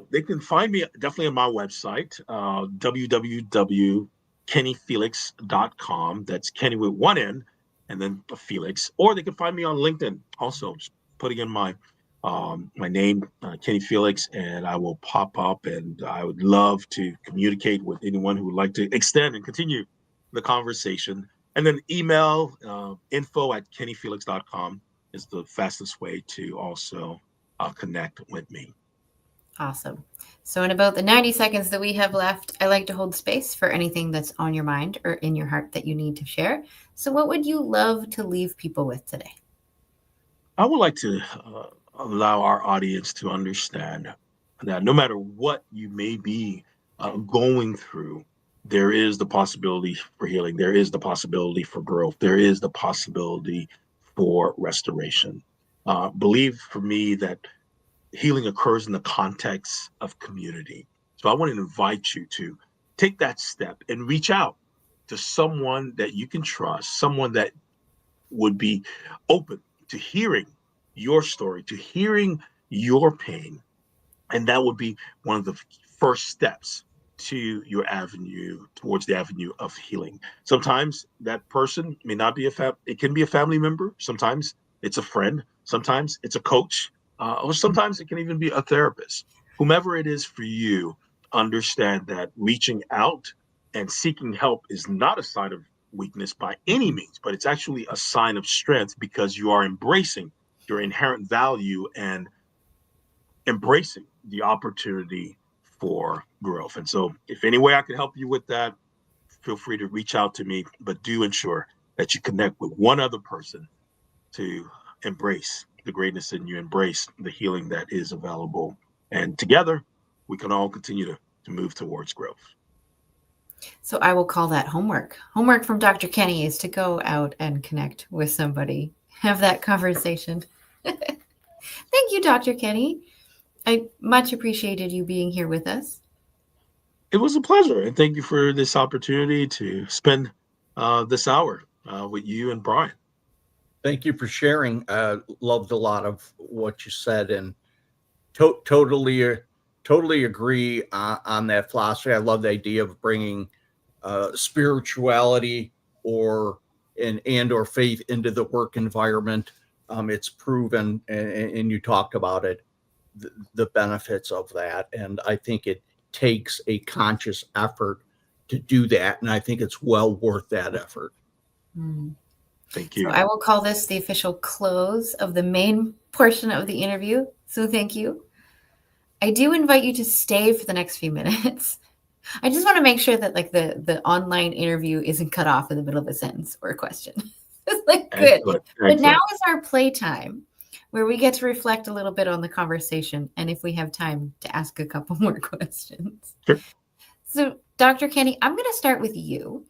[SPEAKER 5] they can find me definitely on my website, www.kenyfelix.com. That's Kenny with one N and then Felix. Or they can find me on LinkedIn also, just putting in my name, Keny Felix, and I will pop up. And I would love to communicate with anyone who would like to extend and continue the conversation. And then email info@kenyfelix.com is the fastest way to also connect with me.
[SPEAKER 1] Awesome. So, in about the 90 seconds that we have left, I like to hold space for anything that's on your mind or in your heart that you need to share. So, what would you love to leave people with today?
[SPEAKER 5] I would like to allow our audience to understand that no matter what you may be going through, there is the possibility for healing. There is the possibility for growth. There is the possibility for restoration. Believe for me that healing occurs in the context of community. So I want to invite you to take that step and reach out to someone that you can trust, someone that would be open to hearing your story, to hearing your pain. And that would be one of the first steps to your avenue, towards the avenue of healing. Sometimes that person may not be it can be a family member. Sometimes it's a friend. Sometimes it's a coach. Or sometimes it can even be a therapist. Whomever it is for you, understand that reaching out and seeking help is not a sign of weakness by any means, but it's actually a sign of strength, because you are embracing your inherent value and embracing the opportunity for growth. And so, if any way I can help you with that, feel free to reach out to me, but do ensure that you connect with one other person to embrace the greatness in you, embrace the healing that is available. And together, we can all continue to move towards growth.
[SPEAKER 1] So, I will call that homework. Homework from Dr. Keny is to go out and connect with somebody, have that conversation. Thank you, Dr. Keny. I much appreciated you being here with us.
[SPEAKER 5] It was a pleasure, and thank you for this opportunity to spend this hour with you and Brian.
[SPEAKER 2] Thank you for sharing. Loved a lot of what you said, and totally totally agree on that philosophy. I love the idea of bringing spirituality or faith into the work environment. It's proven, and you talked about it, the benefits of that. And I think it takes a conscious effort to do that. And I think it's well worth that effort.
[SPEAKER 5] Thank you.
[SPEAKER 1] So I will call this the official close of the main portion of the interview. So thank you. I do invite you to stay for the next few minutes. I just want to make sure that like the online interview isn't cut off in the middle of a sentence or a question. It's like good.
[SPEAKER 5] Excellent.
[SPEAKER 1] But now is our playtime where we get to reflect a little bit on the conversation. And if we have time to ask a couple more questions.
[SPEAKER 5] Sure.
[SPEAKER 1] So Dr. Keny, I'm going to start with you.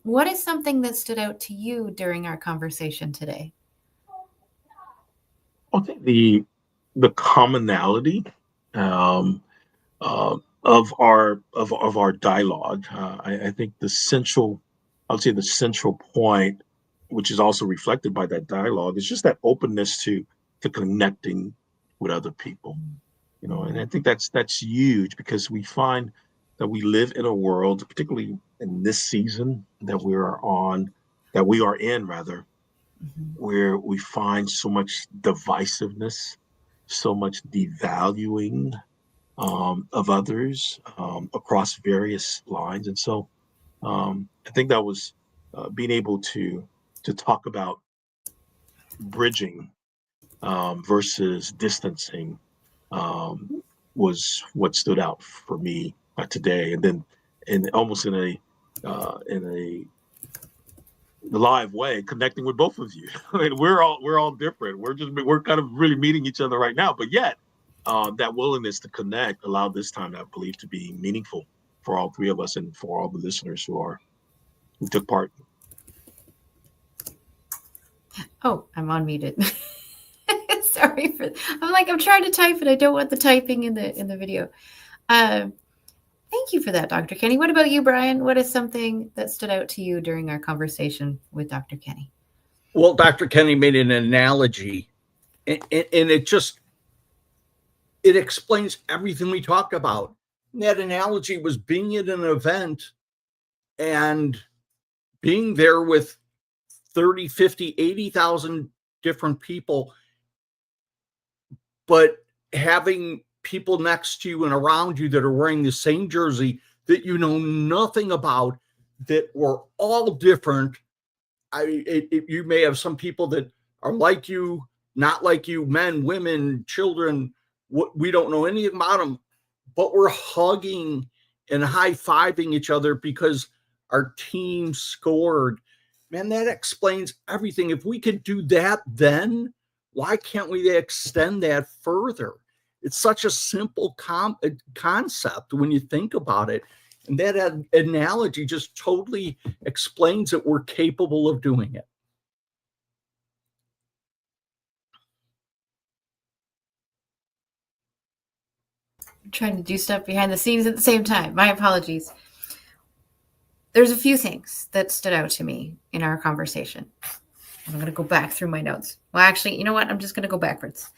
[SPEAKER 1] What is something that stood out to you during our conversation today?
[SPEAKER 5] I think the commonality of our dialogue. I think the central point, which is also reflected by that dialogue, is just that openness to connecting with other people. And I think that's huge, because we find that we live in a world, particularly in this season that we are in, where we find so much divisiveness, so much devaluing of others across various lines. And so I think that was being able to talk about bridging versus distancing was what stood out for me today. And then almost in a live way, connecting with both of you. I mean, we're all different. We're kind of really meeting each other right now, but yet that willingness to connect allowed this time, I believe, to be meaningful for all three of us and for all the listeners who took part.
[SPEAKER 1] Oh, I'm unmuted. Sorry I'm trying to type and I don't want the typing in the video. Thank you for that, Dr. Keny. What about you, Brian? What is something that stood out to you during our conversation with Dr. Keny?
[SPEAKER 2] Well, Dr. Keny made an analogy, and it explains everything we talked about. And that analogy was being at an event and being there with 30, 50, 80,000 different people, but having people next to you and around you that are wearing the same jersey that you know nothing about, that were all different. You may have some people that are like you, not like you, men, women, children. We don't know anything about them, but we're hugging and high-fiving each other because our team scored. Man, that explains everything. If we could do that then, why can't we extend that further? It's such a simple concept when you think about it. And that analogy just totally explains that we're capable of doing it.
[SPEAKER 1] I'm trying to do stuff behind the scenes at the same time. My apologies. There's a few things that stood out to me in our conversation. I'm going to go back through my notes. Well, actually, you know what? I'm just going to go backwards.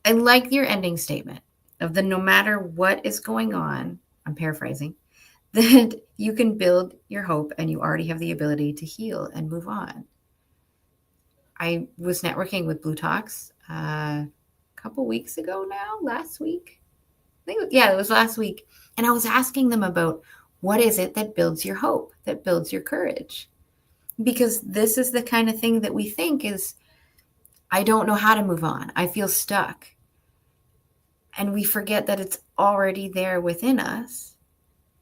[SPEAKER 1] I like your ending statement of no matter what is going on, I'm paraphrasing, that you can build your hope and you already have the ability to heal and move on. I was networking with bLU Talks a couple weeks ago now, last week. It was last week. And I was asking them about what is it that builds your hope, that builds your courage? Because this is the kind of thing that we think is, I don't know how to move on. I feel stuck. And we forget that it's already there within us.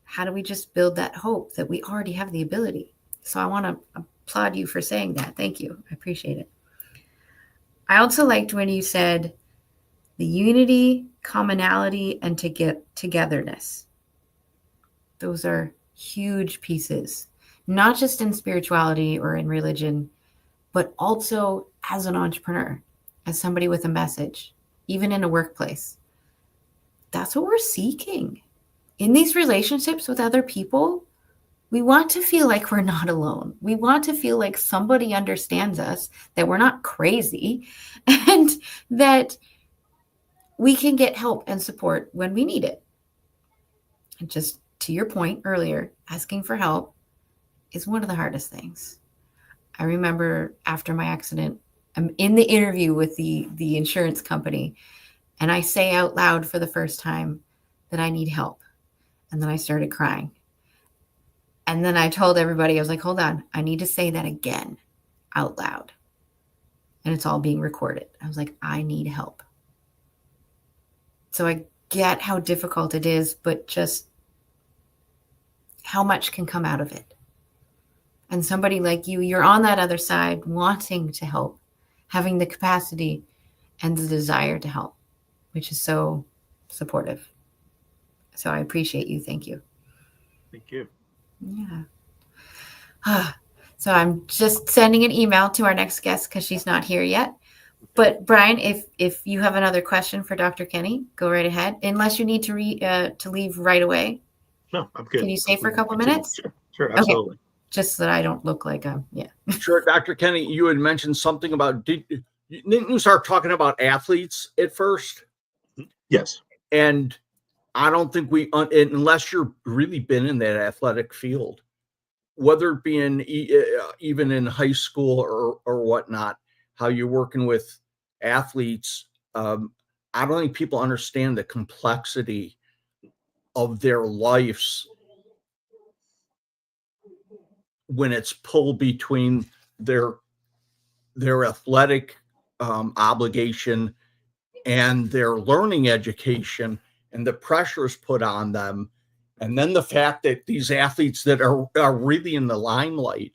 [SPEAKER 1] How do we just build that hope that we already have the ability? So I want to applaud you for saying that. Thank you. I appreciate it. I also liked when you said the unity, commonality, and togetherness. Those are huge pieces, not just in spirituality or in religion, but also as an entrepreneur, as somebody with a message, even in a workplace. That's what we're seeking. In these relationships with other people, we want to feel like we're not alone. We want to feel like somebody understands us, that we're not crazy, and that we can get help and support when we need it. And just to your point earlier, asking for help is one of the hardest things. I remember after my accident, I'm in the interview with the insurance company, and I say out loud for the first time that I need help. And then I started crying. And then I told everybody, I was like, hold on, I need to say that again out loud. And it's all being recorded. I was like, I need help. So I get how difficult it is, but just how much can come out of it. And somebody like you, you're on that other side wanting to help, having the capacity and the desire to help, which is so supportive. So I appreciate you. Thank you.
[SPEAKER 5] Thank you.
[SPEAKER 1] Yeah. So I'm just sending an email to our next guest because she's not here yet. But Brian, if you have another question for Dr. Keny, go right ahead. Unless you need to leave right away.
[SPEAKER 5] No, I'm good.
[SPEAKER 1] Can you stay for a couple minutes?
[SPEAKER 5] Sure, absolutely.
[SPEAKER 1] Okay. Just so that I don't look like yeah.
[SPEAKER 2] Sure, Dr. Keny, you had mentioned something about didn't you start talking about athletes at first?
[SPEAKER 5] Yes.
[SPEAKER 2] And I don't think unless you're really been in that athletic field, whether it be even in high school or whatnot, how you're working with athletes, I don't think people understand the complexity of their lives when it's pulled between their athletic obligation and their learning education and the pressures put on them. And then the fact that these athletes that are really in the limelight,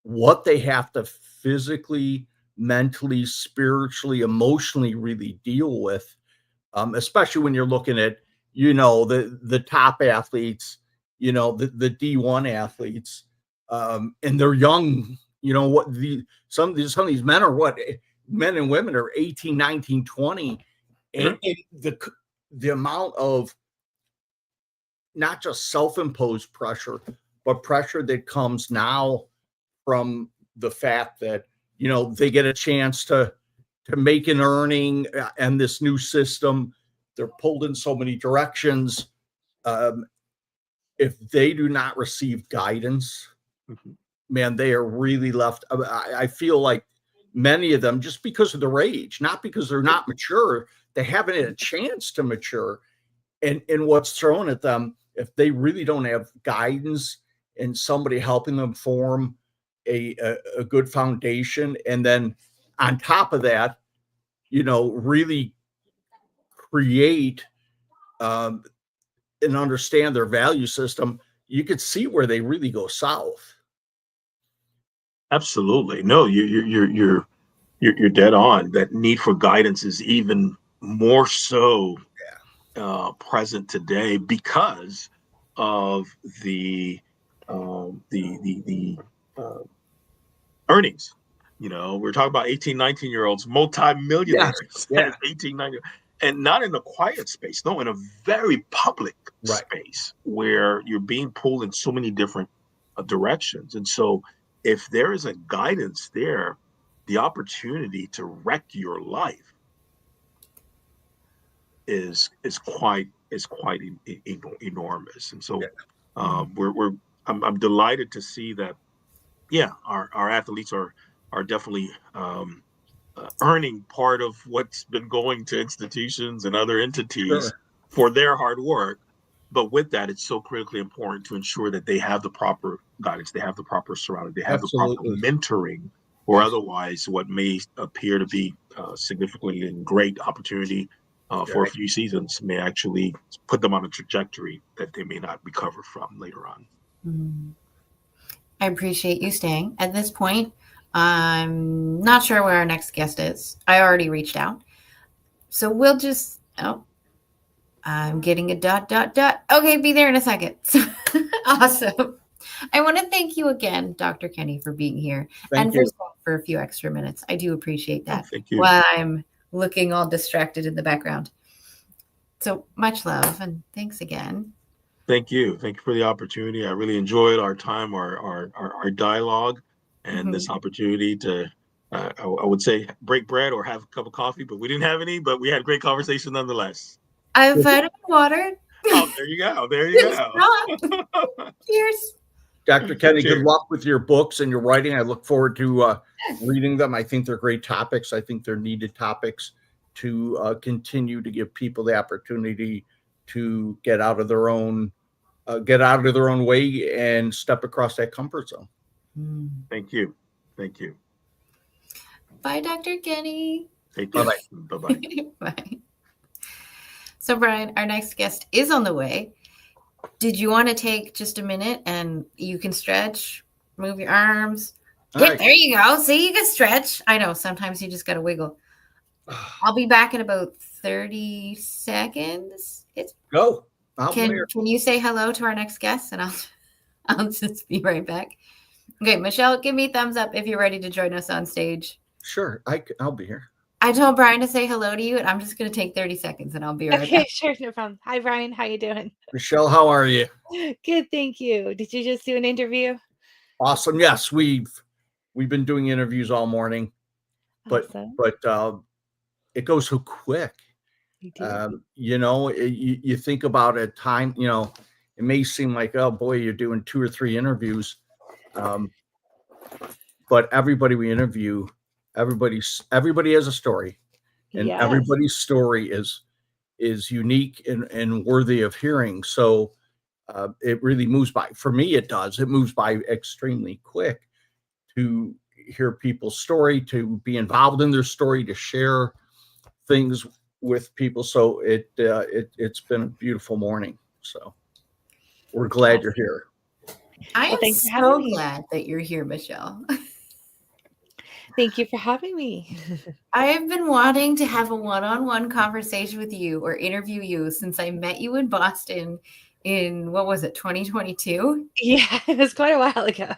[SPEAKER 2] what they have to physically, mentally, spiritually, emotionally really deal with, especially when you're looking at, the top athletes, the D1 athletes, and they're young, some of these men are men and women are 18, 19, 20. And the amount of not just self-imposed pressure, but pressure that comes now from the fact that, they get a chance to make an earning and this new system, they're pulled in so many directions. If they do not receive guidance, man, they are really left. I feel like many of them, just because of their age, not because they're not mature, they haven't had a chance to mature. And what's thrown at them, if they really don't have guidance and somebody helping them form a good foundation, and then on top of that, really create and understand their value system, you could see where they really go south.
[SPEAKER 5] Absolutely. No, you're dead on. That need for guidance is even more so present today because of the earnings. We're talking about 18, 19-year-olds, multimillionaires,
[SPEAKER 2] Yeah.
[SPEAKER 5] 18, 19, and not in a quiet space, no, in a very public space where you're being pulled in so many different directions. And so if there is a guidance there, the opportunity to wreck your life is quite enormous. And so I'm delighted to see that our athletes are definitely earning part of what's been going to institutions and other entities for their hard work. But with that, it's so critically important to ensure that they have the proper guidance, they have the proper surrounding, they have the proper mentoring, or otherwise what may appear to be significantly and great opportunity for a few seasons may actually put them on a trajectory that they may not recover from later on.
[SPEAKER 1] I appreciate you staying. At this point, I'm not sure where our next guest is. I already reached out. So we'll just, I'm getting a ... Okay, be there in a second. Awesome. I want to thank you again, Dr. Keny, for being here.
[SPEAKER 2] Thank you.
[SPEAKER 1] For a few extra minutes. I do appreciate that.
[SPEAKER 5] Thank you.
[SPEAKER 1] While I'm looking all distracted in the background. So much love and thanks again.
[SPEAKER 5] Thank you. Thank you for the opportunity. I really enjoyed our time, our dialogue, and this opportunity to I would say break bread or have a cup of coffee, but we didn't have any. But we had great conversation nonetheless.
[SPEAKER 1] I've had water.
[SPEAKER 5] Oh, there you go. There you go.
[SPEAKER 1] Cheers.
[SPEAKER 2] Dr. Keny,
[SPEAKER 5] Cheers.
[SPEAKER 2] good luck with your books and your writing. I look forward to reading them. I think they're great topics. I think they're needed topics to continue to give people the opportunity to get out of their own way and step across that comfort zone.
[SPEAKER 5] Thank you. Thank you.
[SPEAKER 1] Bye, Dr. Keny.
[SPEAKER 5] Take care.
[SPEAKER 2] Bye-bye.
[SPEAKER 5] Bye-bye.
[SPEAKER 1] Bye. So, Brian, our next guest is on the way. Did you want to take just a minute and you can stretch, move your arms?
[SPEAKER 2] Right.
[SPEAKER 1] There you go. See, you can stretch. I know sometimes you just got to wiggle. I'll be back in about 30 seconds.
[SPEAKER 2] Go.
[SPEAKER 1] Can you say hello to our next guest? And I'll just be right back. Okay, Michelle, give me a thumbs up if you're ready to join us on stage.
[SPEAKER 2] Sure, I'll be here.
[SPEAKER 1] I told Brian to say hello to you, and I'm just going to take 30 seconds, and I'll be right back.
[SPEAKER 6] Okay, sure, no problem. Hi, Brian. How you doing?
[SPEAKER 2] Michelle, how are you?
[SPEAKER 6] Good, thank you. Did you just do an interview?
[SPEAKER 2] Awesome. Yes, we've been doing interviews all morning, but it goes so quick. You think about a time. It may seem like, oh boy, you're doing 2 or 3 interviews, but everybody we interview, everybody has a story, and everybody's story is unique and worthy of hearing. So it really moves by. For me, it does. It moves by extremely quick to hear people's story, to be involved in their story, to share things with people. So it's been a beautiful morning. So we're glad you're here.
[SPEAKER 1] I am so glad that you're here, Michelle.
[SPEAKER 6] Thank you for having me.
[SPEAKER 1] I have been wanting to have a one-on-one conversation with you or interview you since I met you in Boston in, what was it, 2022?
[SPEAKER 6] Yeah, it was quite a while ago.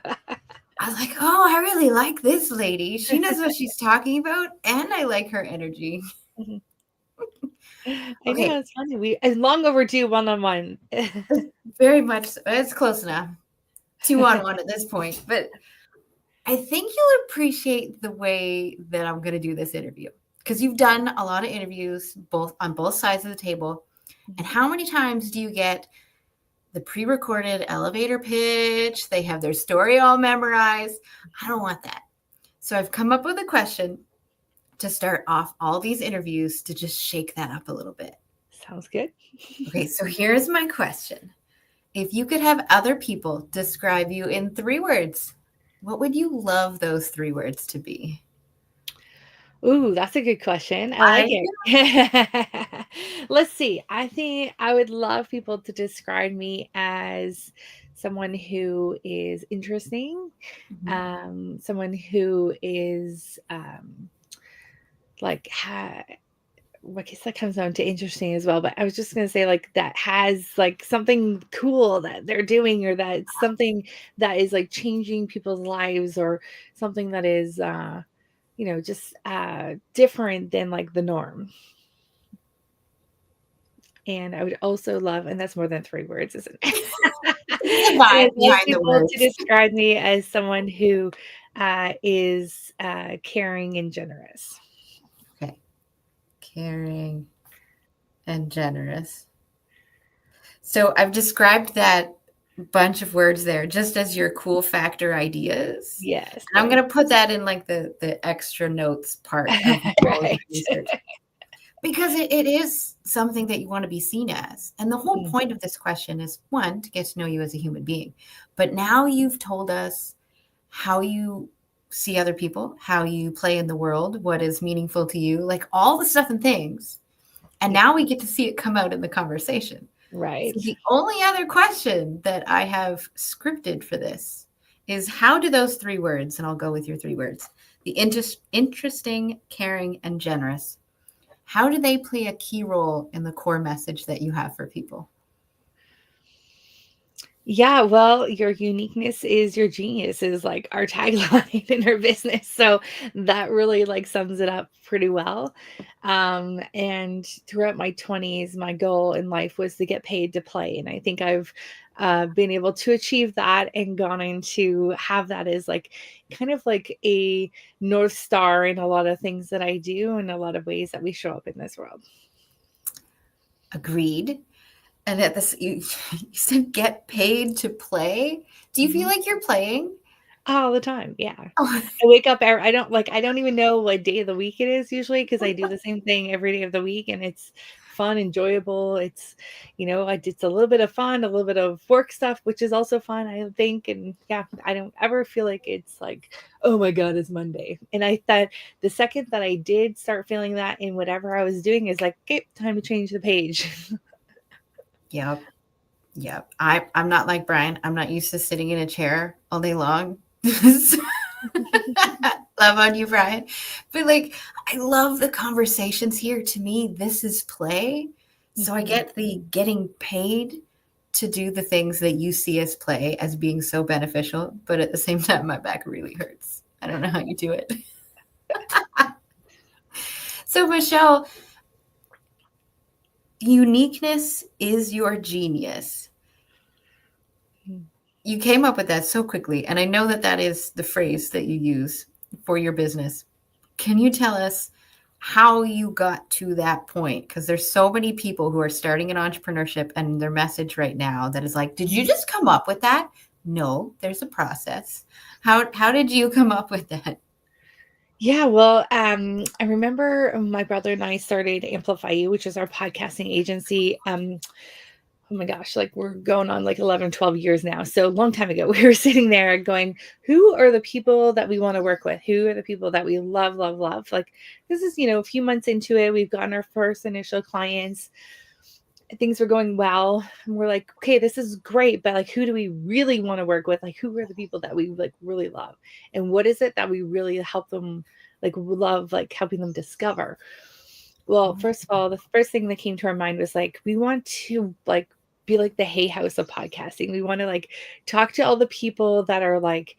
[SPEAKER 1] I was like, oh, I really like this lady. She knows what she's talking about, and I like her energy.
[SPEAKER 6] I know, it's funny. It's long overdue one-on-one.
[SPEAKER 1] Very much so. It's close enough. 2-on-1 at this point. But I think you'll appreciate the way that I'm going to do this interview, because you've done a lot of interviews on both sides of the table. And how many times do you get the pre-recorded elevator pitch? They have their story all memorized. I don't want that. So I've come up with a question to start off all these interviews to just shake that up a little bit.
[SPEAKER 6] Sounds good.
[SPEAKER 1] Okay, so here's my question. If you could have other people describe you in 3 words, what would you love those 3 words to be?
[SPEAKER 6] Ooh, that's a good question. I like it. Let's see. I think I would love people to describe me as someone who is interesting, someone who is I guess that comes down to interesting as well, but I was just going to say, like, that has like something cool that they're doing, or that it's something that is like changing people's lives, or something that is just different than like the norm. And I would also love, and that's more than 3 words, isn't it?
[SPEAKER 1] Behind the words.
[SPEAKER 6] To describe me as someone who is caring and generous.
[SPEAKER 1] Okay. Caring and generous. So I've described that bunch of words there just as your cool factor ideas.
[SPEAKER 6] Yes.
[SPEAKER 1] And I'm going to put that in like the extra notes part of
[SPEAKER 6] right.
[SPEAKER 1] research. Because it is something that you want to be seen as. And the whole point of this question is, 1, to get to know you as a human being. But now you've told us how you see other people, how you play in the world, what is meaningful to you, like all the stuff and things. And now we get to see it come out in the conversation.
[SPEAKER 6] Right.
[SPEAKER 1] So the only other question that I have scripted for this is, how do those 3 words, and I'll go with your 3 words, the interesting, caring, and generous, how do they play a key role in the core message that you have for people?
[SPEAKER 6] Yeah, well, your uniqueness is your genius is like our tagline in our business. So that really like sums it up pretty well. And throughout my 20s, my goal in life was to get paid to play. And I think I've been able to achieve that and gone into have that as like kind of like a North Star in a lot of things that I do and a lot of ways that we show up in this world.
[SPEAKER 1] Agreed. And at this, you said get paid to play. Do you feel like you're playing?
[SPEAKER 6] All the time, yeah.
[SPEAKER 1] Oh,
[SPEAKER 6] I wake up I don't even know what day of the week it is usually because I do the same thing every day of the week, and it's fun, enjoyable. It's, it's a little bit of fun, a little bit of work stuff, which is also fun, I think, and yeah, I don't ever feel like it's like, "Oh my God, it's Monday." And I thought the second that I did start feeling that in whatever I was doing is like, "Okay, time to change the page."
[SPEAKER 1] yep. Yep. I'm not like Brian. I'm not used to sitting in a chair all day long. Love on you, Brian. But like, I love the conversations here. To me, this is play. So I get the getting paid to do the things that you see as play as being so beneficial. But at the same time, my back really hurts. I don't know how you do it. So, Michelle, uniqueness is your genius. You came up with that so quickly, and I know that that is the phrase that you use for your business. Can you tell us how you got to that point? Because there's so many people who are starting in entrepreneurship, and their message right now that is like, did you just come up with that? No, there's a process. How did you come up with that?
[SPEAKER 6] Yeah, well, I remember my brother and I started Amplify You, which is our podcasting agency. Oh my gosh, like we're going on like 11, 12 years now. So a long time ago, we were sitting there going, who are the people that we want to work with? Who are the people that we love, love, love? Like this is, a few months into it. We've gotten our first initial clients. Things were going well. And we're like, okay, this is great. But like, who do we really want to work with? Like, who are the people that we like really love? And what is it that we really help them like love, like helping them discover? Well, first of all, the first thing that came to our mind was like, we want to like be like the Hay House of podcasting. We want to like talk to all the people that are like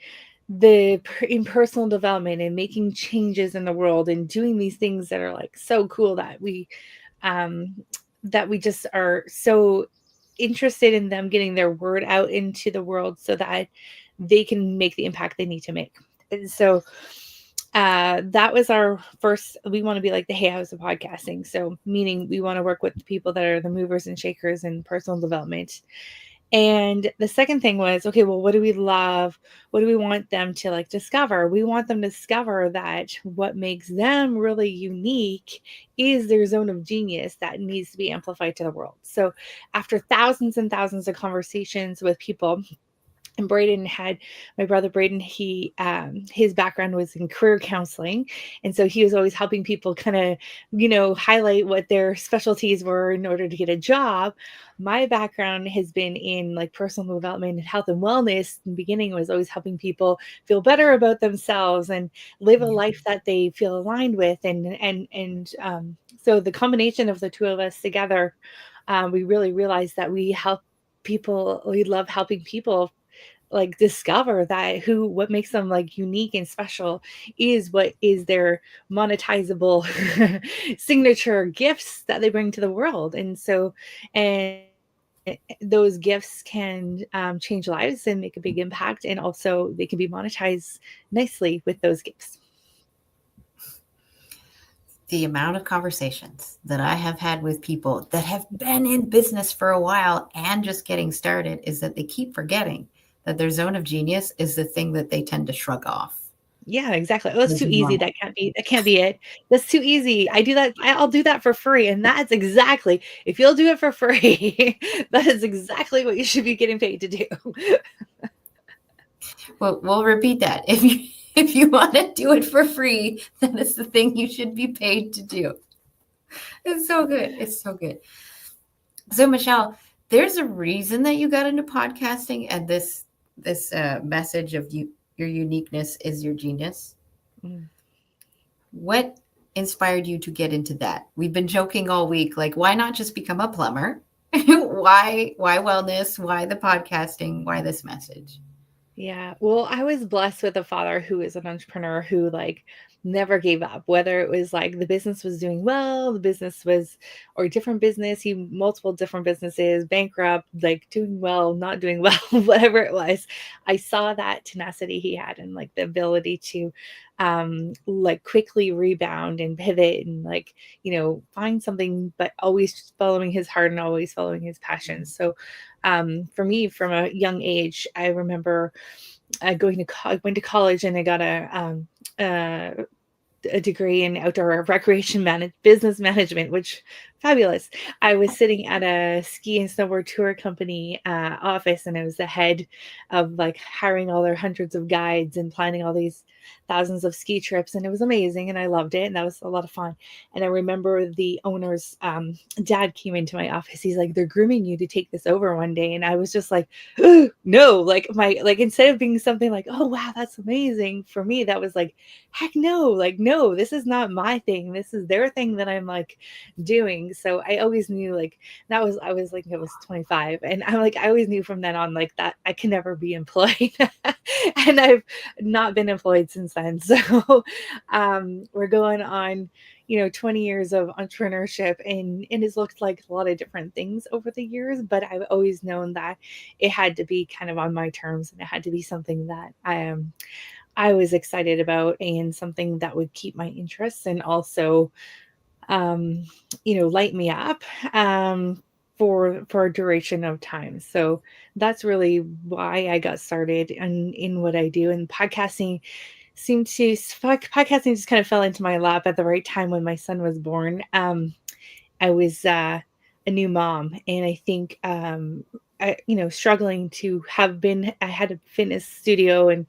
[SPEAKER 6] in personal development and making changes in the world and doing these things that are like so cool um that we just are so interested in them getting their word out into the world so that they can make the impact they need to make. And so that was our first. We want to be like the Hay House of podcasting. So, meaning we want to work with the people that are the movers and shakers in personal development. And the second thing was, okay, well, what do we love? What do we want them to like discover? We want them to discover that what makes them really unique is their zone of genius that needs to be amplified to the world. So, after thousands and thousands of conversations with people, and my brother Braden, his background was in career counseling. And so he was always helping people kind of, highlight what their specialties were in order to get a job. My background has been in like personal development and health and wellness. In the beginning, was always helping people feel better about themselves and live a life that they feel aligned with. So the combination of the two of us together, we really realized that we love helping people like discover that what makes them like unique and special is what is their monetizable signature gifts that they bring to the world. And those gifts can change lives and make a big impact, and also they can be monetized nicely with those gifts.
[SPEAKER 1] The amount of conversations that I have had with people that have been in business for a while and just getting started is that they keep forgetting that their zone of genius is the thing that they tend to shrug off.
[SPEAKER 6] Yeah, exactly. Oh, that's too easy. That can't be it. That's too easy. I do that. I'll do that for free. And that's exactly, if you'll do it for free, that is exactly what you should be getting paid to do.
[SPEAKER 1] Well, we'll repeat that. If you want to do it for free, then it's the thing you should be paid to do. It's so good. It's so good. So, Michelle, there's a reason that you got into podcasting, and this message of your uniqueness is your genius. What inspired you to get into that? We've been joking all week, like, why not just become a plumber? Why wellness? Why the podcasting? Why this message?
[SPEAKER 6] Yeah. Well, I was blessed with a father who is an entrepreneur who like never gave up, whether it was like the business was doing well, the business was, or different business, he multiple different businesses, bankrupt, like doing well, not doing well, whatever it was. I saw that tenacity he had and like the ability to like quickly rebound and pivot and like, find something, but always following his heart and always following his passions. So for me, from a young age, I remember I went to college and I got a degree in outdoor recreation business management, which fabulous. I was sitting at a ski and snowboard tour company office, and I was the head of like hiring all their hundreds of guides and planning all these thousands of ski trips, and it was amazing, and I loved it, and that was a lot of fun. And I remember the owner's dad came into my office. He's like, "They're grooming you to take this over one day," and I was just like, no, like instead of being something like, "Oh wow, that's amazing," for me that was like, heck no, like no, this is not my thing, this is their thing that I'm like doing. So I always knew like I was like, I was 25, and I'm like, I always knew from then on like that I can never be employed. And I've not been employed since then. So we're going on 20 years of entrepreneurship, and it's looked like a lot of different things over the years, but I've always known that it had to be kind of on my terms, and it had to be something that I was excited about, and something that would keep my interests and also light me up for a duration of time. So that's really why I got started in what I do. And podcasting just kind of fell into my lap at the right time when my son was born. I was a new mom, and I think struggling to I had a fitness studio and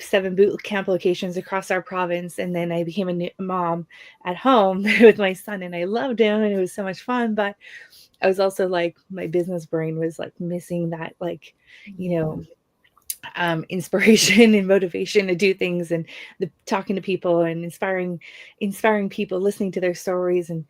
[SPEAKER 6] 7 boot camp locations across our province, and then I became a new mom at home with my son, and I loved him, and it was so much fun. But I was also like, my business brain was like missing that, like, inspiration and motivation to do things, and talking to people and inspiring people, listening to their stories. And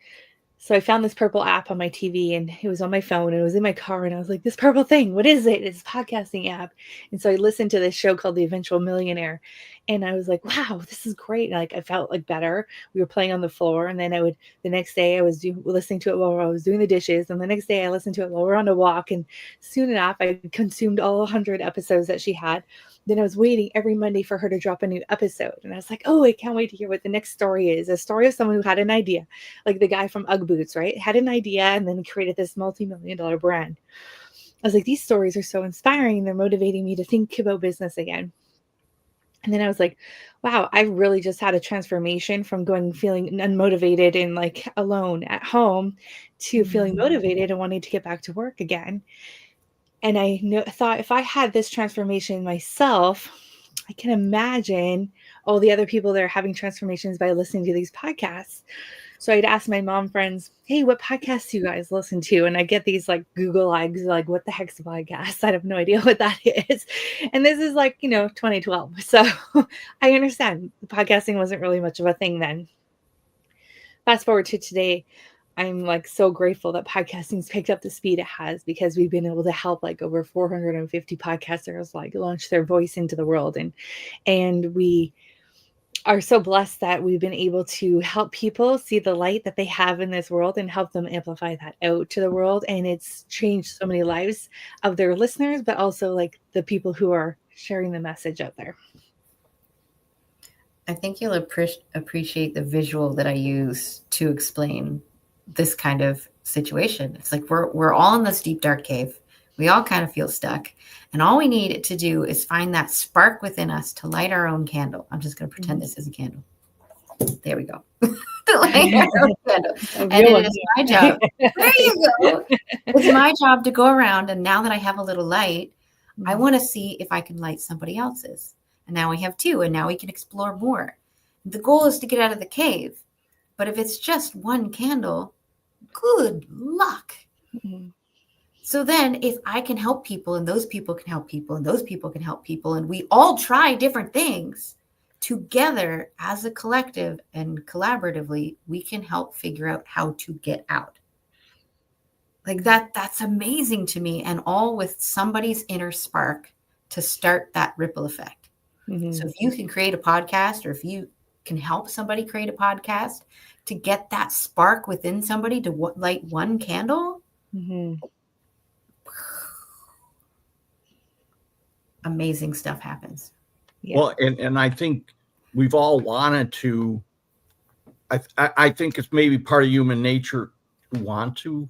[SPEAKER 6] so I found this purple app on my TV, and it was on my phone, and it was in my car, and I was like, this purple thing, what is it? It's a podcasting app. And so I listened to this show called The Eventual Millionaire, and I was like, wow, this is great. And like, I felt like better. We were playing on the floor, and then the next day I was listening to it while I was doing the dishes. And the next day I listened to it while we were on a walk. And soon enough, I consumed all 100 episodes that she had. Then I was waiting every Monday for her to drop a new episode. And I was like, oh, I can't wait to hear what the next story is. A story of someone who had an idea, like the guy from Ugg Boots, right? Had an idea and then created this multi-million-dollar brand. I was like, these stories are so inspiring. They're motivating me to think about business again. And then I was like, wow, I really just had a transformation from feeling unmotivated and like alone at home to feeling motivated and wanting to get back to work again. And I thought, if I had this transformation myself, I can imagine all the other people that are having transformations by listening to these podcasts. So I'd ask my mom friends, hey, what podcasts do you guys listen to? And I get these like Google eggs, like, what the heck's a podcast? I have no idea what that is. And this is like, 2012. So I understand podcasting wasn't really much of a thing then. Fast forward to today, I'm like so grateful that podcasting's picked up the speed it has, because we've been able to help like over 450 podcasters like launch their voice into the world. And we are so blessed that we've been able to help people see the light that they have in this world and help them amplify that out to the world. And it's changed so many lives of their listeners, but also like the people who are sharing the message out there.
[SPEAKER 1] I think you'll appreciate the visual that I use to explain this kind of situation. It's like we're all in this deep, dark cave. We all kind of feel stuck. And all we need to do is find that spark within us to light our own candle. I'm just going to pretend this is a candle. There we go. To light our own candle. And it is my job. There you go. It's my job to go around. And now that I have a little light, I want to see if I can light somebody else's. And now we have 2, and now we can explore more. The goal is to get out of the cave. But if it's just one candle, good luck. Mm-hmm. So then if I can help people, and those people can help people, and those people can help people, and we all try different things together as a collective and collaboratively, we can help figure out how to get out. Like that's amazing to me, and all with somebody's inner spark to start that ripple effect. So if you can create a podcast, or if you can help somebody create a podcast to get that spark within somebody to light one candle, amazing stuff happens.
[SPEAKER 6] Yeah.
[SPEAKER 2] Well, and I think we've all wanted to, I think it's maybe part of human nature to want to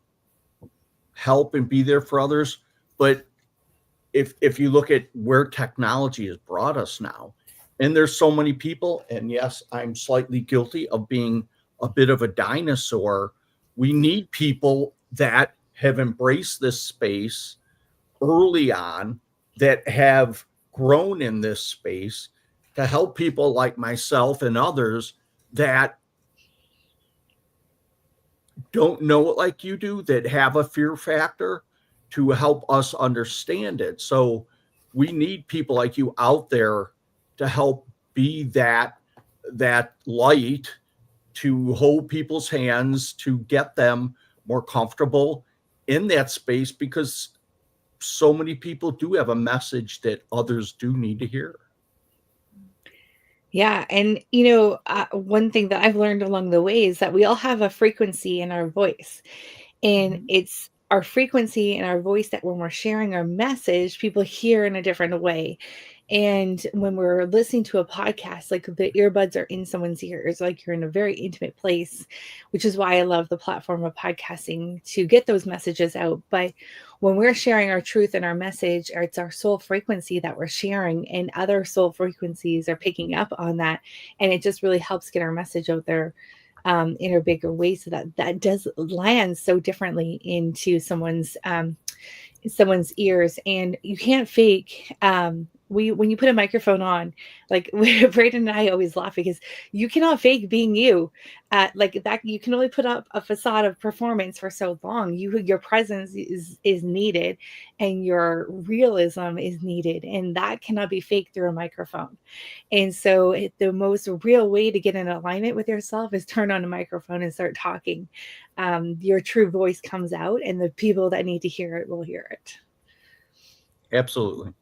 [SPEAKER 2] help and be there for others. But if you look at where technology has brought us now, and there's so many people, and yes, I'm slightly guilty of being a bit of a dinosaur. We need people that have embraced this space early on, that have grown in this space, to help people like myself and others that don't know it like you do, that have a fear factor, to help us understand it. So we need people like you out there to help be that light, to hold people's hands, to get them more comfortable in that space, because so many people do have a message that others do need to hear.
[SPEAKER 6] Yeah. And, one thing that I've learned along the way is that we all have a frequency in our voice. And it's our frequency and our voice that when we're sharing our message, people hear in a different way. And when we're listening to a podcast, like the earbuds are in someone's ears, like you're in a very intimate place, which is why I love the platform of podcasting, to get those messages out. But when we're sharing our truth and our message, it's our soul frequency that we're sharing, and other soul frequencies are picking up on that. And it just really helps get our message out there in a bigger way, so that does land so differently into someone's ears. And you can't fake when you put a microphone on, like Braden and I always laugh, because you cannot fake being you. Like that, you can only put up a facade of performance for so long. Your presence is needed, and your realism is needed, and that cannot be faked through a microphone. And so the most real way to get in alignment with yourself is turn on a microphone and start talking. Your true voice comes out, and the people that need to hear it will hear it.
[SPEAKER 2] Absolutely.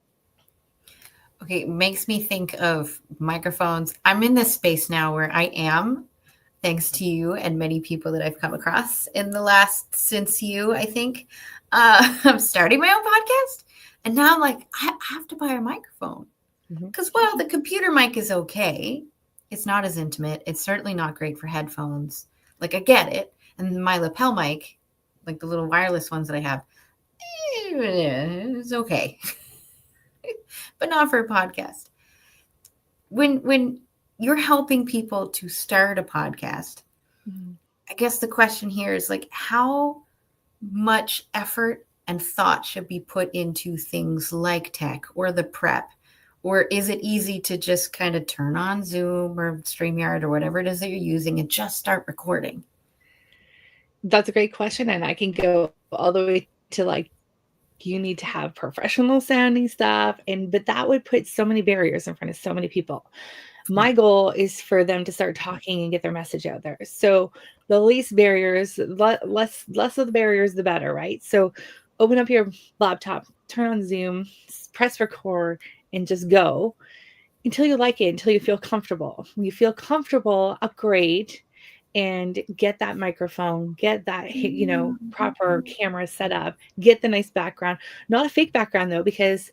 [SPEAKER 1] Okay, it makes me think of microphones. I'm in this space now where I am, thanks to you and many people that I've come across in the last, since you, I think, I'm starting my own podcast. And now I'm like, I have to buy a microphone. Because, well, the computer mic is okay. It's not as intimate. It's certainly not great for headphones. Like, I get it. And my lapel mic, like the little wireless ones that I have, it's okay. But not for a podcast. When you're helping people to start a podcast, I guess the question here is, like, how much effort and thought should be put into things like tech or the prep? Or is it easy to just kind of turn on Zoom or StreamYard or whatever it is that you're using and just start recording?
[SPEAKER 6] That's a great question. And I can go all the way to, like, you need to have professional sounding stuff. But that would put so many barriers in front of so many people. My goal is for them to start talking and get their message out there. So the least barriers, less of the barriers, the better, right? So open up your laptop, turn on Zoom, press record, and just go until you like it, until you feel comfortable. When you feel comfortable, upgrade and get that microphone, get that, proper camera set up, get the nice background, not a fake background though, because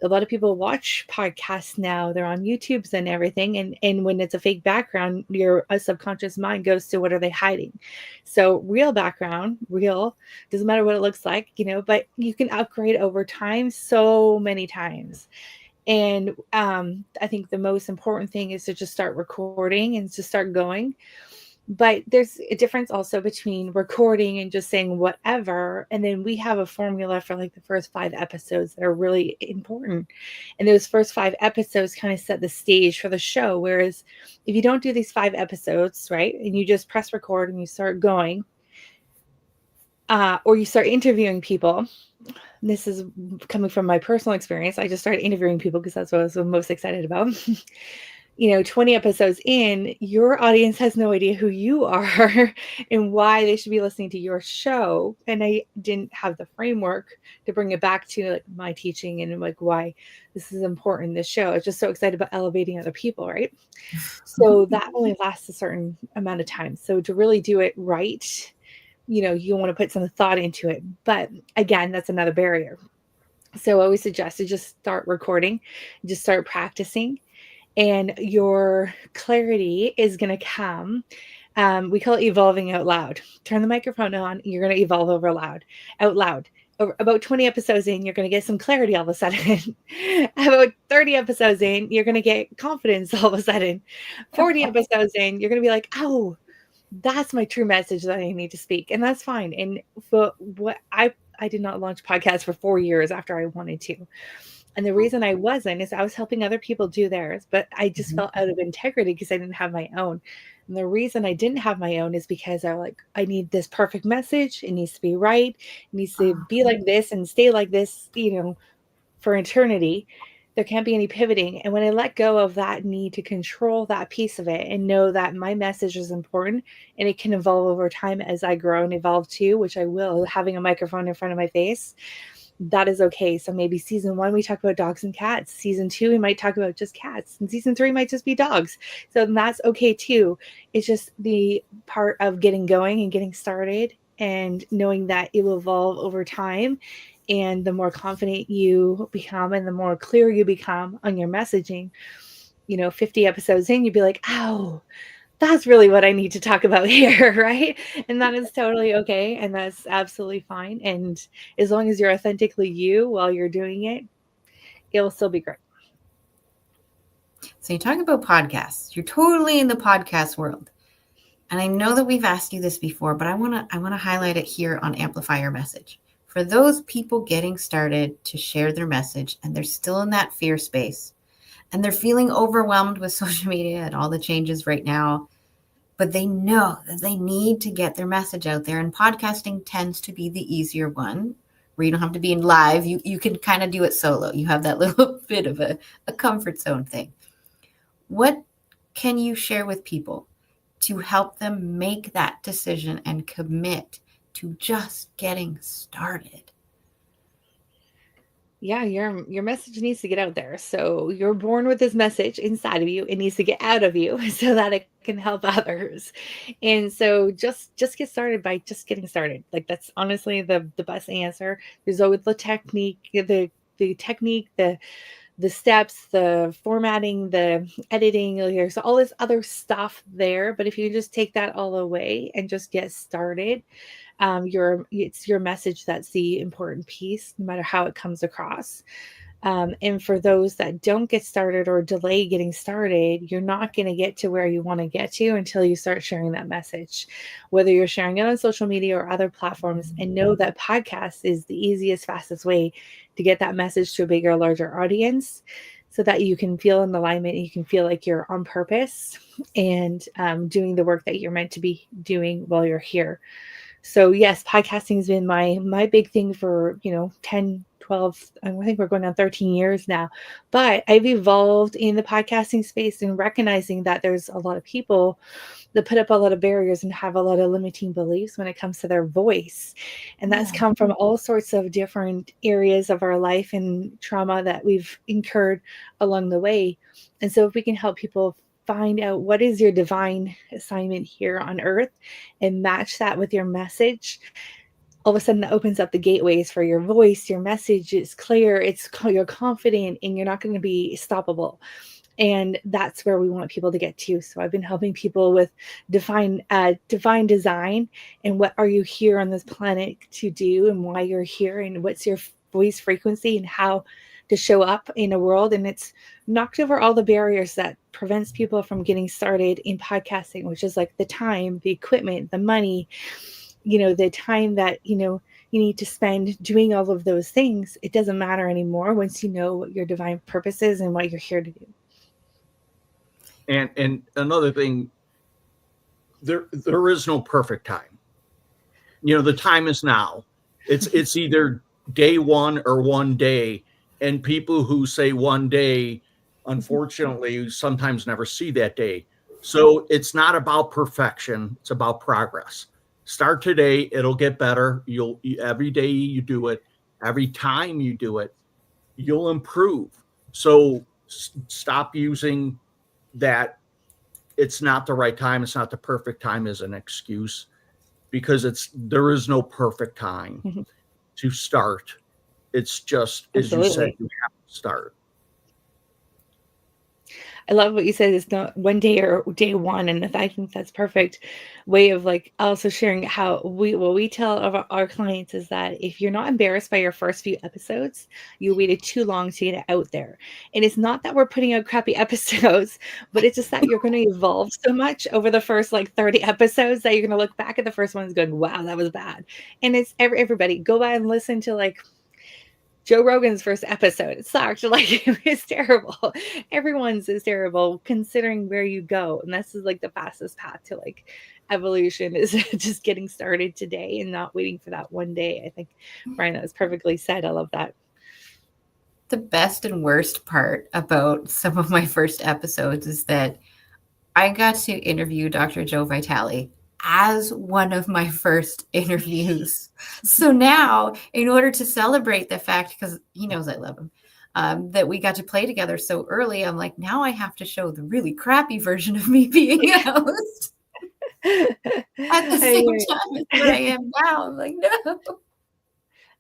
[SPEAKER 6] a lot of people watch podcasts now, they're on YouTube's and everything. And when it's a fake background, your subconscious mind goes to, what are they hiding? So real background, doesn't matter what it looks like, but you can upgrade over time so many times. And I think the most important thing is to just start recording and to start going. But there's a difference also between recording and just saying whatever. And then we have a formula for, like, the first 5 episodes that are really important. And those first 5 episodes kind of set the stage for the show. Whereas if you don't do these 5 episodes, right, and you just press record and you start going, or you start interviewing people. This is coming from my personal experience. I just started interviewing people because that's what I was most excited about. 20 episodes in, your audience has no idea who you are and why they should be listening to your show. And I didn't have the framework to bring it back to like my teaching and like why this is important, this show. I was just so excited about elevating other people, right? So that only lasts a certain amount of time. So to really do it right, you want to put some thought into it. But again, that's another barrier. So I always suggest to just start recording, just start practicing, and your clarity is going to come. We call it evolving out loud. Turn the microphone on. You're going to evolve out loud. About 20 episodes in, you're going to get some clarity all of a sudden. About 30 episodes in, you're going to get confidence all of a sudden. 40 episodes in, you're going to be like, oh, that's my true message that I need to speak. And that's fine. And for what I did not launch podcasts for 4 years after I wanted to. And the reason I wasn't is I was helping other people do theirs, but I just felt out of integrity because I didn't have my own. And the reason I didn't have my own is because I need this perfect message. It needs to be right. It needs to be like this and stay like this, for eternity. There can't be any pivoting. And when I let go of that need to control that piece of it and know that my message is important and it can evolve over time as I grow and evolve too, which I will, having a microphone in front of my face, that is okay. So maybe season 1, we talk about dogs and cats. Season 2, we might talk about just cats. And season 3 might just be dogs. So that's okay too. It's just the part of getting going and getting started and knowing that it will evolve over time. And the more confident you become and the more clear you become on your messaging, 50 episodes in, you'd be like, oh, that's really what I need to talk about here, right? And that is totally okay. And that's absolutely fine. And as long as you're authentically you while you're doing it, it'll still be great.
[SPEAKER 1] So you talk about podcasts. You're totally in the podcast world. And I know that we've asked you this before, but I want to highlight it here on Amplify Your Message. For those people getting started to share their message and they're still in that fear space and they're feeling overwhelmed with social media and all the changes right now, but they know that they need to get their message out there. And podcasting tends to be the easier one where you don't have to be in live. You can kind of do it solo. You have that little bit of a comfort zone thing. What can you share with people to help them make that decision and commit to just getting started?
[SPEAKER 6] Yeah, your message needs to get out there. So you're born with this message inside of you. It needs to get out of you so that it can help others. And so just get started by just getting started. Like that's honestly the best answer. There's always the technique, the steps, the formatting, the editing, there's all this other stuff there. But if you just take that all away and just get started, it's your message that's the important piece, no matter how it comes across. And for those that don't get started or delay getting started, you're not going to get to where you want to get to until you start sharing that message, whether you're sharing it on social media or other platforms. And know that podcast is the easiest, fastest way to get that message to a bigger, larger audience so that you can feel in alignment and you can feel like you're on purpose and doing the work that you're meant to be doing while you're here. So yes, podcasting has been my big thing for, 10, 12, I think we're going on 13 years now. But I've evolved in the podcasting space and recognizing that there's a lot of people that put up a lot of barriers and have a lot of limiting beliefs when it comes to their voice. And that's come from all sorts of different areas of our life and trauma that we've incurred along the way. And so if we can help people find out what is your divine assignment here on earth and match that with your message, all of a sudden that opens up the gateways for your voice. Your message is clear, you're confident, and you're not going to be stoppable. And that's where we want people to get to. So I've been helping people with divine design and what are you here on this planet to do and why you're here and what's your voice frequency and how to show up in a world. And it's knocked over all the barriers that prevents people from getting started in podcasting, which is like the time, the equipment, the money, the time that, you need to spend doing all of those things. It doesn't matter anymore once you know what your divine purpose is and what you're here to do.
[SPEAKER 2] And another thing, there is no perfect time. The time is now. It's either day one or one day. And people who say one day unfortunately, you sometimes never see that day. So it's not about perfection. It's about progress. Start today. It'll get better. Every day you do it, every time you do it, you'll improve. So stop using that it's not the right time, it's not the perfect time as an excuse, because there is no perfect time to start. It's just, as you said, you have to start.
[SPEAKER 6] I love what you said. It's not one day or day one, and I think that's perfect way of like also sharing how what we tell our clients is that if you're not embarrassed by your first few episodes, you waited too long to get it out there. And it's not that we're putting out crappy episodes, but it's just that you're going to evolve so much over the first like 30 episodes that you're going to look back at the first ones going, wow, that was bad. And it's everybody go by and listen to like Joe Rogan's first episode. It sucked. Like, it was terrible. Everyone's is terrible considering where you go. And this is like the fastest path to like evolution is just getting started today and not waiting for that one day. I think, Brian, that was perfectly said. I love that.
[SPEAKER 1] The best and worst part about some of my first episodes is that I got to interview Dr. Joe Vitale as one of my first interviews. So now, in order to celebrate the fact, because he knows I love him, that we got to play together so early, I'm like, now I have to show the really crappy version of me being a host at the same time as where I am now. I'm like, no.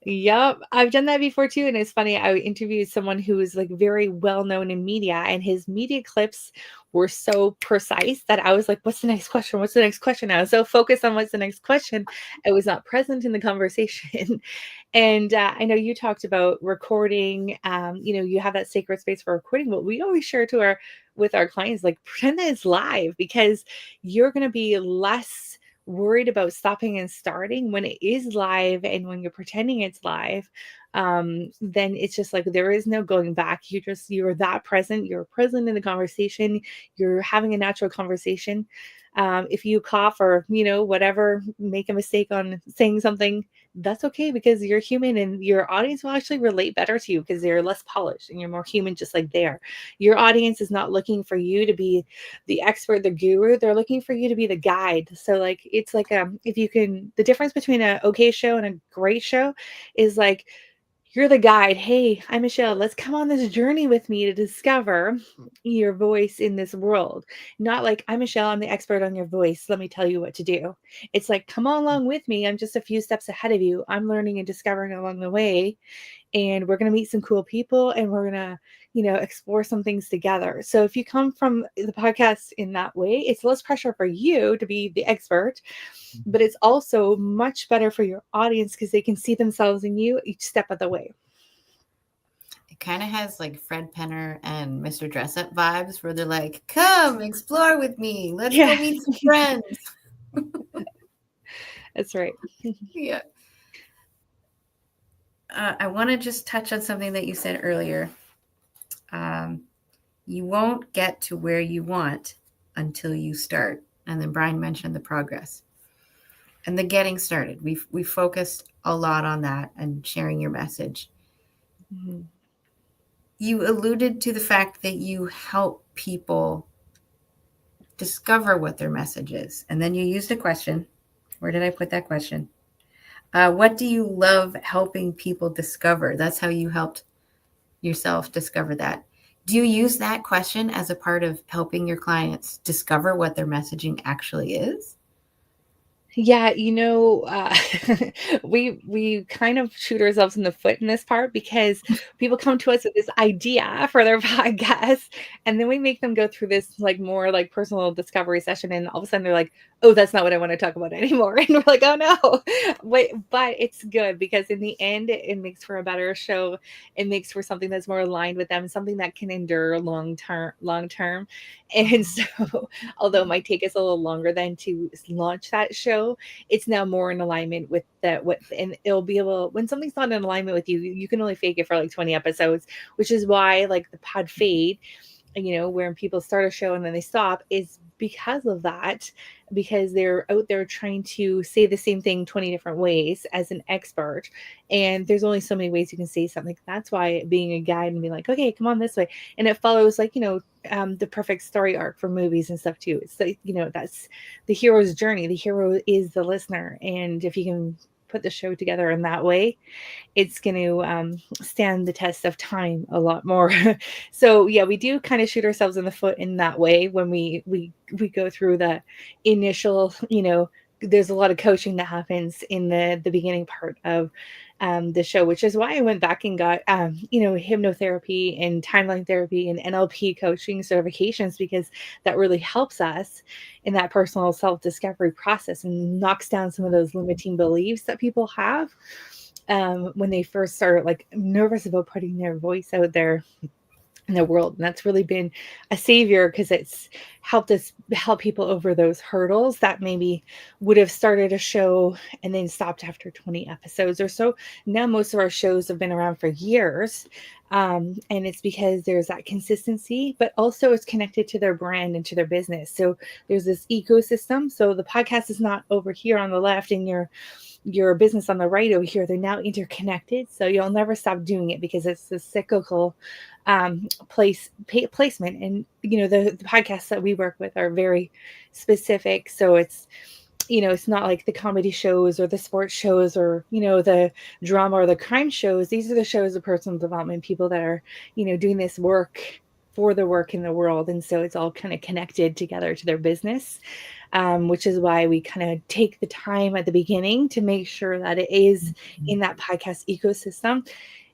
[SPEAKER 6] Yep, I've done that before too, and it's funny. I interviewed someone who was like very well known in media, and his media clips were so precise that I was like, "What's the next question? What's the next question?" I was so focused on what's the next question, I was not present in the conversation. And I know you talked about recording. You have that sacred space for recording, but we always share with our clients like pretend that it's live because you're going to be less worried about stopping and starting when it is live, and when you're pretending it's live, then it's just like there is no going back. You're that present. You're present in the conversation. You're having a natural conversation. If you cough or whatever, make a mistake on saying something, that's okay, because you're human and your audience will actually relate better to you because they're less polished and you're more human, just like they are. Your audience is not looking for you to be the expert, the guru. They're looking for you to be the guide. So like, it's like, the difference between an okay show and a great show is like, you're the guide. Hey, I'm Michelle. Let's come on this journey with me to discover your voice in this world. Not like, I'm Michelle, I'm the expert on your voice. Let me tell you what to do. It's like, come on along with me. I'm just a few steps ahead of you. I'm learning and discovering along the way. And we're going to meet some cool people and we're going to, explore some things together. So if you come from the podcast in that way, it's less pressure for you to be the expert, but it's also much better for your audience because they can see themselves in you each step of the way.
[SPEAKER 1] It kind of has like Fred Penner and Mr. Dressup vibes where they're like, come explore with me. Let's go meet some friends.
[SPEAKER 6] That's right.
[SPEAKER 1] Yeah. I want to just touch on something that you said earlier. You won't get to where you want until you start. And then Brian mentioned the progress and the getting started. We focused a lot on that and sharing your message. Mm-hmm. You alluded to the fact that you help people discover what their message is. And then you used a question. Where did I put that question? What do you love helping people discover? That's how you helped yourself discover that. Do you use that question as a part of helping your clients discover what their messaging actually is?
[SPEAKER 6] Yeah, we kind of shoot ourselves in the foot in this part because people come to us with this idea for their podcast, and then we make them go through this like more like personal discovery session, and all of a sudden they're like, "Oh, that's not what I want to talk about anymore." And we're like, "Oh no!" Wait, but it's good because in the end, it makes for a better show. It makes for something that's more aligned with them, something that can endure long term. And so, although it might take us a little longer than to launch that show, it's now more in alignment with and it'll be able, when something's not in alignment with you, you can only fake it for like 20 episodes, which is why like the pod fade when people start a show and then they stop, is because of that, because they're out there trying to say the same thing 20 different ways as an expert. And there's only so many ways you can say something. That's why being a guide and being like, okay, come on this way. And it follows the perfect story arc for movies and stuff too. It's like, that's the hero's journey. The hero is the listener. And if you can put the show together in that way, it's going to stand the test of time a lot more. So yeah, we do kind of shoot ourselves in the foot in that way when we go through the initial, there's a lot of coaching that happens in the beginning part of the show, which is why I went back and got hypnotherapy and timeline therapy and NLP coaching certifications, because that really helps us in that personal self-discovery process and knocks down some of those limiting beliefs that people have when they first start like nervous about putting their voice out there in the world. And that's really been a savior, because it's helped us help people over those hurdles that maybe would have started a show and then stopped after 20 episodes or so. Now most of our shows have been around for years, and it's because there's that consistency, but also it's connected to their brand and to their business. So there's this ecosystem. So the podcast is not over here on the left and your business on the right over here. They're now interconnected. So you'll never stop doing it, because it's a cyclical placement. And the podcasts that we work with are very specific. So it's it's not like the comedy shows or the sports shows or the drama or the crime shows. These are the shows of personal development, people that are doing this work for the work in the world. And so it's all kind of connected together to their business, which is why we kind of take the time at the beginning to make sure that it is in that podcast ecosystem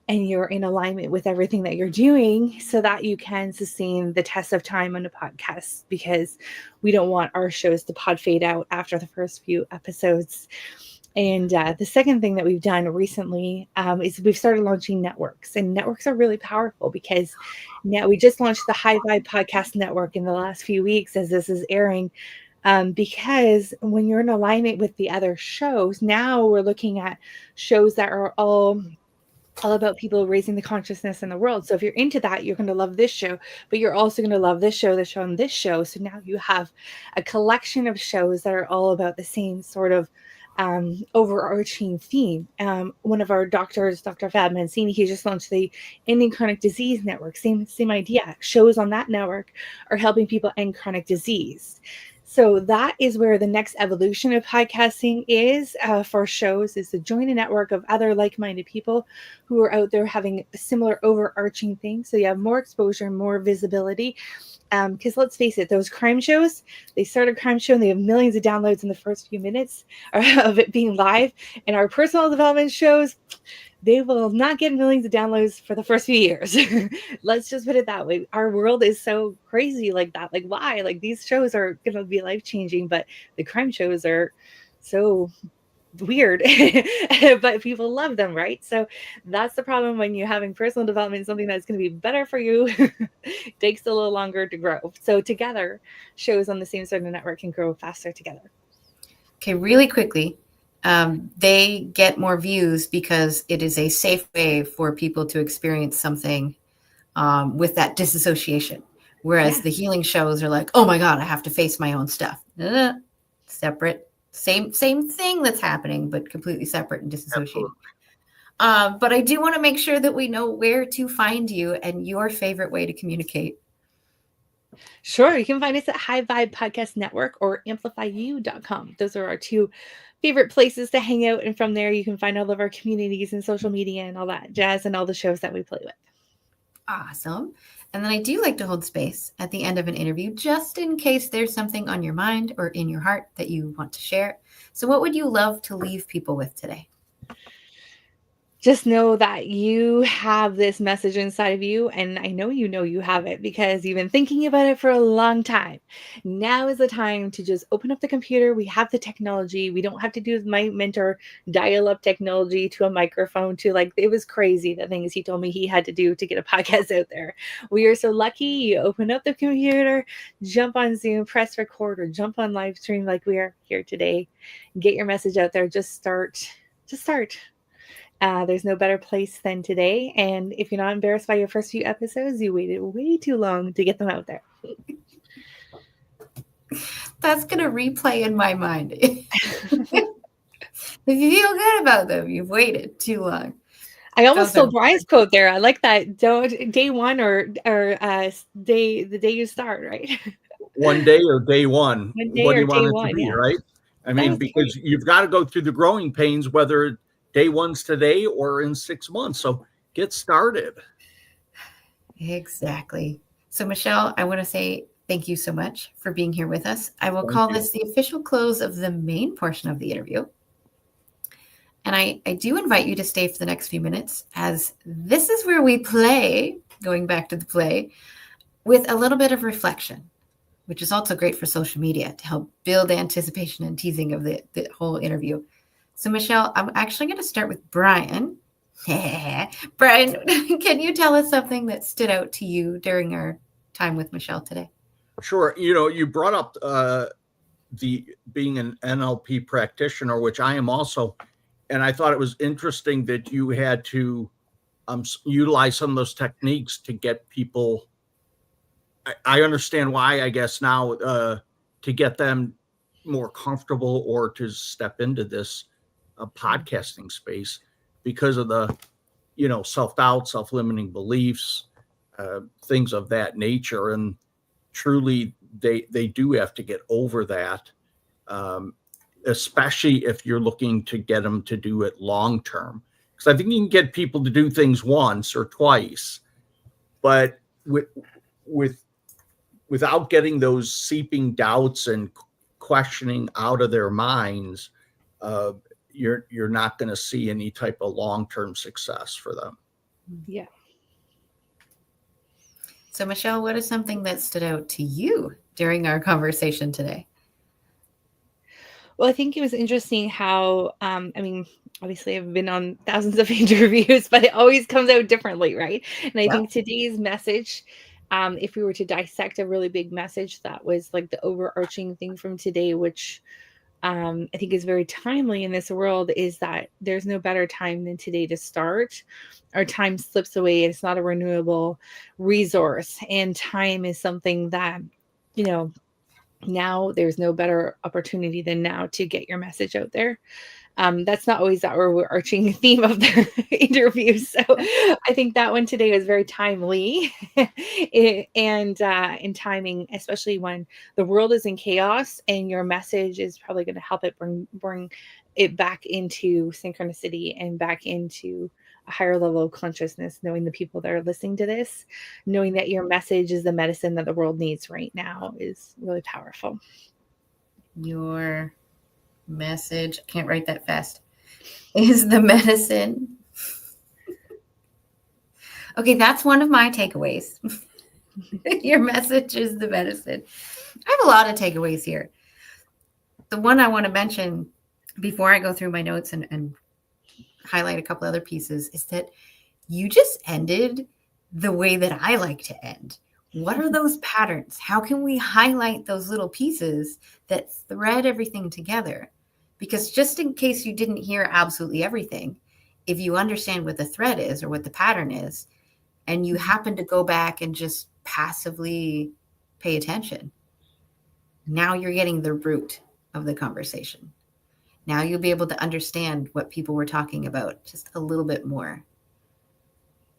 [SPEAKER 6] and you're in alignment with everything that you're doing, so that you can sustain the test of time on the podcast, because we don't want our shows to pod fade out after the first few episodes. And the second thing that we've done recently is we've started launching networks, and networks are really powerful, because now we just launched the High Vibe Podcast Network in the last few weeks as this is airing. Because when you're in alignment with the other shows, now we're looking at shows that are all about people raising the consciousness in the world. So if you're into that, you're going to love this show, but you're also going to love this show, and this show. So now you have a collection of shows that are all about the same sort of overarching theme. One of our doctors, Dr. Fab Mancini, he just launched the Ending Chronic Disease Network. Same idea. Shows on that network are helping people end chronic disease. So that is where the next evolution of podcasting is for shows, is to join a network of other like-minded people who are out there having similar overarching things. So you have more exposure, more visibility. Because let's face it, those crime shows, they start a crime show and they have millions of downloads in the first few minutes of it being live. And our personal development shows, they will not get millions of downloads for the first few years. Let's just put it that way. Our world is so crazy like that. Like, why? Like, these shows are going to be life-changing, but the crime shows are so weird, but people love them, right? So that's the problem when you're having personal development, something that's going to be better for you takes a little longer to grow. So together, shows on the same sort of network can grow faster together.
[SPEAKER 1] Okay, really quickly, they get more views because it is a safe way for people to experience something with that disassociation. Whereas the healing shows are like, oh my God, I have to face my own stuff. Separate, same thing that's happening, but completely separate and dissociated. But I do want to make sure that we know where to find you and your favorite way to communicate.
[SPEAKER 6] Sure. You can find us at High Vibe Podcast Network or amplifyu.com. Those are our two favorite places to hang out. And from there, you can find all of our communities and social media and all that jazz and all the shows that we play with.
[SPEAKER 1] Awesome. And then I do like to hold space at the end of an interview, just in case there's something on your mind or in your heart that you want to share. So what would you love to leave people with today?
[SPEAKER 6] Just know that you have this message inside of you, and I know you have it because you've been thinking about it for a long time. Now is the time to just open up the computer. We have the technology. We don't have to do my mentor dial-up technology to a microphone to it was crazy the things he told me he had to do to get a podcast out there. We are so lucky. You open up the computer, jump on Zoom, press record, or jump on live stream like we are here today. Get your message out there. Just start. There's no better place than today. And if you're not embarrassed by your first few episodes, you waited way too long to get them out there.
[SPEAKER 1] That's going to replay in my mind. If you feel good about them, you've waited too long.
[SPEAKER 6] I almost stole Brian's quote there. I like that. Day one or the day you start, right?
[SPEAKER 2] One day or day one.
[SPEAKER 6] One day
[SPEAKER 2] what do
[SPEAKER 6] or
[SPEAKER 2] you want
[SPEAKER 6] day
[SPEAKER 2] it
[SPEAKER 6] one,
[SPEAKER 2] to be,
[SPEAKER 6] yeah.
[SPEAKER 2] right? I mean, because you've got to go through the growing pains, whether day one's today or in 6 months. So get started.
[SPEAKER 1] Exactly. So Michelle, I want to say thank you so much for being here with us. I will call this the official close of the main portion of the interview. And I do invite you to stay for the next few minutes, as this is where we play, going back to the play, with a little bit of reflection, which is also great for social media to help build anticipation and teasing of the whole interview. So Michelle, I'm actually going to start with Brian. Brian, can you tell us something that stood out to you during our time with Michelle today?
[SPEAKER 2] Sure. You brought up the being an NLP practitioner, which I am also. And I thought it was interesting that you had to utilize some of those techniques to get people. I understand why, I guess, now to get them more comfortable or to step into this podcasting space because of the, self-doubt, self-limiting beliefs, things of that nature. And truly, they do have to get over that. Especially if you're looking to get them to do it long term. Because I think you can get people to do things once or twice, but without getting those seeping doubts and questioning out of their minds, you're not going to see any type of long-term success for them.
[SPEAKER 6] Yeah.
[SPEAKER 1] So Michelle, what is something that stood out to you during our conversation today?
[SPEAKER 6] Well, I think it was interesting how, obviously I've been on thousands of interviews, but it always comes out differently, right? And I think today's message, if we were to dissect a really big message, that was like the overarching thing from today, which I think is very timely in this world, is that there's no better time than today to start. Our time slips away. It's not a renewable resource. And time is something that, now there's no better opportunity than now to get your message out there. That's not always that overarching theme of their interviews. So I think that one today was very timely and in timing, especially when the world is in chaos and your message is probably going to help it bring it back into synchronicity and back into a higher level of consciousness, knowing the people that are listening to this, knowing that your message is the medicine that the world needs right now is really powerful.
[SPEAKER 1] Your message, I can't write that fast, is the medicine. Okay, that's one of my takeaways. Your message is the medicine. I have a lot of takeaways here. The one I want to mention before I go through my notes and highlight a couple other pieces is that you just ended the way that I like to end. What are those patterns? How can we highlight those little pieces that thread everything together? Because just in case you didn't hear absolutely everything, if you understand what the thread is or what the pattern is, and you happen to go back and just passively pay attention, now you're getting the root of the conversation. Now you'll be able to understand what people were talking about just a little bit more.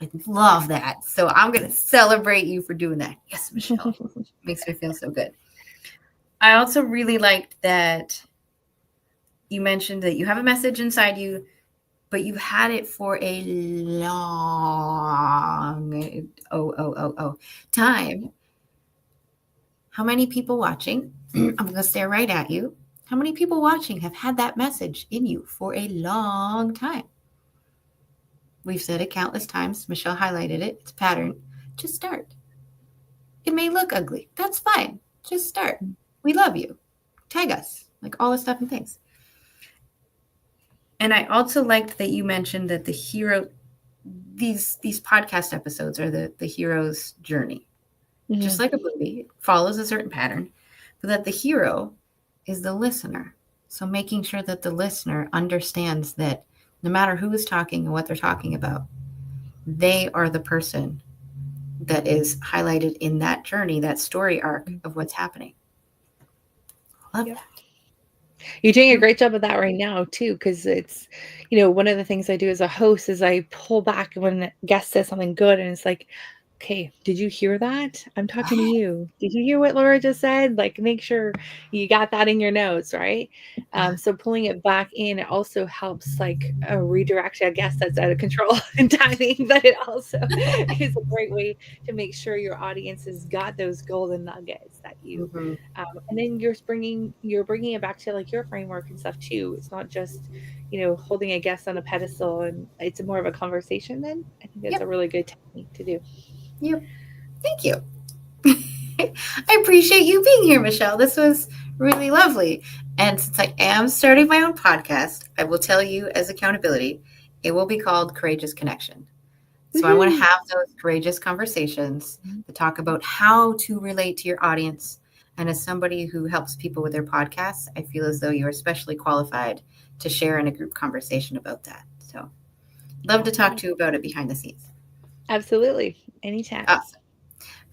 [SPEAKER 1] I love that. So I'm going to celebrate you for doing that. Yes, Michelle. Makes me feel so good. I also really liked that you mentioned that you have a message inside you, but you had it for a long time. How many people watching? I'm going to stare right at you. How many people watching have had that message in you for a long time? We've said it countless times. Michelle highlighted it. It's a pattern. Just start. It may look ugly. That's fine. Just start. We love you. Tag us. Like all the stuff and things. And I also liked that you mentioned that the hero, these podcast episodes are the hero's journey. Mm-hmm. Just like a movie, it follows a certain pattern, but that the hero is the listener. So making sure that the listener understands that no matter who is talking and what they're talking about, they are the person that is highlighted in that journey, that story arc of what's happening. Love that.
[SPEAKER 6] You're doing a great job of that right now too, because it's, one of the things I do as a host is I pull back when a guest says something good, and it's like, okay, did you hear that? I'm talking to you. Did you hear what Laura just said? Like, make sure you got that in your notes, right? So pulling it back in, it also helps like redirect a guest that's out of control and timing, but it also is a great way to make sure your audience has got those golden nuggets that you, and then you're bringing it back to like your framework and stuff too. It's not just, holding a guest on a pedestal, and it's more of a conversation. Then I think that's a really good technique to do.
[SPEAKER 1] Yep. Thank you. I appreciate you being here, Michelle. This was really lovely. And since I am starting my own podcast, I will tell you as accountability, it will be called Courageous Connection. So I want to have those courageous conversations to talk about how to relate to your audience. And as somebody who helps people with their podcasts, I feel as though you're especially qualified to share in a group conversation about that. So love to talk to you about it behind the scenes.
[SPEAKER 6] Absolutely. Anytime.
[SPEAKER 1] Awesome.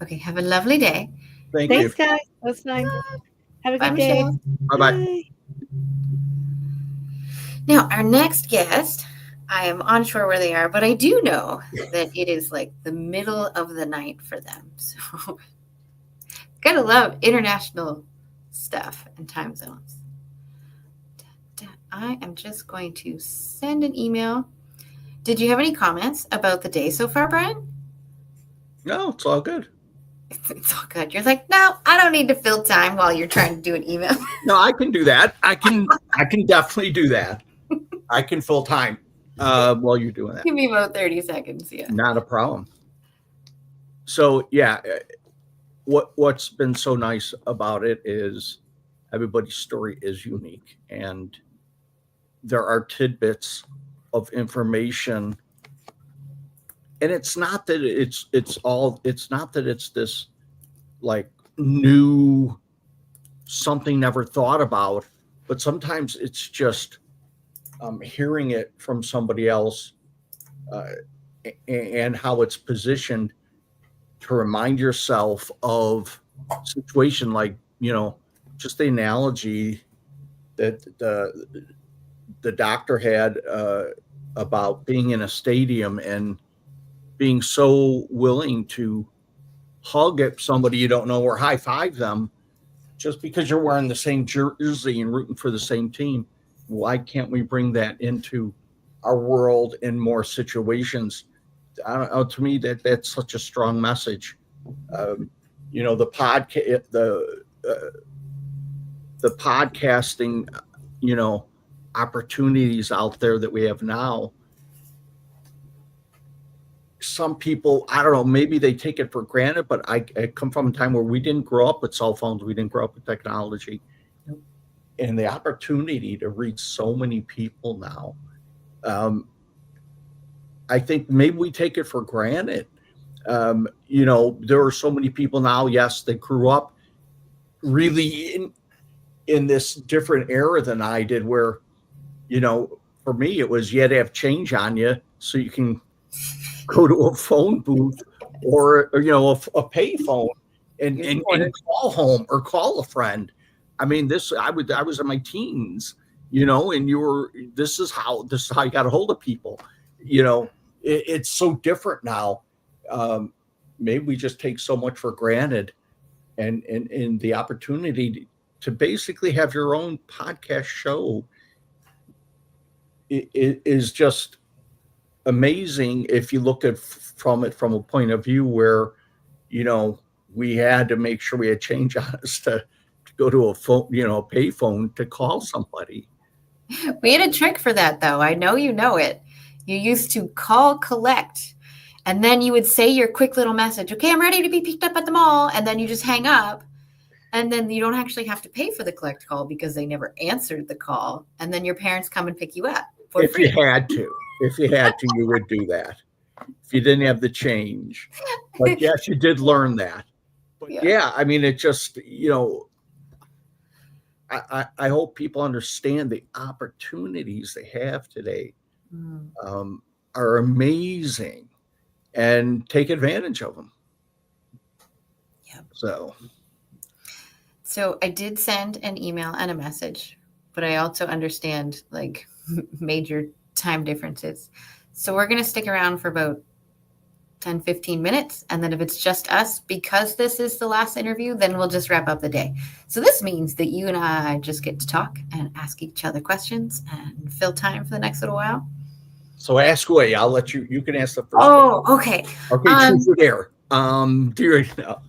[SPEAKER 1] Okay. Have a lovely day.
[SPEAKER 6] Thanks, you. Guys. That was fun. Have a good day.
[SPEAKER 2] Bye-bye.
[SPEAKER 1] Now, our next guest, I am unsure where they are, but I do know that it is like the middle of the night for them. So gotta love international stuff and time zones. I am just going to send an email. Did you have any comments about the day so far, Brian?
[SPEAKER 2] No, it's all good.
[SPEAKER 1] It's all good. You're like, no, I don't need to fill time while you're trying to do an email.
[SPEAKER 2] No, I can do that. I can definitely do that. I can fill time while you're doing that.
[SPEAKER 1] Give me about 30 seconds. Yeah.
[SPEAKER 2] Not a problem. So yeah, what's been so nice about it is everybody's story is unique, and there are tidbits of information. And it's not that it's not that it's this like new something never thought about, but sometimes it's just hearing it from somebody else and how it's positioned to remind yourself of a situation like, just the analogy that the doctor had about being in a stadium and being so willing to hug at somebody you don't know or high five them just because you're wearing the same jersey and rooting for the same team. Why can't we bring that into our world in more situations? I don't know. To me, that's such a strong message. The podcast, the podcasting, opportunities out there that we have now. Some people, I don't know, maybe they take it for granted, but I come from a time where we didn't grow up with cell phones. We didn't grow up with technology. And the opportunity to reach so many people now, I think maybe we take it for granted. There are so many people now, yes, that grew up really in this different era than I did, where, for me, it was you had to have change on you so you can go to a phone booth or a pay phone and call home or call a friend. I mean, I was in my teens, and this is how you got a hold of people. It's so different now. Maybe we just take so much for granted, and the opportunity to basically have your own podcast show is just amazing if you look at from it from a point of view where, we had to make sure we had change on us to go to a phone, a pay phone to call somebody.
[SPEAKER 1] We had a trick for that, though. I know you know it. You used to call collect, and then you would say your quick little message, okay, I'm ready to be picked up at the mall, and then you just hang up, and then you don't actually have to pay for the collect call because they never answered the call, and then your parents come and pick you up for free.
[SPEAKER 2] If you had to, you would do that. If you didn't have the change. But yes, you did learn that. But yeah, I mean, it just, I hope people understand the opportunities they have today are amazing, and take advantage of them.
[SPEAKER 1] Yep.
[SPEAKER 2] So
[SPEAKER 1] I did send an email and a message, but I also understand like major time differences. So we're going to stick around for about 10, 15 minutes. And then if it's just us, because this is the last interview, then we'll just wrap up the day. So this means that you and I just get to talk and ask each other questions and fill time for the next little while.
[SPEAKER 2] So ask away. I'll let you can ask the first
[SPEAKER 1] Oh, okay.
[SPEAKER 2] Okay, truth or dare. Do you know?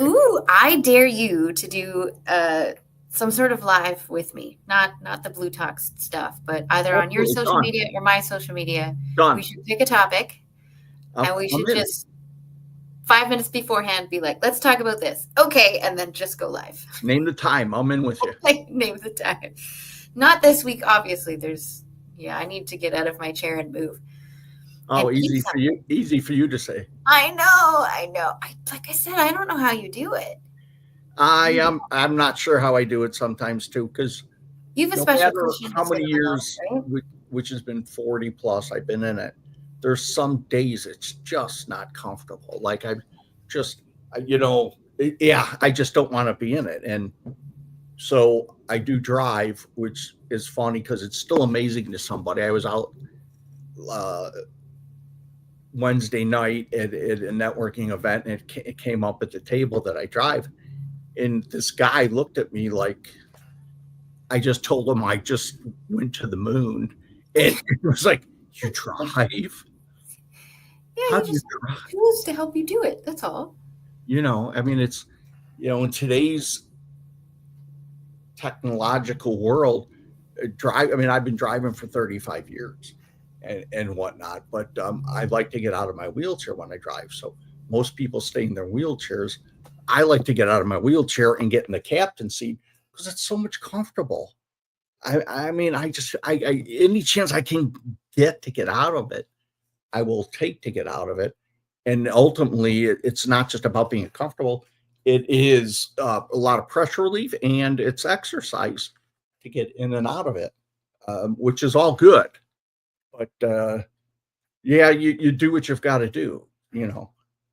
[SPEAKER 1] Ooh, I dare you to do some sort of live with me. Not the Blue Talks stuff, but either on your social media or my social media.
[SPEAKER 2] Done.
[SPEAKER 1] We should pick a topic. And we should just 5 minutes beforehand be like, let's talk about this. Okay. And then just go live.
[SPEAKER 2] Name the time. I'm in with you.
[SPEAKER 1] Name the time. Not this week, obviously. I need to get out of my chair and move.
[SPEAKER 2] Oh, and easy for you. Easy for you to say.
[SPEAKER 1] I know. Like I said, I don't know how you do it.
[SPEAKER 2] I'm not sure how I do it sometimes too, because
[SPEAKER 1] you have a special cushion.
[SPEAKER 2] How many years, right? Which has been 40 plus, I've been in it. There's some days it's just not comfortable. Like I just don't want to be in it. And so I do drive, which is funny because it's still amazing to somebody. I was out Wednesday night at a networking event, and it came up at the table that I drive. And this guy looked at me like I just told him I just went to the moon. And it was like, you drive?
[SPEAKER 1] Yeah, how do you drive? Tools to help you do it. That's all.
[SPEAKER 2] I mean, it's, in today's technological world, I've been driving for 35 years and whatnot, but I like to get out of my wheelchair when I drive. So most people stay in their wheelchairs. I like to get out of my wheelchair and get in the captain seat because it's so much comfortable. Any chance I can get out of it, I will take to get out of it. And ultimately, it's not just about being comfortable. It is a lot of pressure relief, and it's exercise to get in and out of it, which is all good. But you do what you've got to do,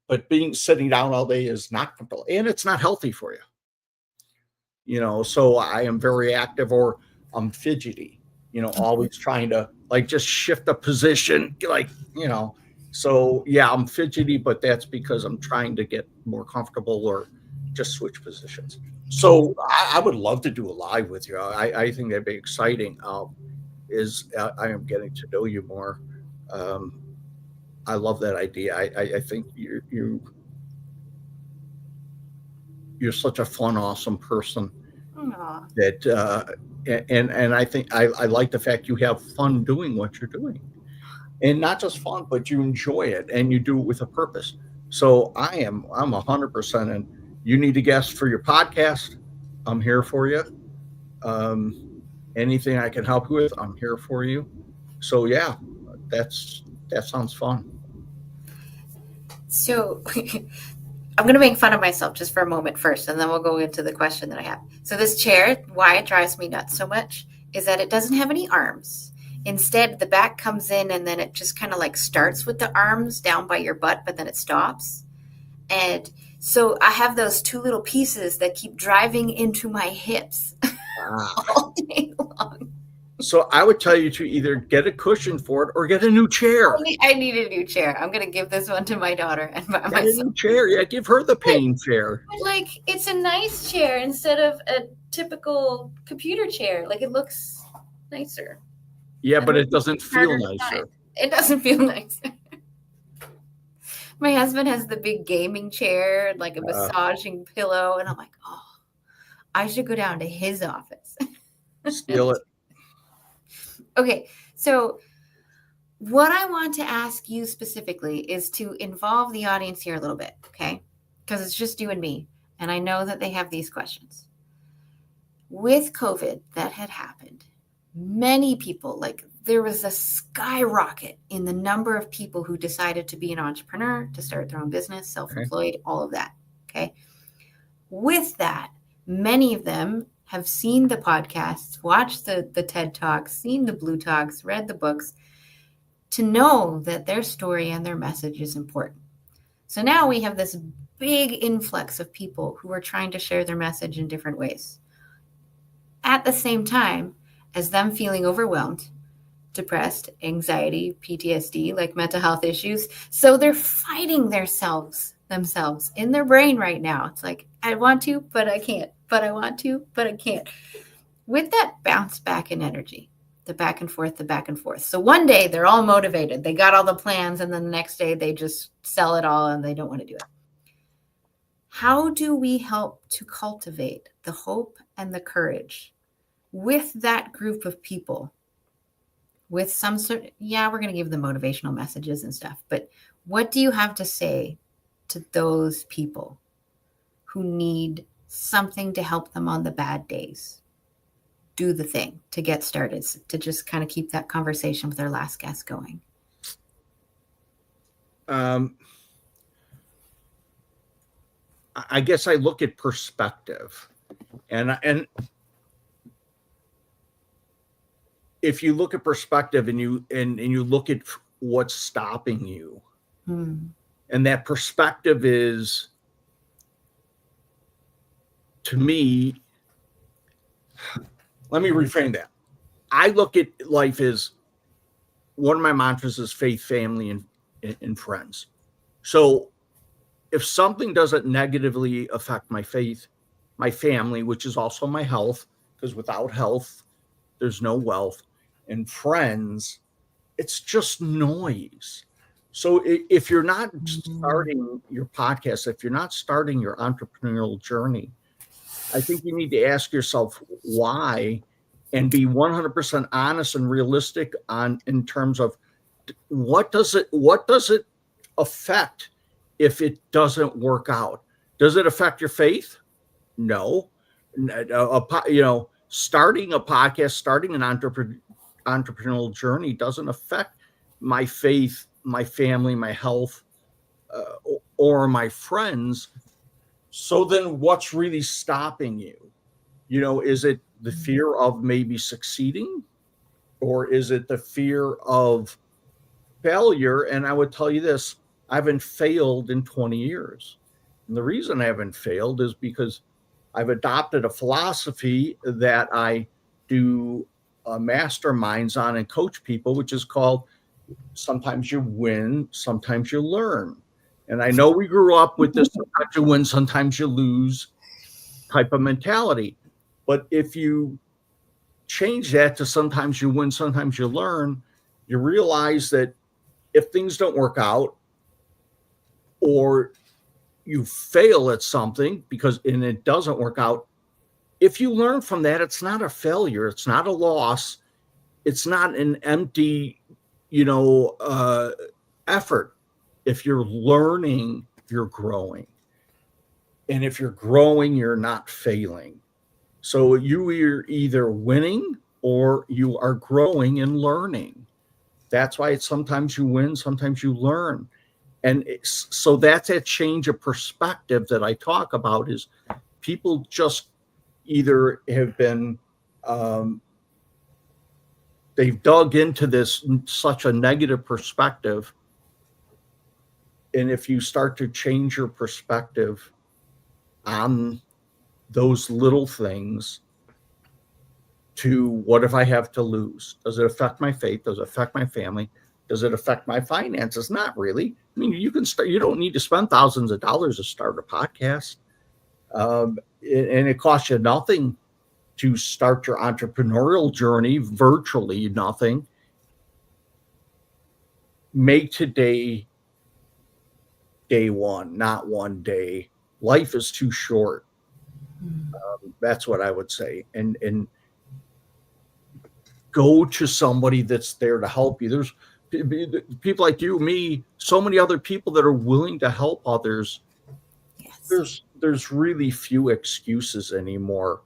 [SPEAKER 2] But sitting down all day is not comfortable, and it's not healthy for you. So I am very active, or I'm fidgety, always trying to just shift a position, So yeah, I'm fidgety, but that's because I'm trying to get more comfortable or just switch positions. So I would love to do a live with you. I think that'd be exciting. I am getting to know you more. I love that idea. I think you're such a fun, awesome person.
[SPEAKER 1] Aww.
[SPEAKER 2] That and I think I like the fact you have fun doing what you're doing, and not just fun, but you enjoy it and you do it with a purpose. So I'm 100%. And you need a guest for your podcast, I'm here for you. Anything I can help you with, I'm here for you. So yeah, that sounds fun.
[SPEAKER 1] So I'm going to make fun of myself just for a moment first, and then we'll go into the question that I have. So this chair, why it drives me nuts so much is that it doesn't have any arms. Instead, the back comes in and then it just kind of starts with the arms down by your butt, but then it stops. And so I have those two little pieces that keep driving into my hips all day long.
[SPEAKER 2] So I would tell you to either get a cushion for it or get a new chair.
[SPEAKER 1] I need a new chair. I'm going to give this one to my daughter and my
[SPEAKER 2] son. A new chair. Yeah, give her the pain chair.
[SPEAKER 1] But it's a nice chair instead of a typical computer chair. It looks nicer.
[SPEAKER 2] Yeah, but it doesn't feel nicer.
[SPEAKER 1] It doesn't feel nicer. My husband has the big gaming chair, a massaging pillow, and I'm like, oh, I should go down to his office.
[SPEAKER 2] Steal it.
[SPEAKER 1] Okay, so what I want to ask you specifically is to involve the audience here a little bit, okay? Because it's just you and me, and I know that they have these questions. With COVID that had happened, many people, there was a skyrocket in the number of people who decided to be an entrepreneur, to start their own business, self-employed, all of that, okay? With that, many of them have seen the podcasts, watched the TED Talks, seen the Blue Talks, read the books, to know that their story and their message is important. So now we have this big influx of people who are trying to share their message in different ways. At the same time as them feeling overwhelmed, depressed, anxiety, PTSD, like mental health issues. So they're fighting themselves in their brain right now. It's like, I want to, but I can't, but I want to, but I can't. With that bounce back in energy, the back and forth, the back and forth. So one day they're all motivated. They got all the plans, and then the next day they just sell it all and they don't want to do it. How do we help to cultivate the hope and the courage with that group of people? With some sort, we're going to give them motivational messages and stuff, but what do you have to say to those people who need something to help them on the bad days do the thing to get started, to just kind of keep that conversation with our last guest going?
[SPEAKER 2] I guess I look at perspective, and if you look at perspective and you look at what's stopping you, and that perspective is, to me, let me reframe that. I look at life as, one of my mantras is faith, family, and friends. So if something doesn't negatively affect my faith, my family, which is also my health, because without health, there's no wealth, and friends, it's just noise. So if you're not starting your podcast, if you're not starting your entrepreneurial journey, I think you need to ask yourself why, and be 100% honest and realistic in terms of what does it affect if it doesn't work out. Does it affect your faith? No. Starting a podcast, starting an entrepreneurial journey doesn't affect my faith, my family, my health, or my friends. So then what's really stopping you? Is it the fear of maybe succeeding, or is it the fear of failure? And I would tell you this, I haven't failed in 20 years. And the reason I haven't failed is because I've adopted a philosophy that I do masterminds on and coach people, which is called sometimes you win, sometimes you learn. And I know we grew up with this, sometimes you win, sometimes you lose type of mentality. But if you change that to sometimes you win, sometimes you learn, you realize that if things don't work out, or you fail at something and it doesn't work out, if you learn from that, it's not a failure, it's not a loss, it's not an empty, effort. If you're learning, you're growing. And if you're growing, you're not failing. So you are either winning or you are growing and learning. That's why it's sometimes you win, sometimes you learn. And so that's that change of perspective that I talk about, is people just either have been, they've dug into this such a negative perspective. And if you start to change your perspective on those little things to, what if I have to lose? Does it affect my faith? Does it affect my family? Does it affect my finances? Not really. I mean, you can start, you don't need to spend thousands of dollars to start a podcast. And it costs you nothing to start your entrepreneurial journey, virtually nothing. Make today day one, not one day. Life is too short. That's what I would say. And go to somebody that's there to help you. There's people like you, me, so many other people that are willing to help others. Yes. There's really few excuses anymore.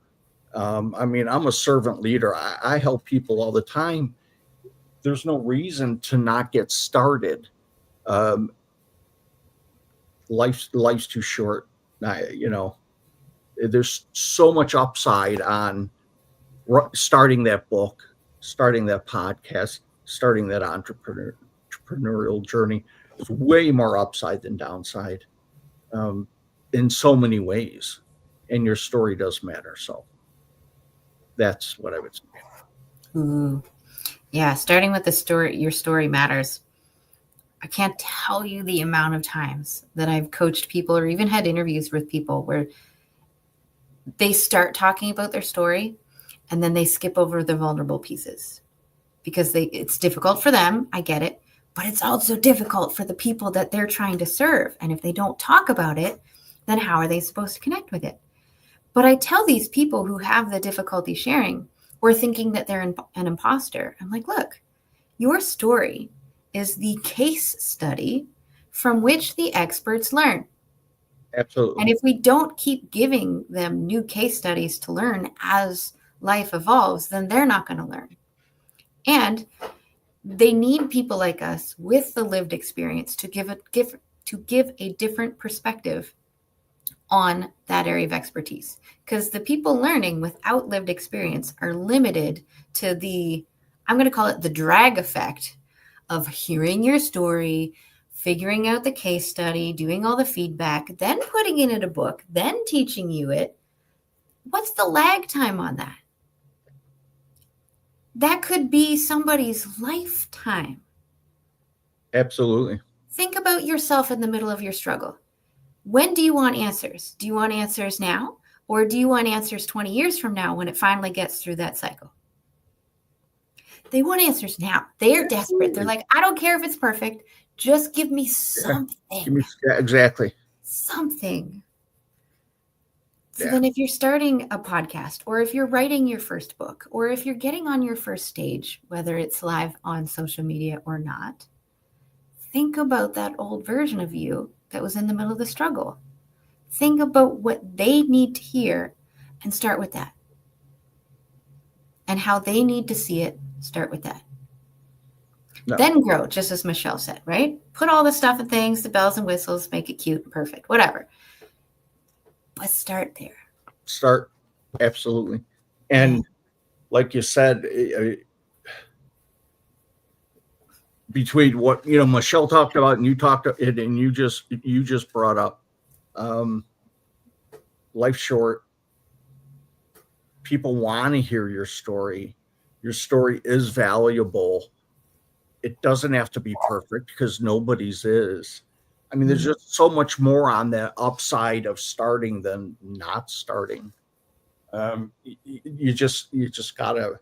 [SPEAKER 2] I mean, I'm a servant leader. I help people all the time. There's no reason to not get started. Life's too short. There's so much upside on starting that book, starting that podcast, starting that entrepreneurial journey. There's way more upside than downside, in so many ways, and your story does matter. So that's what I would say.
[SPEAKER 1] Ooh. Yeah, starting with the story, your story matters. I can't tell you the amount of times that I've coached people or even had interviews with people where they start talking about their story and then they skip over the vulnerable pieces because it's difficult for them. I get it, but it's also difficult for the people that they're trying to serve. And if they don't talk about it, then how are they supposed to connect with it? But I tell these people who have the difficulty sharing or thinking that they're an imposter, I'm like, look, your story is the case study from which the experts learn.
[SPEAKER 2] Absolutely.
[SPEAKER 1] And if we don't keep giving them new case studies to learn as life evolves, then they're not going to learn. And they need people like us with the lived experience to give a different perspective on that area of expertise. Because the people learning without lived experience are limited to I'm going to call it the drag effect of hearing your story, figuring out the case study, doing all the feedback, then putting it in a book, then teaching you it. What's the lag time on that? That could be somebody's lifetime.
[SPEAKER 2] Absolutely.
[SPEAKER 1] Think about yourself in the middle of your struggle. When do you want answers? Do you want answers now? Or do you want answers 20 years from now when it finally gets through that cycle? They want answers now. They're desperate. They're like, I don't care if it's perfect. Just give me something.
[SPEAKER 2] Yeah, exactly.
[SPEAKER 1] Something. So then if you're starting a podcast, or if you're writing your first book, or if you're getting on your first stage, whether it's live on social media or not, think about that old version of you that was in the middle of the struggle. Think about what they need to hear and start with that. And how they need to see it, start with that. No. Then grow, just as Michelle said, right? Put all the stuff and things, the bells and whistles, make it cute and perfect, whatever. But start there.
[SPEAKER 2] Start, absolutely. And like you said, between what Michelle talked about and you talked about it, and you just brought up, life's short. People want to hear your story. Your story is valuable. It doesn't have to be perfect because nobody's is. I mean, there's just so much more on the upside of starting than not starting. You just gotta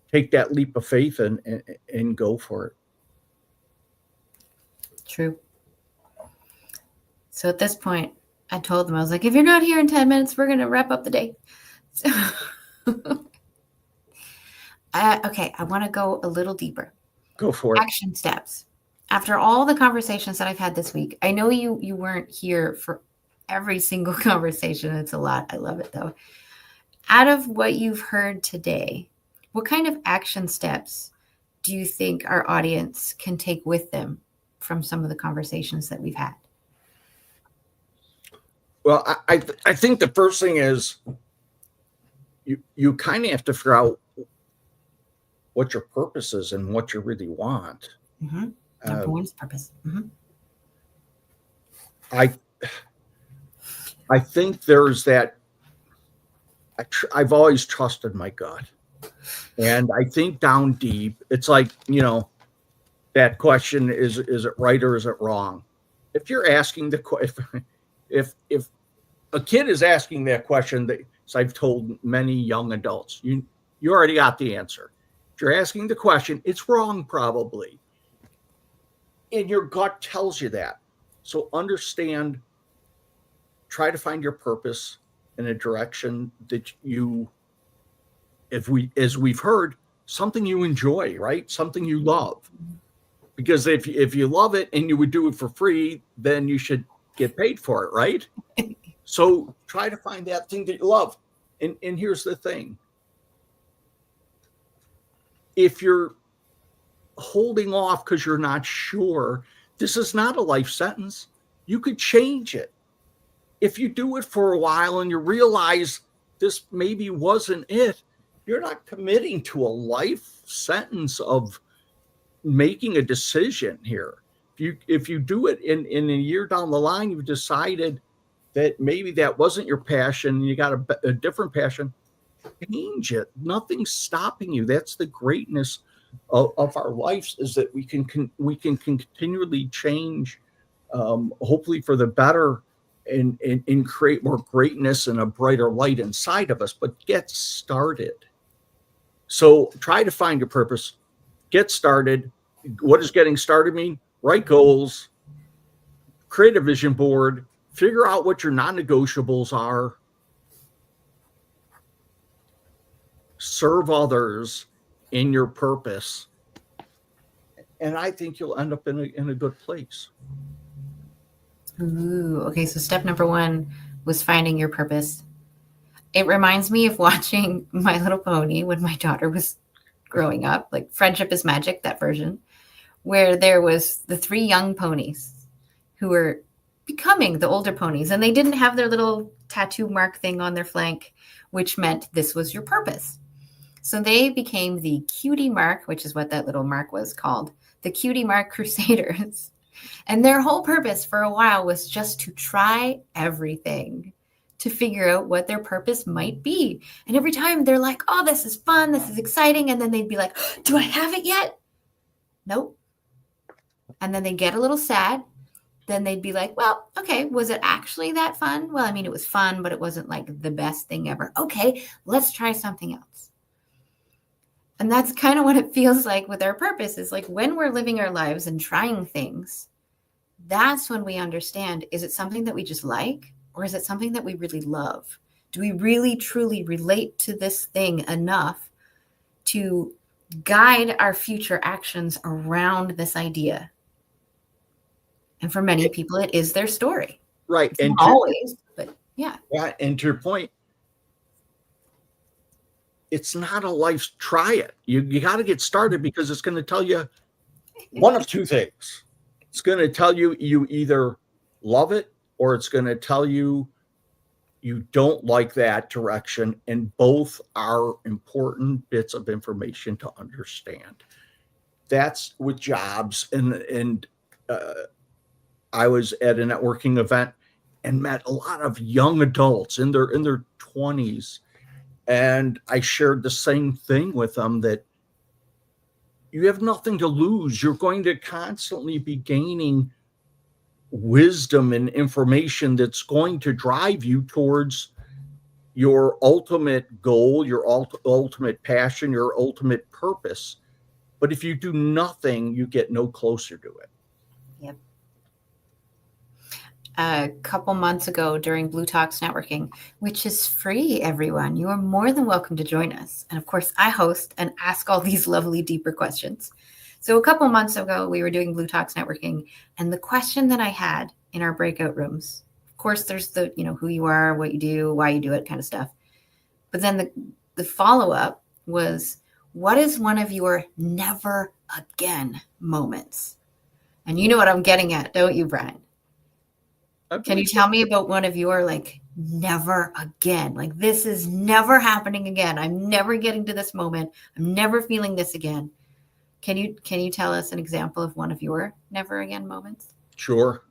[SPEAKER 2] take that leap of faith and go for it.
[SPEAKER 1] True. So at this point, I told them, I was like, if you're not here in 10 minutes, we're gonna wrap up the day. So okay, I want to go a little deeper.
[SPEAKER 2] Go for it.
[SPEAKER 1] Action steps. After all the conversations that I've had this week, I know you weren't here for every single conversation. It's a lot. I love it though. Out of what you've heard today, what kind of action steps do you think our audience can take with them from some of the conversations that we've had?
[SPEAKER 2] Well, I think the first thing is you kind of have to figure out what your purpose is and what you really want.
[SPEAKER 1] Mm-hmm. Number one is purpose. Mm-hmm.
[SPEAKER 2] I think there's that. I've always trusted my gut, and I think down deep, it's like that question: is it right or is it wrong? If you're asking if a kid is asking that question, as I've told many young adults, you already got the answer. If you're asking the question, it's wrong probably. And your gut tells you that. So understand, try to find your purpose in a direction that as we've heard, something you enjoy, right? Something you love. Because if you love it and you would do it for free, then you should get paid for it, right? So try to find that thing that you love. And here's the thing. If you're holding off because you're not sure, this is not a life sentence. You could change it. If you do it for a while and you realize this maybe wasn't it, you're not committing to a life sentence of making a decision here. If you do it in a year down the line, you've decided that maybe that wasn't your passion, you got a different passion, change it. Nothing's stopping you. That's the greatness of our lives, is that we can continually change, hopefully for the better, and create more greatness and a brighter light inside of us. But get started. So try to find your purpose. Get started. What does getting started mean? Write goals, create a vision board, figure out what your non-negotiables are, serve others in your purpose, and I think you'll end up in a good place.
[SPEAKER 1] Ooh, okay, so step number 1 was finding your purpose. It reminds me of watching My Little Pony when my daughter was growing up, like Friendship is Magic, that version, where there was the 3 young ponies who were becoming the older ponies, and they didn't have their little tattoo mark thing on their flank, which meant this was your purpose. So they became the Cutie Mark, which is what that little mark was called, the Cutie Mark Crusaders. And their whole purpose for a while was just to try everything, to figure out what their purpose might be. And every time they're like, oh, this is fun, this is exciting. And then they'd be like, do I have it yet? Nope. And then they'd get a little sad. Then they'd be like, well, okay, was it actually that fun? Well, I mean, it was fun, but it wasn't like the best thing ever. Okay, let's try something else. And that's kind of what it feels like with our purpose, is like when we're living our lives and trying things, that's when we understand, is it something that we just like, or is it something that we really love? Do we really, truly relate to this thing enough to guide our future actions around this idea? And for many people, it is their story.
[SPEAKER 2] Right.
[SPEAKER 1] It's not always, but yeah.
[SPEAKER 2] Yeah. And to your point, it's not a life, try it. You got to get started, because it's going to tell you one of 2 things. It's going to tell you you either love it, or it's going to tell you you don't like that direction. And both are important bits of information to understand. That's with jobs. And I was at a networking event and met a lot of young adults in their 20s. And I shared the same thing with them, that you have nothing to lose. You're going to constantly be gaining wisdom and information that's going to drive you towards your ultimate goal, your ultimate passion, your ultimate purpose. But if you do nothing, you get no closer to it.
[SPEAKER 1] Yep. A couple months ago during Blue Talks Networking, which is free, everyone. You are more than welcome to join us. And of course, I host and ask all these lovely, deeper questions. So a couple months ago, we were doing Blue Talks Networking, and the question that I had in our breakout rooms, of course, there's the, who you are, what you do, why you do it kind of stuff. But then the follow-up was, what is one of your never again moments? And you know what I'm getting at, don't you, Brian? Can you tell me about one of your never again? Like, this is never happening again. I'm never getting to this moment. I'm never feeling this again. Can you tell us an example of one of your never again moments?
[SPEAKER 2] Sure.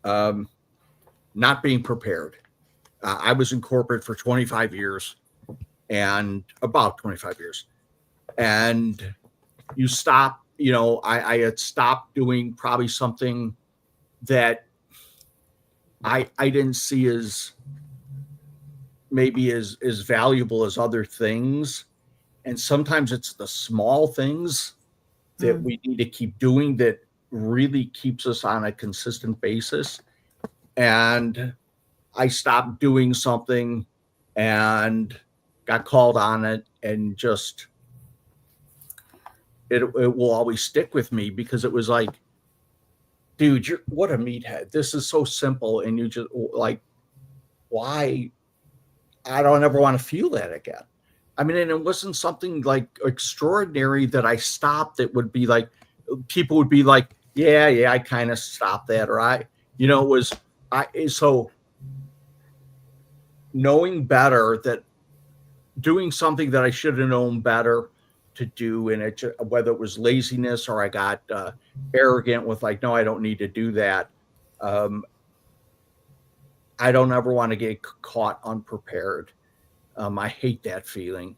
[SPEAKER 2] Not being prepared. I was in corporate for 25 years, and about 25 years. And you stop, I had stopped doing probably something that I didn't see as maybe as valuable as other things. And sometimes it's the small things that we need to keep doing that really keeps us on a consistent basis. And I stopped doing something and got called on it, and just it will always stick with me, because it was like, dude, what a meathead. This is so simple. And you just why? I don't ever want to feel that again. I mean, and it wasn't something like extraordinary that I stopped. It would be like, people would be like, yeah, I kind of stopped that. Or so knowing better, that doing something that I should have known better, to do, and whether it was laziness or I got arrogant with like, no, I don't need to do that. I don't ever want to get caught unprepared. I hate that feeling.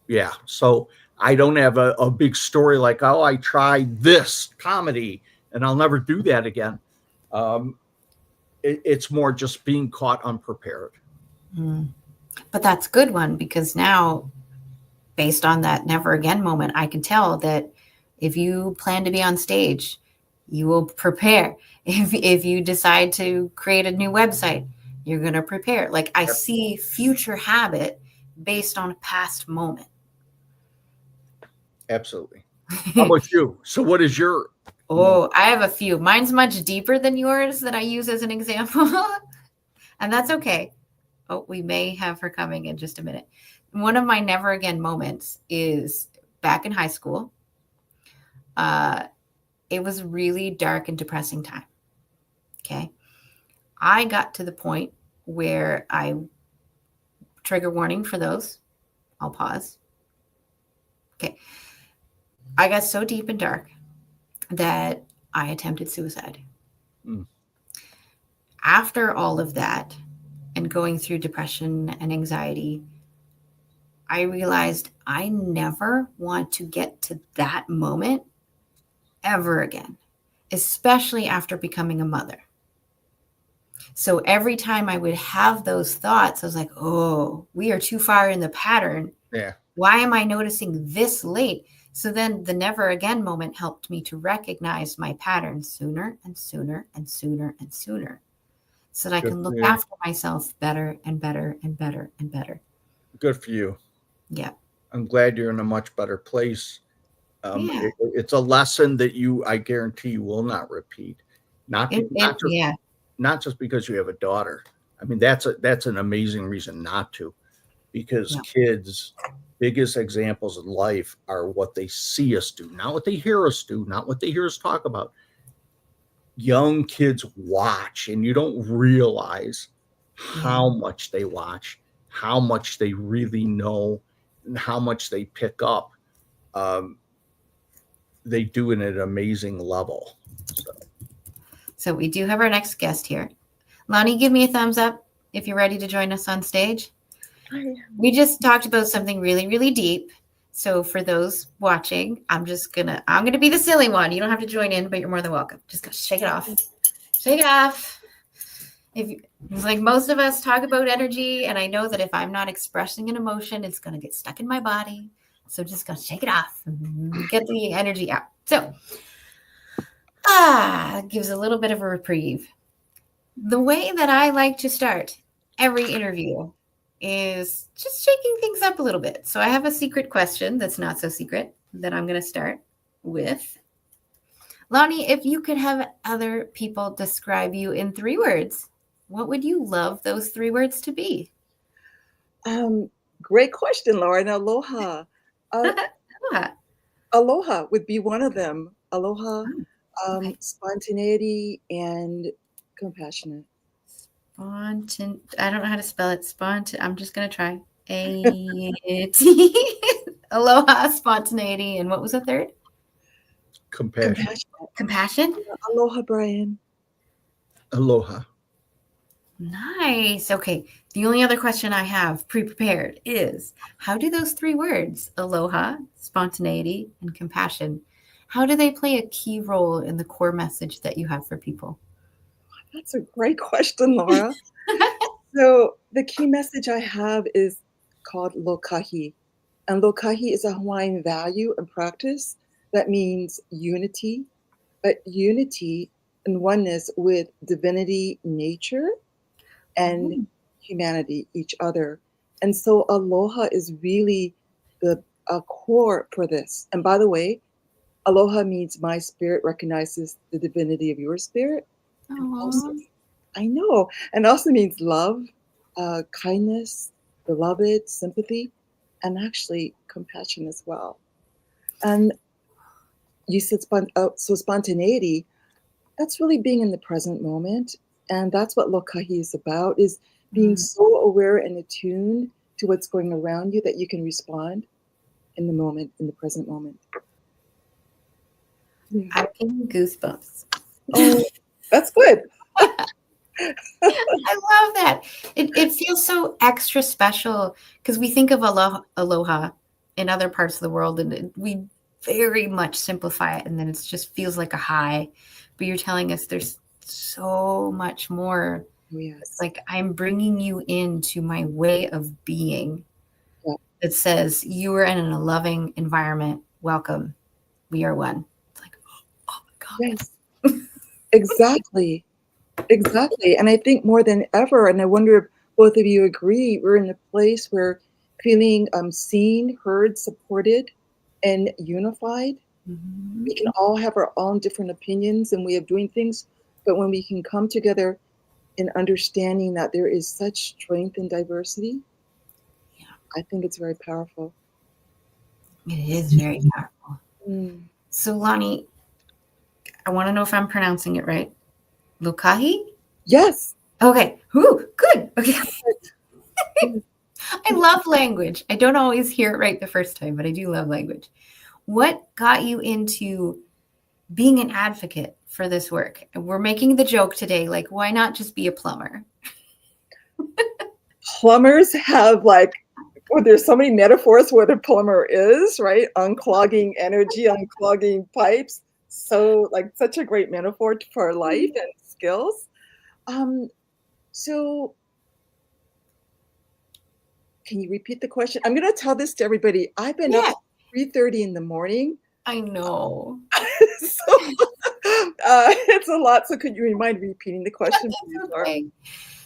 [SPEAKER 2] Yeah. So I don't have a big story like, oh, I tried this comedy and I'll never do that again. It's more just being caught unprepared.
[SPEAKER 1] But that's a good one, because now, based on that never again moment, I can tell that if you plan to be on stage, you will prepare. If you decide to create a new website, you're going to prepare. Like, I see future habit based on a past moment.
[SPEAKER 2] Absolutely. How about you? So what is your...
[SPEAKER 1] Oh, I have a few. Mine's much deeper than yours that I use as an example. And that's okay. Oh, we may have her coming in just a minute. One of my never again moments is back in high school. It was a really dark and depressing time. Okay. I got to the point where trigger warning for those. I'll pause. Okay. I got so deep and dark that I attempted suicide. After all of that and going through depression and anxiety, I realized I never want to get to that moment ever again, especially after becoming a mother. So every time I would have those thoughts, I was like, oh, we are too far in the pattern.
[SPEAKER 2] Yeah.
[SPEAKER 1] Why am I noticing this late? So then the never again moment helped me to recognize my pattern sooner and sooner and sooner and sooner, so that I can look after myself better and better and better and better.
[SPEAKER 2] Good for you.
[SPEAKER 1] Yeah.
[SPEAKER 2] I'm glad you're in a much better place. It's a lesson that I guarantee you will not repeat. Not just because you have a daughter. I mean, that's an amazing reason not to, because kids' biggest examples in life are what they see us do, not what they hear us do, not what they hear us talk about. Young kids watch, and you don't realize how much they watch, how much they really know, and how much they pick up. They do it at an amazing level.
[SPEAKER 1] So we do have our next guest here. Lani, give me a thumbs up if you're ready to join us on stage. We just talked about something really, really deep. So for those watching, I'm gonna be the silly one. You don't have to join in, but you're more than welcome. Just go shake it off. Shake it off. It's like most of us talk about energy, and I know that if I'm not expressing an emotion, it's gonna get stuck in my body. So just go shake it off and get the energy out. So it gives a little bit of a reprieve. The way that I like to start every interview is just shaking things up a little bit. So I have a secret question that's not so secret that I'm going to start with. Lani, if you could have other people describe you in 3 words, what would you love those 3 words to be?
[SPEAKER 7] Great question, Lauren. Aloha. Aloha would be one of them. Aloha, spontaneity, and compassionate.
[SPEAKER 1] I don't know how to spell it. I'm just going to try. Aloha, spontaneity, and what was the third? Compassion?
[SPEAKER 7] Aloha, Brian.
[SPEAKER 2] Aloha.
[SPEAKER 1] Nice. Okay. The only other question I have pre-prepared is, how do those 3 words, aloha, spontaneity, and compassion, how do they play a key role in the core message that you have for people?
[SPEAKER 7] That's a great question, Laura. So the key message I have is called lokahi. And lokahi is a Hawaiian value and practice that means unity, but unity and oneness with divinity, nature, and humanity, each other. And so aloha is really a core for this. And by the way, aloha means my spirit recognizes the divinity of your spirit. And also, I know. And also means love, kindness, beloved, sympathy, and actually compassion as well. And you said so spontaneity, that's really being in the present moment. And that's what lokahi is about, is being so aware and attuned to what's going around you that you can respond in the moment, in the present moment. Yeah.
[SPEAKER 1] I'm getting goosebumps.
[SPEAKER 7] Oh, that's good.
[SPEAKER 1] I love that. It feels so extra special because we think of aloha in other parts of the world, and we very much simplify it, and then it just feels like a high. But you're telling us there's so much more.
[SPEAKER 7] Yes.
[SPEAKER 1] It's like I'm bringing you into my way of being.
[SPEAKER 7] Yeah.
[SPEAKER 1] That says you are in a loving environment. Welcome. We are one. It's like, oh my God.
[SPEAKER 7] Yes. Exactly. Exactly. And I think more than ever, and I wonder if both of you agree, we're in a place where feeling seen, heard, supported, and unified.
[SPEAKER 1] Mm-hmm.
[SPEAKER 7] We can all have our own different opinions and way of doing things, but when we can come together in understanding that there is such strength in diversity,
[SPEAKER 1] Yeah.
[SPEAKER 7] I think it's very powerful.
[SPEAKER 1] It is very powerful.
[SPEAKER 7] Mm.
[SPEAKER 1] So, Lani, I want to know if I'm pronouncing it right. Lokahi?
[SPEAKER 7] Yes.
[SPEAKER 1] Okay. Ooh, good. Okay. I love language. I don't always hear it right the first time, but I do love language. What got you into being an advocate for this work? We're making the joke today, like, why not just be a plumber?
[SPEAKER 7] Plumbers have there's so many metaphors what a plumber is, right? Unclogging energy, unclogging pipes. So such a great metaphor for life and skills. So can you repeat the question? I'm going to tell this to everybody. I've been up at 3:30 in the morning.
[SPEAKER 1] I know.
[SPEAKER 7] So it's a lot. So could you mind repeating the question?
[SPEAKER 1] Okay.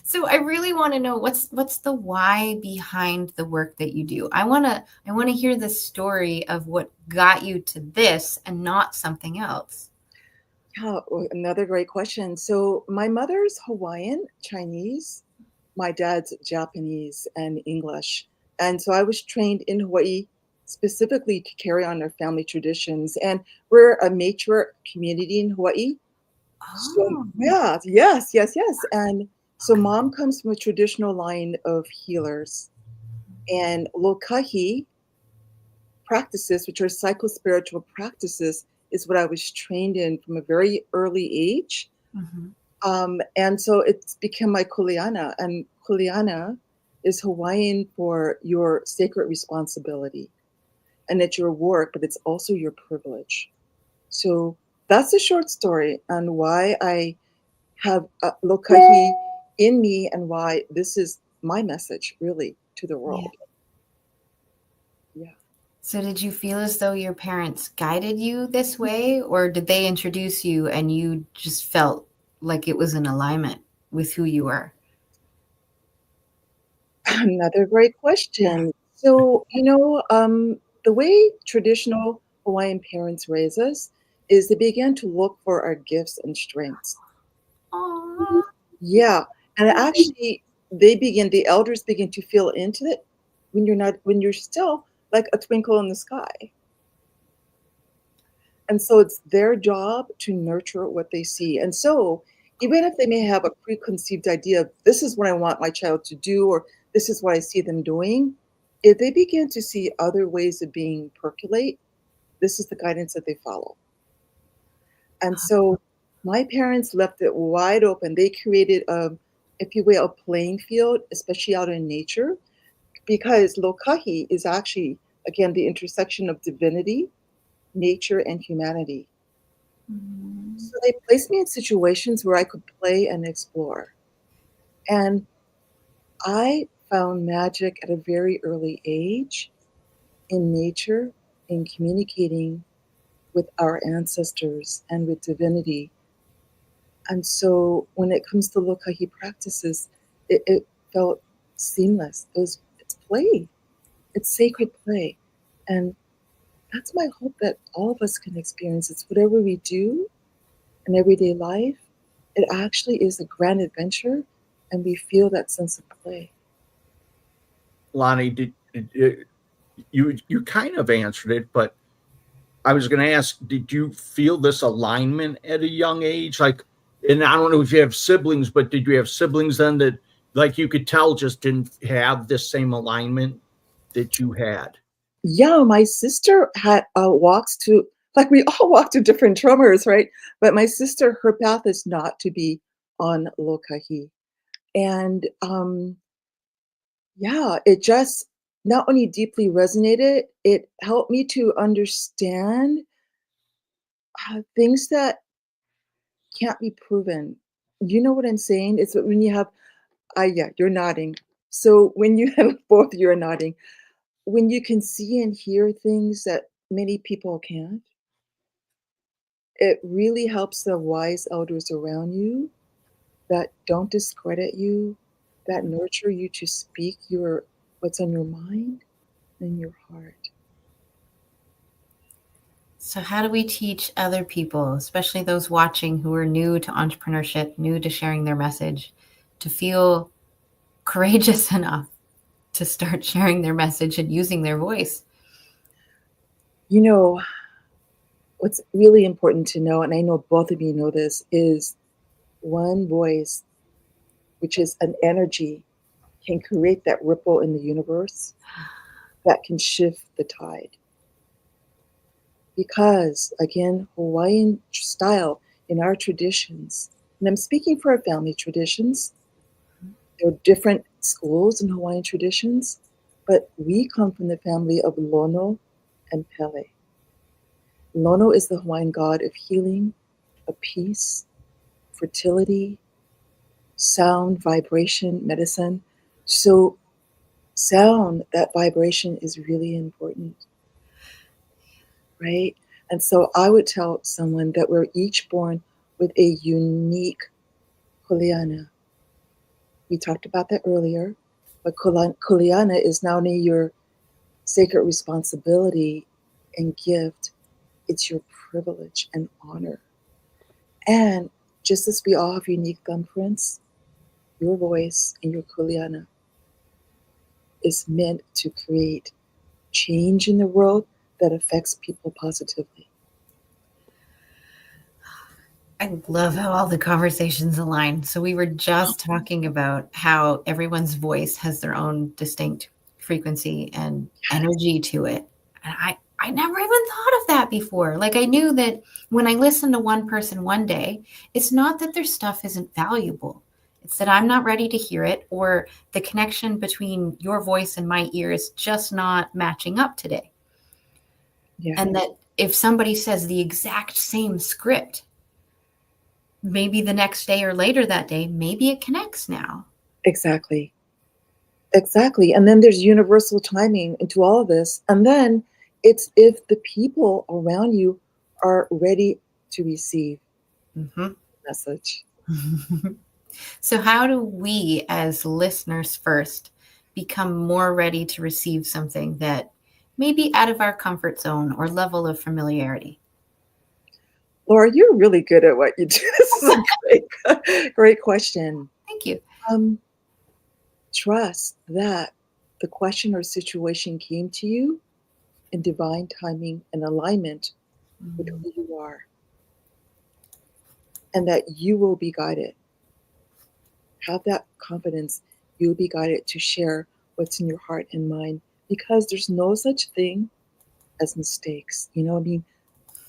[SPEAKER 1] So I really want to know what's the why behind the work that you do. I want to hear the story of what got you to this and not something else.
[SPEAKER 7] Yeah, another great question. So my mother's Hawaiian, Chinese, my dad's Japanese and English. And so I was trained in Hawaii specifically to carry on our family traditions. And we're a matriarch community in Hawaii.
[SPEAKER 1] Oh.
[SPEAKER 7] So yeah, yes. And so mom comes from a traditional line of healers. And lokahi practices, which are psychospiritual practices, is what I was trained in from a very early age.
[SPEAKER 1] Mm-hmm.
[SPEAKER 7] And so it's become my kuleana. And kuleana is Hawaiian for your sacred responsibility. And it's your work, but it's also your privilege. So that's a short story on why I have lokahi in me and why this is my message, really, to the world. Yeah.
[SPEAKER 1] So did you feel as though your parents guided you this way, or did they introduce you and you just felt like it was in alignment with who you are?
[SPEAKER 7] Another great question. So, the way traditional Hawaiian parents raise us is they began to look for our gifts and strengths.
[SPEAKER 1] Aww.
[SPEAKER 7] Yeah. And actually, the elders begin to feel into it when you're still like a twinkle in the sky. And so it's their job to nurture what they see. And so even if they may have a preconceived idea of this is what I want my child to do, or this is what I see them doing, if they begin to see other ways of being percolate, this is the guidance that they follow. And so my parents left it wide open. They created if you will, a playing field, especially out in nature, because lokahi is actually, again, the intersection of divinity, nature, and humanity.
[SPEAKER 1] Mm-hmm.
[SPEAKER 7] So they placed me in situations where I could play and explore. And I found magic at a very early age in nature, in communicating with our ancestors and with divinity. And so when it comes to lokahi practices, it felt seamless. It's play. It's sacred play. And that's my hope that all of us can experience. It's whatever we do in everyday life, it actually is a grand adventure, and we feel that sense of play.
[SPEAKER 2] Lani, you kind of answered it, but I was going to ask, did you feel this alignment at a young age? And I don't know if you have siblings, but did you have siblings then that, like, you could tell just didn't have the same alignment that you had?
[SPEAKER 7] yeah, my sister had walks to, like, we all walk to different drummers, right? But my sister, her path is not to be on Lokahi. And yeah, it just not only deeply resonated, it helped me to understand things that can't be proven. You know what I'm saying? It's when you have, yeah, you're nodding. So when you have both, you're nodding. When you can see and hear things that many people can't, it really helps the wise elders around you that don't discredit you, that nurture you to speak your what's on your mind and your heart.
[SPEAKER 1] So, how do we teach other people, especially those watching who are new to entrepreneurship, new to sharing their message, to feel courageous enough to start sharing their message and using their voice?
[SPEAKER 7] You know, what's really important to know, and I know both of you know this, is one voice, which is an energy, can create that ripple in the universe that can shift the tide. Because, again, Hawaiian style, in our traditions, and I'm speaking for our family traditions, there are different schools in Hawaiian traditions, but we come from the family of Lono and Pele. Lono is the Hawaiian god of healing, of peace, fertility, sound, vibration, medicine. So sound, that vibration is really important, right? And so I would tell someone that we're each born with a unique kuleana. We talked about that earlier, but kuleana is not only your sacred responsibility and gift, it's your privilege and honor. And just as we all have unique thumbprints, your voice and your kuleana is meant to create change in the world that affects people positively.
[SPEAKER 1] I love how all the conversations align. So we were just talking about how everyone's voice has their own distinct frequency and energy to it. And I never even thought of that before. Like, I knew that when I listen to one person one day, it's not that their stuff isn't valuable. It's that I'm not ready to hear it, or the connection between your voice and my ear is just not matching up today.
[SPEAKER 7] Yeah.
[SPEAKER 1] And that if somebody says the exact same script, maybe the next day or later that day, maybe it connects now.
[SPEAKER 7] Exactly. Exactly. And then there's universal timing into all of this. And then it's if the people around you are ready to receive the message.
[SPEAKER 1] So how do we as listeners first become more ready to receive something that may be out of our comfort zone or level of familiarity?
[SPEAKER 7] Laura, you're really good at what you do. This is a great question.
[SPEAKER 1] Thank you.
[SPEAKER 7] Trust that the question or situation came to you in divine timing and alignment with who you are, and that you will be guided. Have that confidence. You'll be guided to share what's in your heart and mind, because there's no such thing as mistakes. You know what I mean?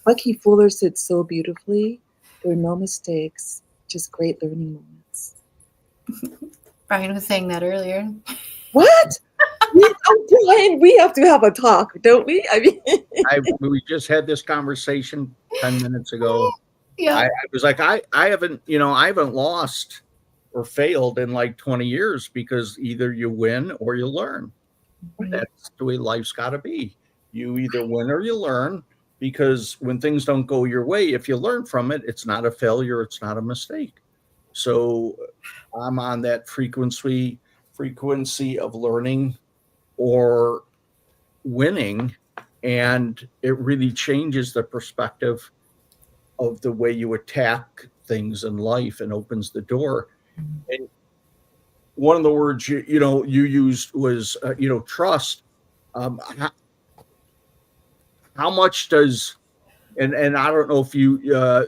[SPEAKER 7] Bucky Fuller said so beautifully, there are no mistakes, just great learning moments.
[SPEAKER 1] Brian was saying that earlier.
[SPEAKER 7] What? Brian, we have to have a talk, don't we? I mean,
[SPEAKER 2] we just had this conversation 10 minutes ago.
[SPEAKER 1] Yeah.
[SPEAKER 2] I was like, I haven't lost or failed in like 20 years, because either you win or you learn. That's the way life's got to be. You either win or you learn, because when things don't go your way, if you learn from it, it's not a failure, it's not a mistake. So I'm on that frequency of learning or winning, and it really changes the perspective of the way you attack things in life and opens the door. And one of the words you used was trust. How much does, and I don't know if you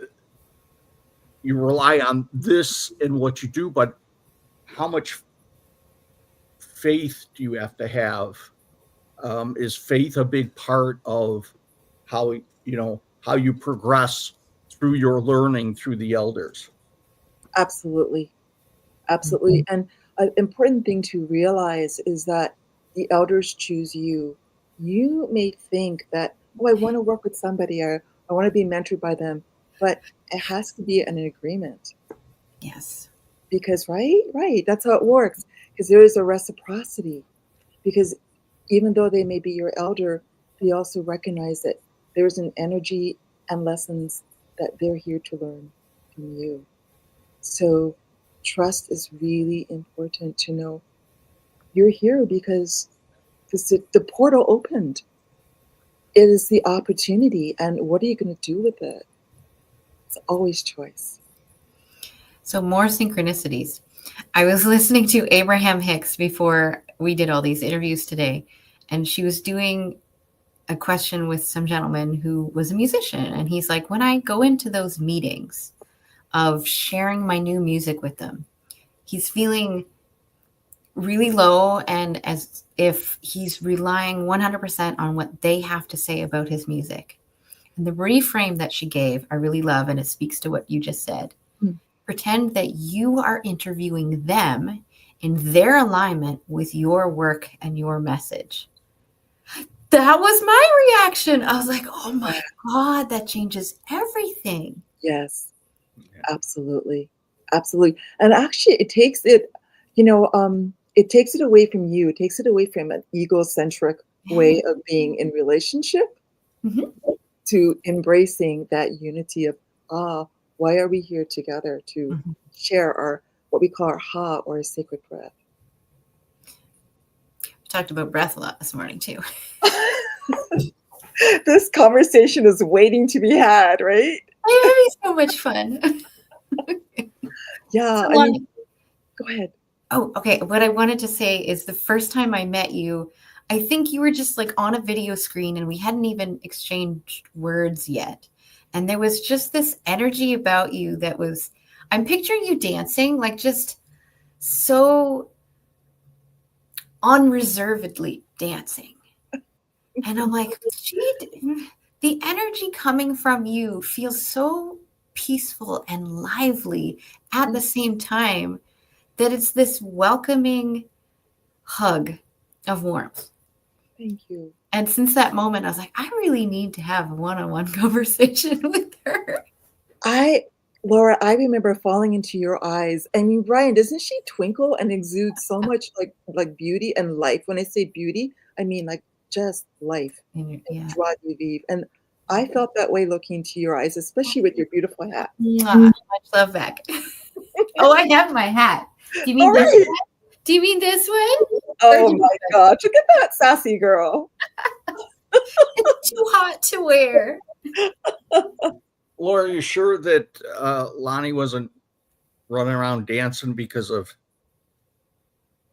[SPEAKER 2] rely on this in what you do, but how much faith do you have to have Is faith a big part of how you progress through your learning through the elders?
[SPEAKER 7] Absolutely. Absolutely. And an important thing to realize is that the elders choose you. You may think that, oh, I want to work with somebody, or I want to be mentored by them, but it has to be an agreement.
[SPEAKER 1] Yes.
[SPEAKER 7] Because, right, that's how it works. Because there is a reciprocity. Because even though they may be your elder, they also recognize that there's an energy and lessons that they're here to learn from you. So trust is really important to know. You're here because the portal opened. It is the opportunity, and what are you going to do with it? It's always choice.
[SPEAKER 1] So more synchronicities. I was listening to Abraham Hicks before we did all these interviews today, and she was doing a question with some gentleman who was a musician. And he's like, when I go into those meetings of sharing my new music with them, he's feeling really low, and as if he's relying 100% on what they have to say about his music. And the reframe that she gave, I really love, and it speaks to what you just said. Pretend that you are interviewing them in their alignment with your work and your message. That was my reaction. I was like, oh my God, that changes everything.
[SPEAKER 7] Yes, absolutely. Absolutely. And actually it takes it, it takes it away from you. It takes it away from an egocentric way of being in relationship to embracing that unity of, why are we here together to share our, what we call our ha, or a sacred breath.
[SPEAKER 1] We talked about breath a lot this morning too.
[SPEAKER 7] This conversation is waiting to be had, right?
[SPEAKER 1] It's having so much fun.
[SPEAKER 7] Yeah,
[SPEAKER 1] So,
[SPEAKER 7] I mean, go ahead.
[SPEAKER 1] Oh, okay. What I wanted to say is the first time I met you, I think you were just like on a video screen and we hadn't even exchanged words yet. And there was just this energy about you that was, I'm picturing you dancing, like just so unreservedly dancing. And I'm like, the energy coming from you feels so peaceful and lively at the same time that it's this welcoming hug of warmth.
[SPEAKER 7] Thank you.
[SPEAKER 1] And since that moment, I was like, I really need to have a one-on-one conversation with her.
[SPEAKER 7] Laura, I remember falling into your eyes. I mean, Brian, doesn't she twinkle and exude so much like beauty and life? When I say beauty, I mean like just life.
[SPEAKER 1] Yeah.
[SPEAKER 7] Joie de vivre. And I felt that way looking into your eyes, especially with your beautiful hat.
[SPEAKER 1] Much love back. Oh, I have my hat. Do you mean this one? Do you mean this one?
[SPEAKER 7] Oh my gosh, look at that sassy girl.
[SPEAKER 1] It's too hot to wear.
[SPEAKER 2] Laura, are you sure that Lani wasn't running around dancing because of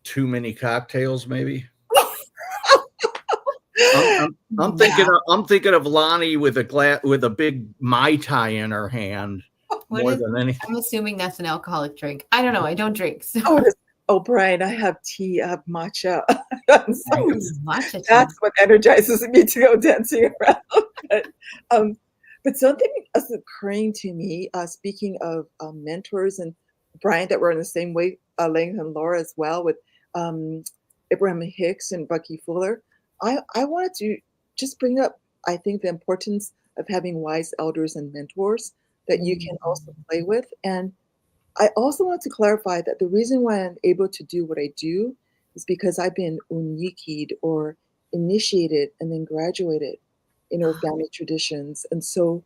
[SPEAKER 2] too many cocktails, maybe? I'm thinking of Lani with a big Mai Tai in her hand more than anything.
[SPEAKER 1] I'm assuming that's an alcoholic drink. I don't know. I don't drink. So.
[SPEAKER 7] Oh, Brian, I have tea, I have matcha.
[SPEAKER 1] Matcha
[SPEAKER 7] That's what energizes me to go dancing around. But something is occurring to me, speaking of mentors and Brian, that we're in the same way, Lane and Laura as well, with Abraham Hicks and Bucky Fuller. I wanted to just bring up, I think, the importance of having wise elders and mentors that you can also play with. And I also want to clarify that the reason why I'm able to do what I do is because I've been unikied or initiated and then graduated in our family traditions. And so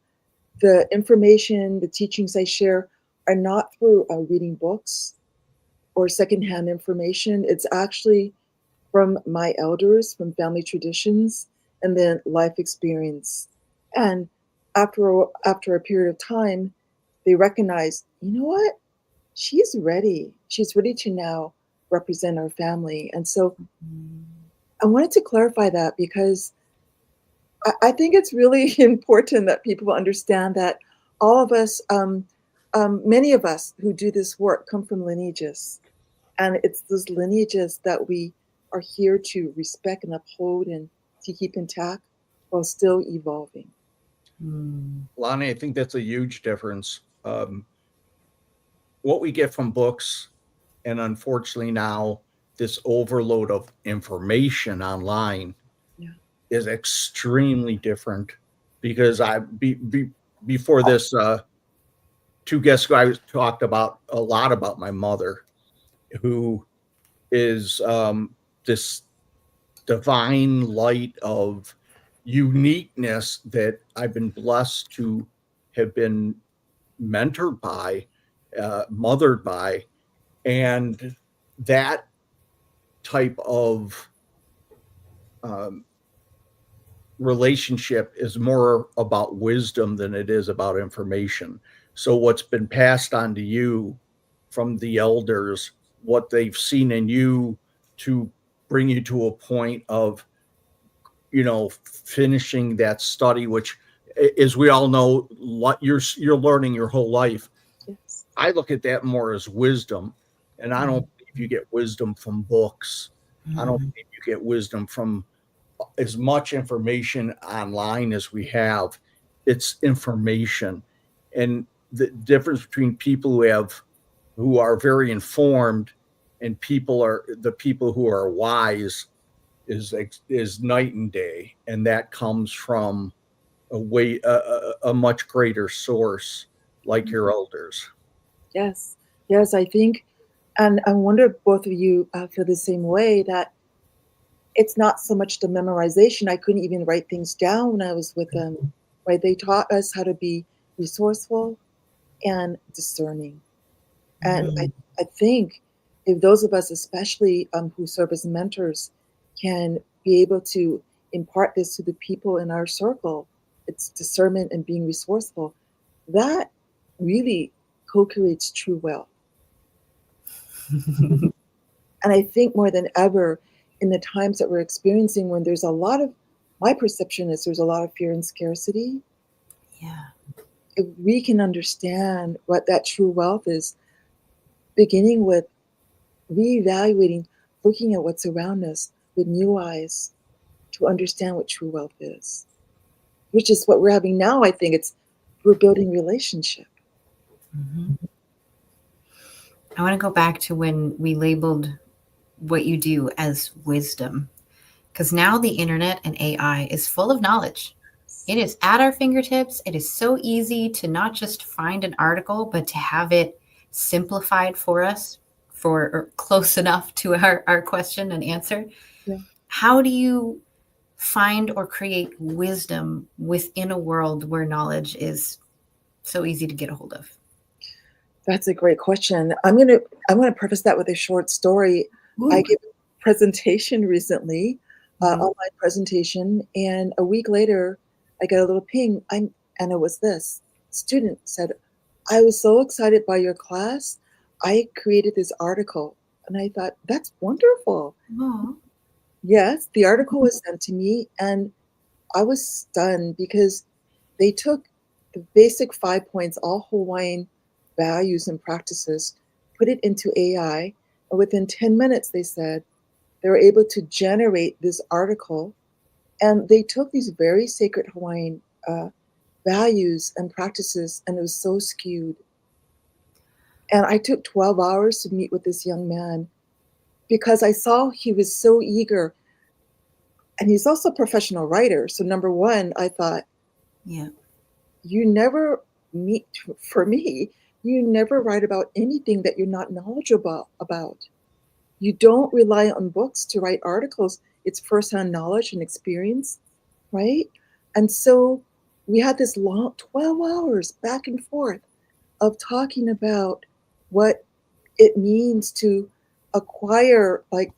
[SPEAKER 7] the information, the teachings I share are not through reading books or secondhand information. It's actually from my elders, from family traditions, and then life experience. And after a period of time, they recognize, you know what? She's ready. She's ready to now represent our family. And so I wanted to clarify that because I think it's really important that people understand that all of us, many of us who do this work come from lineages. And it's those lineages that we are here to respect and uphold and to keep intact while still evolving.
[SPEAKER 2] Lani, I think that's a huge difference. What we get from books, and unfortunately now this overload of information online is extremely different, because before this, 2 guests ago, I talked about a lot about my mother, who is this divine light of uniqueness that I've been blessed to have been mentored by, mothered by, and that type of relationship is more about wisdom than it is about information. So what's been passed on to you from the elders, what they've seen in you to bring you to a point of, finishing that study, which, as we all know, you're learning your whole life.
[SPEAKER 7] Yes.
[SPEAKER 2] I look at that more as wisdom, and I don't believe you get wisdom from books. I don't believe you get wisdom from as much information online as we have. It's information, and the difference between people who are very informed and people who are wise is night and day, and that comes from a much greater source like your elders.
[SPEAKER 7] Yes, I think, and I wonder if both of you feel the same way, that it's not so much the memorization. I couldn't even write things down when I was with them, right? They taught us how to be resourceful and discerning. And I think if those of us, especially who serve as mentors, can be able to impart this to the people in our circle, it's discernment and being resourceful, that really co-creates true wealth. And I think more than ever, in the times that we're experiencing, when there's a lot of, my perception is there's a lot of fear and scarcity.
[SPEAKER 1] Yeah.
[SPEAKER 7] If we can understand what that true wealth is, beginning with reevaluating, looking at what's around us with new eyes to understand what true wealth is, which is what we're having now. I think we're building relationship.
[SPEAKER 1] I want to go back to when we labeled what you do as wisdom, because now the internet and AI is full of knowledge. It is at our fingertips. It is so easy to not just find an article, but to have it simplified for us, or close enough to our question and answer.
[SPEAKER 7] Yeah.
[SPEAKER 1] How do you find or create wisdom within a world where knowledge is so easy to get a hold of?
[SPEAKER 7] That's a great question. I'm gonna preface that with a short story.
[SPEAKER 1] Ooh.
[SPEAKER 7] I gave a presentation recently, online presentation, and a week later, I got a little ping. And it was this student said, "I was so excited by your class. I created this article," and I thought, "That's wonderful."
[SPEAKER 1] Aww.
[SPEAKER 7] Yes, the article was sent to me, and I was stunned because they took the basic 5 points, all Hawaiian values and practices, put it into AI, and within 10 minutes, they said, they were able to generate this article, and they took these very sacred Hawaiian values and practices, and it was so skewed. And I took 12 hours to meet with this young man because I saw he was so eager. And he's also a professional writer. So number one, I thought,
[SPEAKER 1] Yeah.
[SPEAKER 7] you never meet, for me, you never write about anything that you're not knowledgeable about. You don't rely on books to write articles. It's firsthand knowledge and experience, right? And so we had this long 12 hours back and forth of talking about what it means to acquire, like,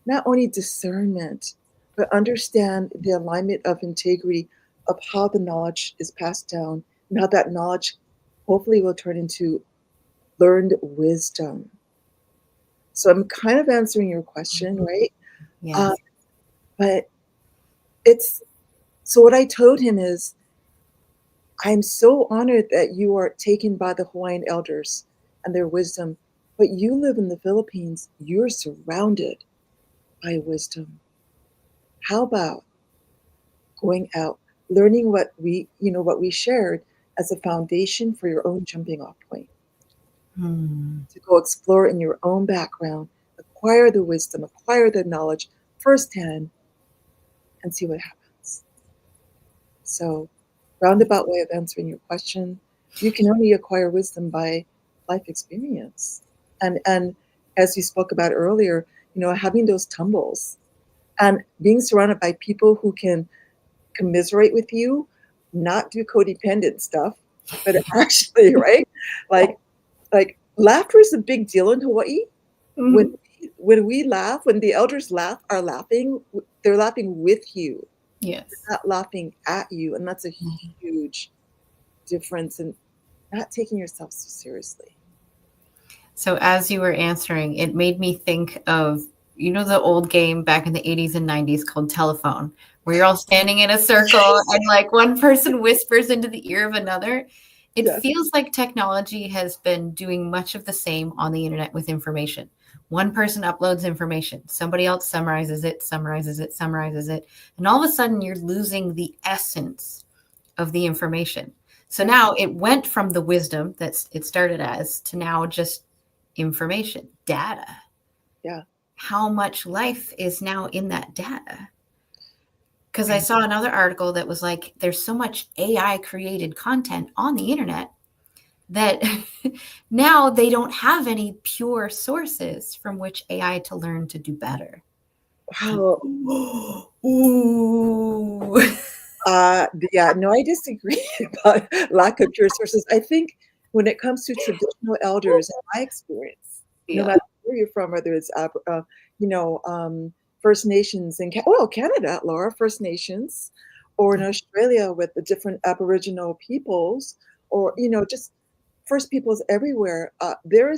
[SPEAKER 7] not only discernment, but understand the alignment of integrity of how the knowledge is passed down, and how that knowledge hopefully will turn into learned wisdom. So I'm kind of answering your question, right?
[SPEAKER 1] Yes.
[SPEAKER 7] But so what I told him is, I'm so honored that you are taken by the Hawaiian elders and their wisdom, but you live in the Philippines, you're surrounded by wisdom? How about going out, learning what we shared as a foundation for your own jumping off point, to go explore in your own background, acquire the wisdom, acquire the knowledge firsthand, and see what happens. So, roundabout way of answering your question, you can only acquire wisdom by life experience. And as you spoke about earlier, having those tumbles and being surrounded by people who can commiserate with you, not do codependent stuff, but actually, right? Like laughter is a big deal in Hawaii.
[SPEAKER 1] Mhm.
[SPEAKER 7] When we laugh, when the elders are laughing, they're laughing with you,
[SPEAKER 1] Yes.
[SPEAKER 7] not laughing at you. And that's a huge difference in not taking yourself so seriously.
[SPEAKER 1] So as you were answering, it made me think of, the old game back in the 80s and 90s called telephone, where you're all standing in a circle and like one person whispers into the ear of another. It
[SPEAKER 7] Yes.
[SPEAKER 1] feels like technology has been doing much of the same on the internet with information. One person uploads information, somebody else summarizes it, and all of a sudden you're losing the essence of the information. So now it went from the wisdom that it started as to now just information, data.
[SPEAKER 7] Yeah.
[SPEAKER 1] How much life is now in that data? Because I saw another article that was like, there's so much AI created content on the internet that now they don't have any pure sources from which AI to learn to do better.
[SPEAKER 7] Wow.
[SPEAKER 1] Ooh.
[SPEAKER 7] Yeah, no, I disagree about lack of pure sources. I think when it comes to traditional elders, in my experience, no matter where you're from, whether it's First Nations in Canada, Laura, First Nations, or in Australia with the different Aboriginal peoples, or just First Peoples everywhere, there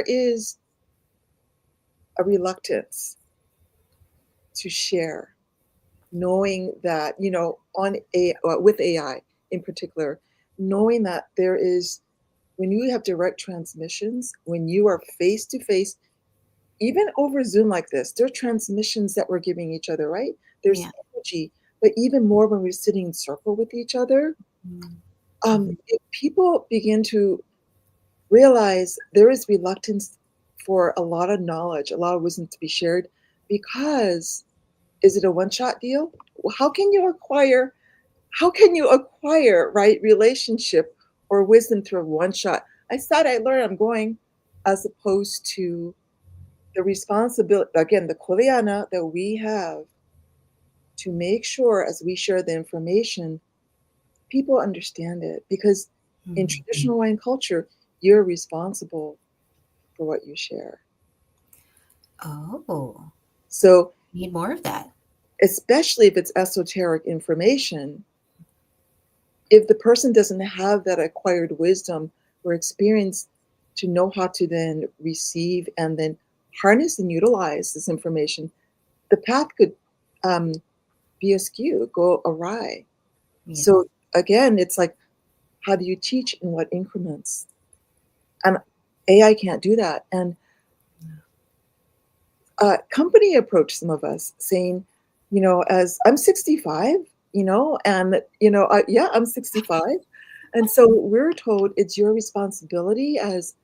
[SPEAKER 7] is a reluctance to share, knowing that with AI in particular, knowing that there is, when you have direct transmissions, when you are face to face, even over Zoom like this, there are transmissions that we're giving each other, right? There's energy, but even more when we're sitting in circle with each other. If people begin to realize there is reluctance for a lot of knowledge, a lot of wisdom to be shared, because is it a one-shot deal? How can you acquire right relationship or wisdom through a one shot? I thought I learned, I'm going, as opposed to the responsibility, again, the kuleana that we have to make sure as we share the information, people understand it. Because in traditional Hawaiian culture, you're responsible for what you share.
[SPEAKER 1] Oh.
[SPEAKER 7] So
[SPEAKER 1] need more of that.
[SPEAKER 7] Especially if it's esoteric information, if the person doesn't have that acquired wisdom or experience to know how to then receive and then harness and utilize this information, the path could be askew, go awry. Yeah. So again, it's like, how do you teach in what increments? And AI can't do that. And company approached some of us saying, as I'm 65, and I'm 65. And so we're told it's your responsibility as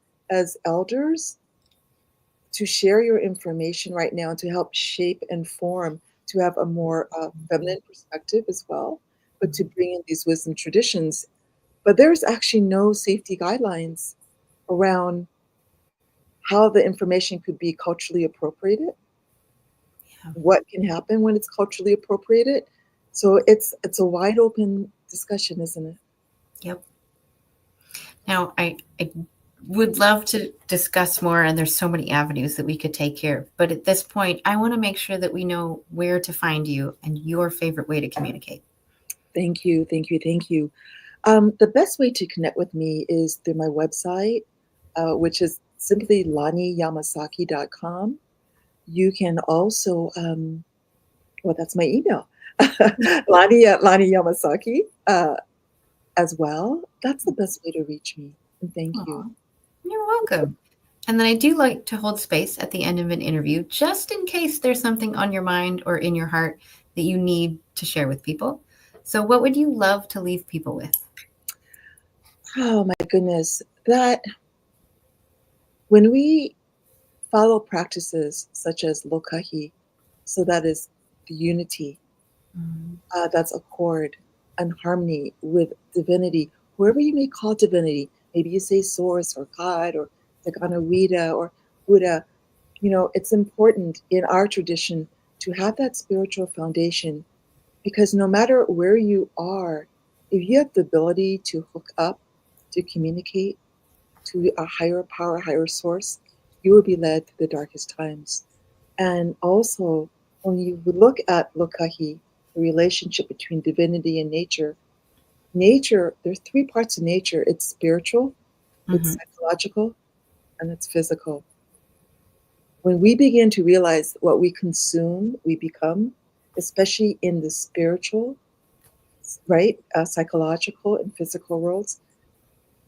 [SPEAKER 7] elders to share your information right now, to help shape and form, to have a more feminine perspective as well, but to bring in these wisdom traditions. But there's actually no safety guidelines around how the information could be culturally appropriated. What can happen when it's culturally appropriated. So it's a wide open discussion, isn't it?
[SPEAKER 1] Yep. Now, I would love to discuss more, and there's so many avenues that we could take here. But at this point, I want to make sure that we know where to find you and your favorite way to communicate.
[SPEAKER 7] Thank you. The best way to connect with me is through my website, which is simply LaniYamasaki.com. You can also, that's my email, Lani at Lani Yamasaki as well. That's the best way to reach me. And thank you.
[SPEAKER 1] You're welcome. And then I do like to hold space at the end of an interview, just in case there's something on your mind or in your heart that you need to share with people. So what would you love to leave people with?
[SPEAKER 7] Oh my goodness, that when we follow practices such as lokahi, so that is the unity, that's accord and harmony with divinity, whoever you may call divinity. Maybe you say source or God or the Ganawida or Buddha. You know, it's important in our tradition to have that spiritual foundation, because no matter where you are, if you have the ability to hook up, to communicate to a higher power, higher source, you will be led through the darkest times. And also, when you look at lokahi, the relationship between divinity and nature, there's three parts of nature. It's spiritual, it's psychological, and it's physical. When we begin to realize what we consume, we become, especially in the spiritual, right, psychological and physical worlds,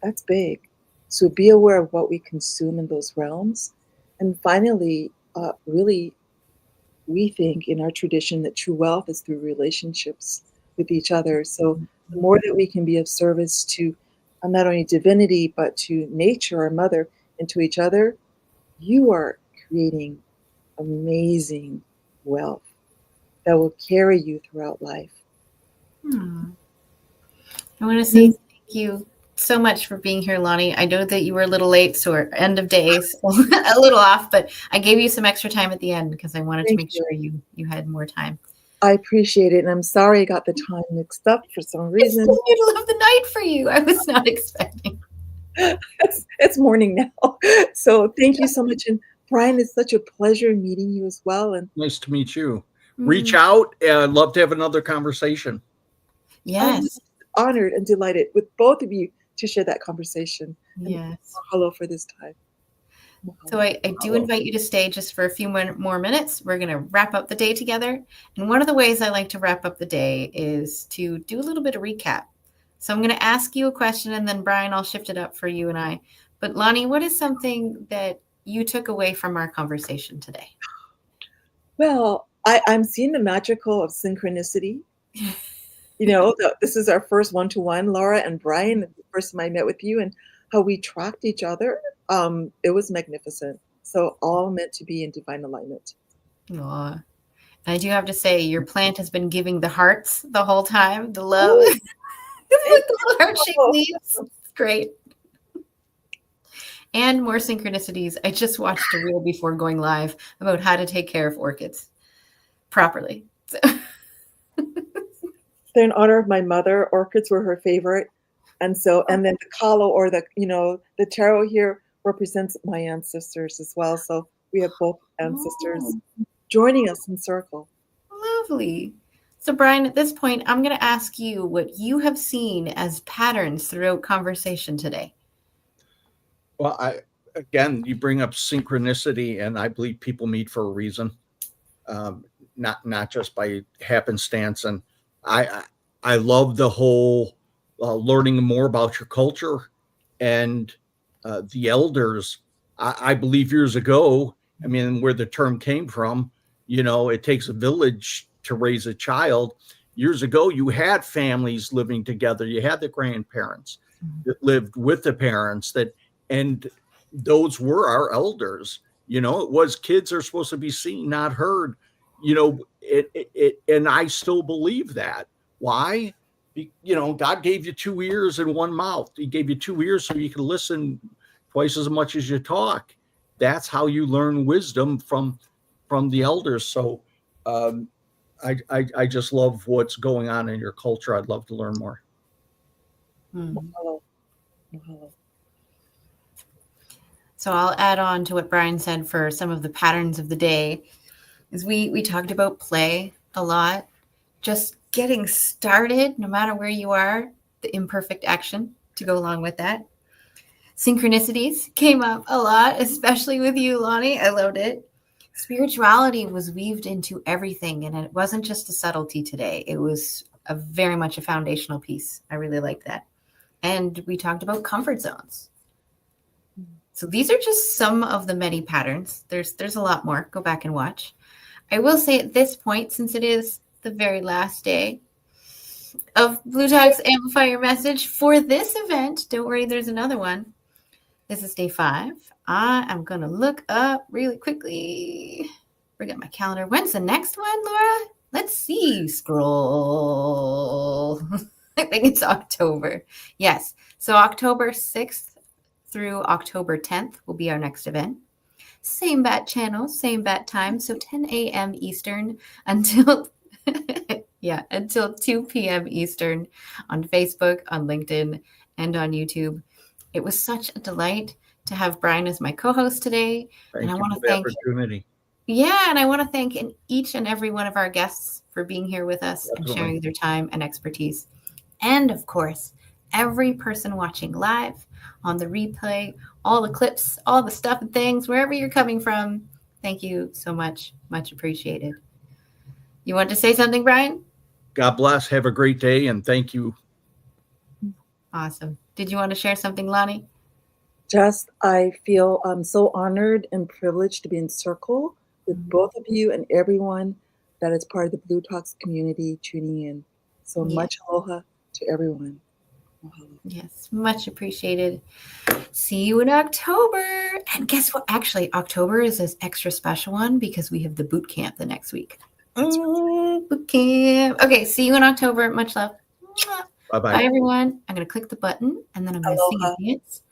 [SPEAKER 7] that's big. So be aware of what we consume in those realms. And finally, really, we think in our tradition that true wealth is through relationships with each other. So the more that we can be of service to not only divinity, but to nature, our mother, and to each other, you are creating amazing wealth that will carry you throughout life.
[SPEAKER 1] I want to say thank you so much for being here, Lani. I know that you were a little late, so we're end of day, so a little off, but I gave you some extra time at the end because I wanted to make sure you had more time.
[SPEAKER 7] I appreciate it, and I'm sorry I got the time mixed up for some reason.
[SPEAKER 1] It's the middle of the night for you. I was not expecting.
[SPEAKER 7] It's morning now. So thank you so much. And Brian, it's such a pleasure meeting you as well. And
[SPEAKER 2] nice to meet you. Reach out. I'd love to have another conversation.
[SPEAKER 1] Yes.
[SPEAKER 7] I'm honored and delighted with both of you to share that conversation.
[SPEAKER 1] Yes.
[SPEAKER 7] Hello for this time.
[SPEAKER 1] So I do invite you to stay just for a few more minutes. We're going to wrap up the day together. And one of the ways I like to wrap up the day is to do a little bit of recap. So I'm going to ask you a question, and then Brian, I'll shift it up for you and I. But Lani, what is something that you took away from our conversation today?
[SPEAKER 7] Well, I'm seeing the magical of synchronicity. You know, this is our first one-to-one, Laura and Brian, the first time I met with you, and how we tracked each other. It was magnificent. So all meant to be in divine alignment.
[SPEAKER 1] Aw. I do have to say, your plant has been giving the hearts the whole time, the love. With the little heart-shaped leaves. Great. And more synchronicities. I just watched a reel before going live about how to take care of orchids properly. So.
[SPEAKER 7] They're in honor of my mother. Orchids were her favorite. And so, and then the kalo, or the tarot here represents my ancestors as well. So we have both ancestors joining us in circle.
[SPEAKER 1] Lovely. So Brian, at this point, I'm going to ask you what you have seen as patterns throughout conversation today.
[SPEAKER 2] Well, again, you bring up synchronicity, and I believe people meet for a reason, not just by happenstance. And I love the whole learning more about your culture and the elders. I believe years ago, I mean, where the term came from, it takes a village to raise a child. Years ago, you had families living together. You had the grandparents that lived with the parents and those were our elders. It was kids are supposed to be seen, not heard. And I still believe that. Why? God gave you 2 ears and 1 mouth. He gave you 2 ears so you can listen twice as much as you talk. That's how you learn wisdom from the elders. So I just love what's going on in your culture. I'd love to learn more.
[SPEAKER 1] So I'll add on to what Brian said for some of the patterns of the day. Is we talked about play a lot, just getting started, no matter where you are, the imperfect action to go along with that. Synchronicities came up a lot, especially with you, Lani. I loved it. Spirituality was weaved into everything, and it wasn't just a subtlety today. It was very much a foundational piece. I really liked that. And we talked about comfort zones. So these are just some of the many patterns. There's a lot more. Go back and watch. I will say at this point, since it is the very last day of Blue Talk's Amplify Your Message for this event, don't worry, there's another one. This is day 5. I am going to look up really quickly. Bring up my calendar. When's the next one, Laura? Let's see. Scroll. I think it's October. Yes. So October 6th through October 10th will be our next event. Same bat channel, same bat time. So 10 a.m. Eastern until until 2 p.m. Eastern on Facebook, on LinkedIn, and on YouTube. It was such a delight to have Brian as my co-host today.
[SPEAKER 2] And I want to thank opportunity.
[SPEAKER 1] And I want to thank each and every one of our guests for being here with us and sharing their time and expertise. And of course, every person watching live on the replay, all the clips, all the stuff and things, wherever you're coming from. Thank you so much. Much appreciated. You want to say something, Brian?
[SPEAKER 2] God bless. Have a great day. And thank you.
[SPEAKER 1] Awesome. Did you want to share something, Lani?
[SPEAKER 7] Just, I feel so honored and privileged to be in circle with both of you and everyone that is part of the Blue Talks community tuning in. So much aloha to everyone. Mahalo.
[SPEAKER 1] Yes, much appreciated. See you in October. And guess what? Actually, October is this extra special one because we have the boot camp the next week. Boot camp. Okay, see you in October. Much love.
[SPEAKER 2] Bye-bye.
[SPEAKER 1] Bye, everyone. I'm going to click the button, and then I'm going to sing a dance.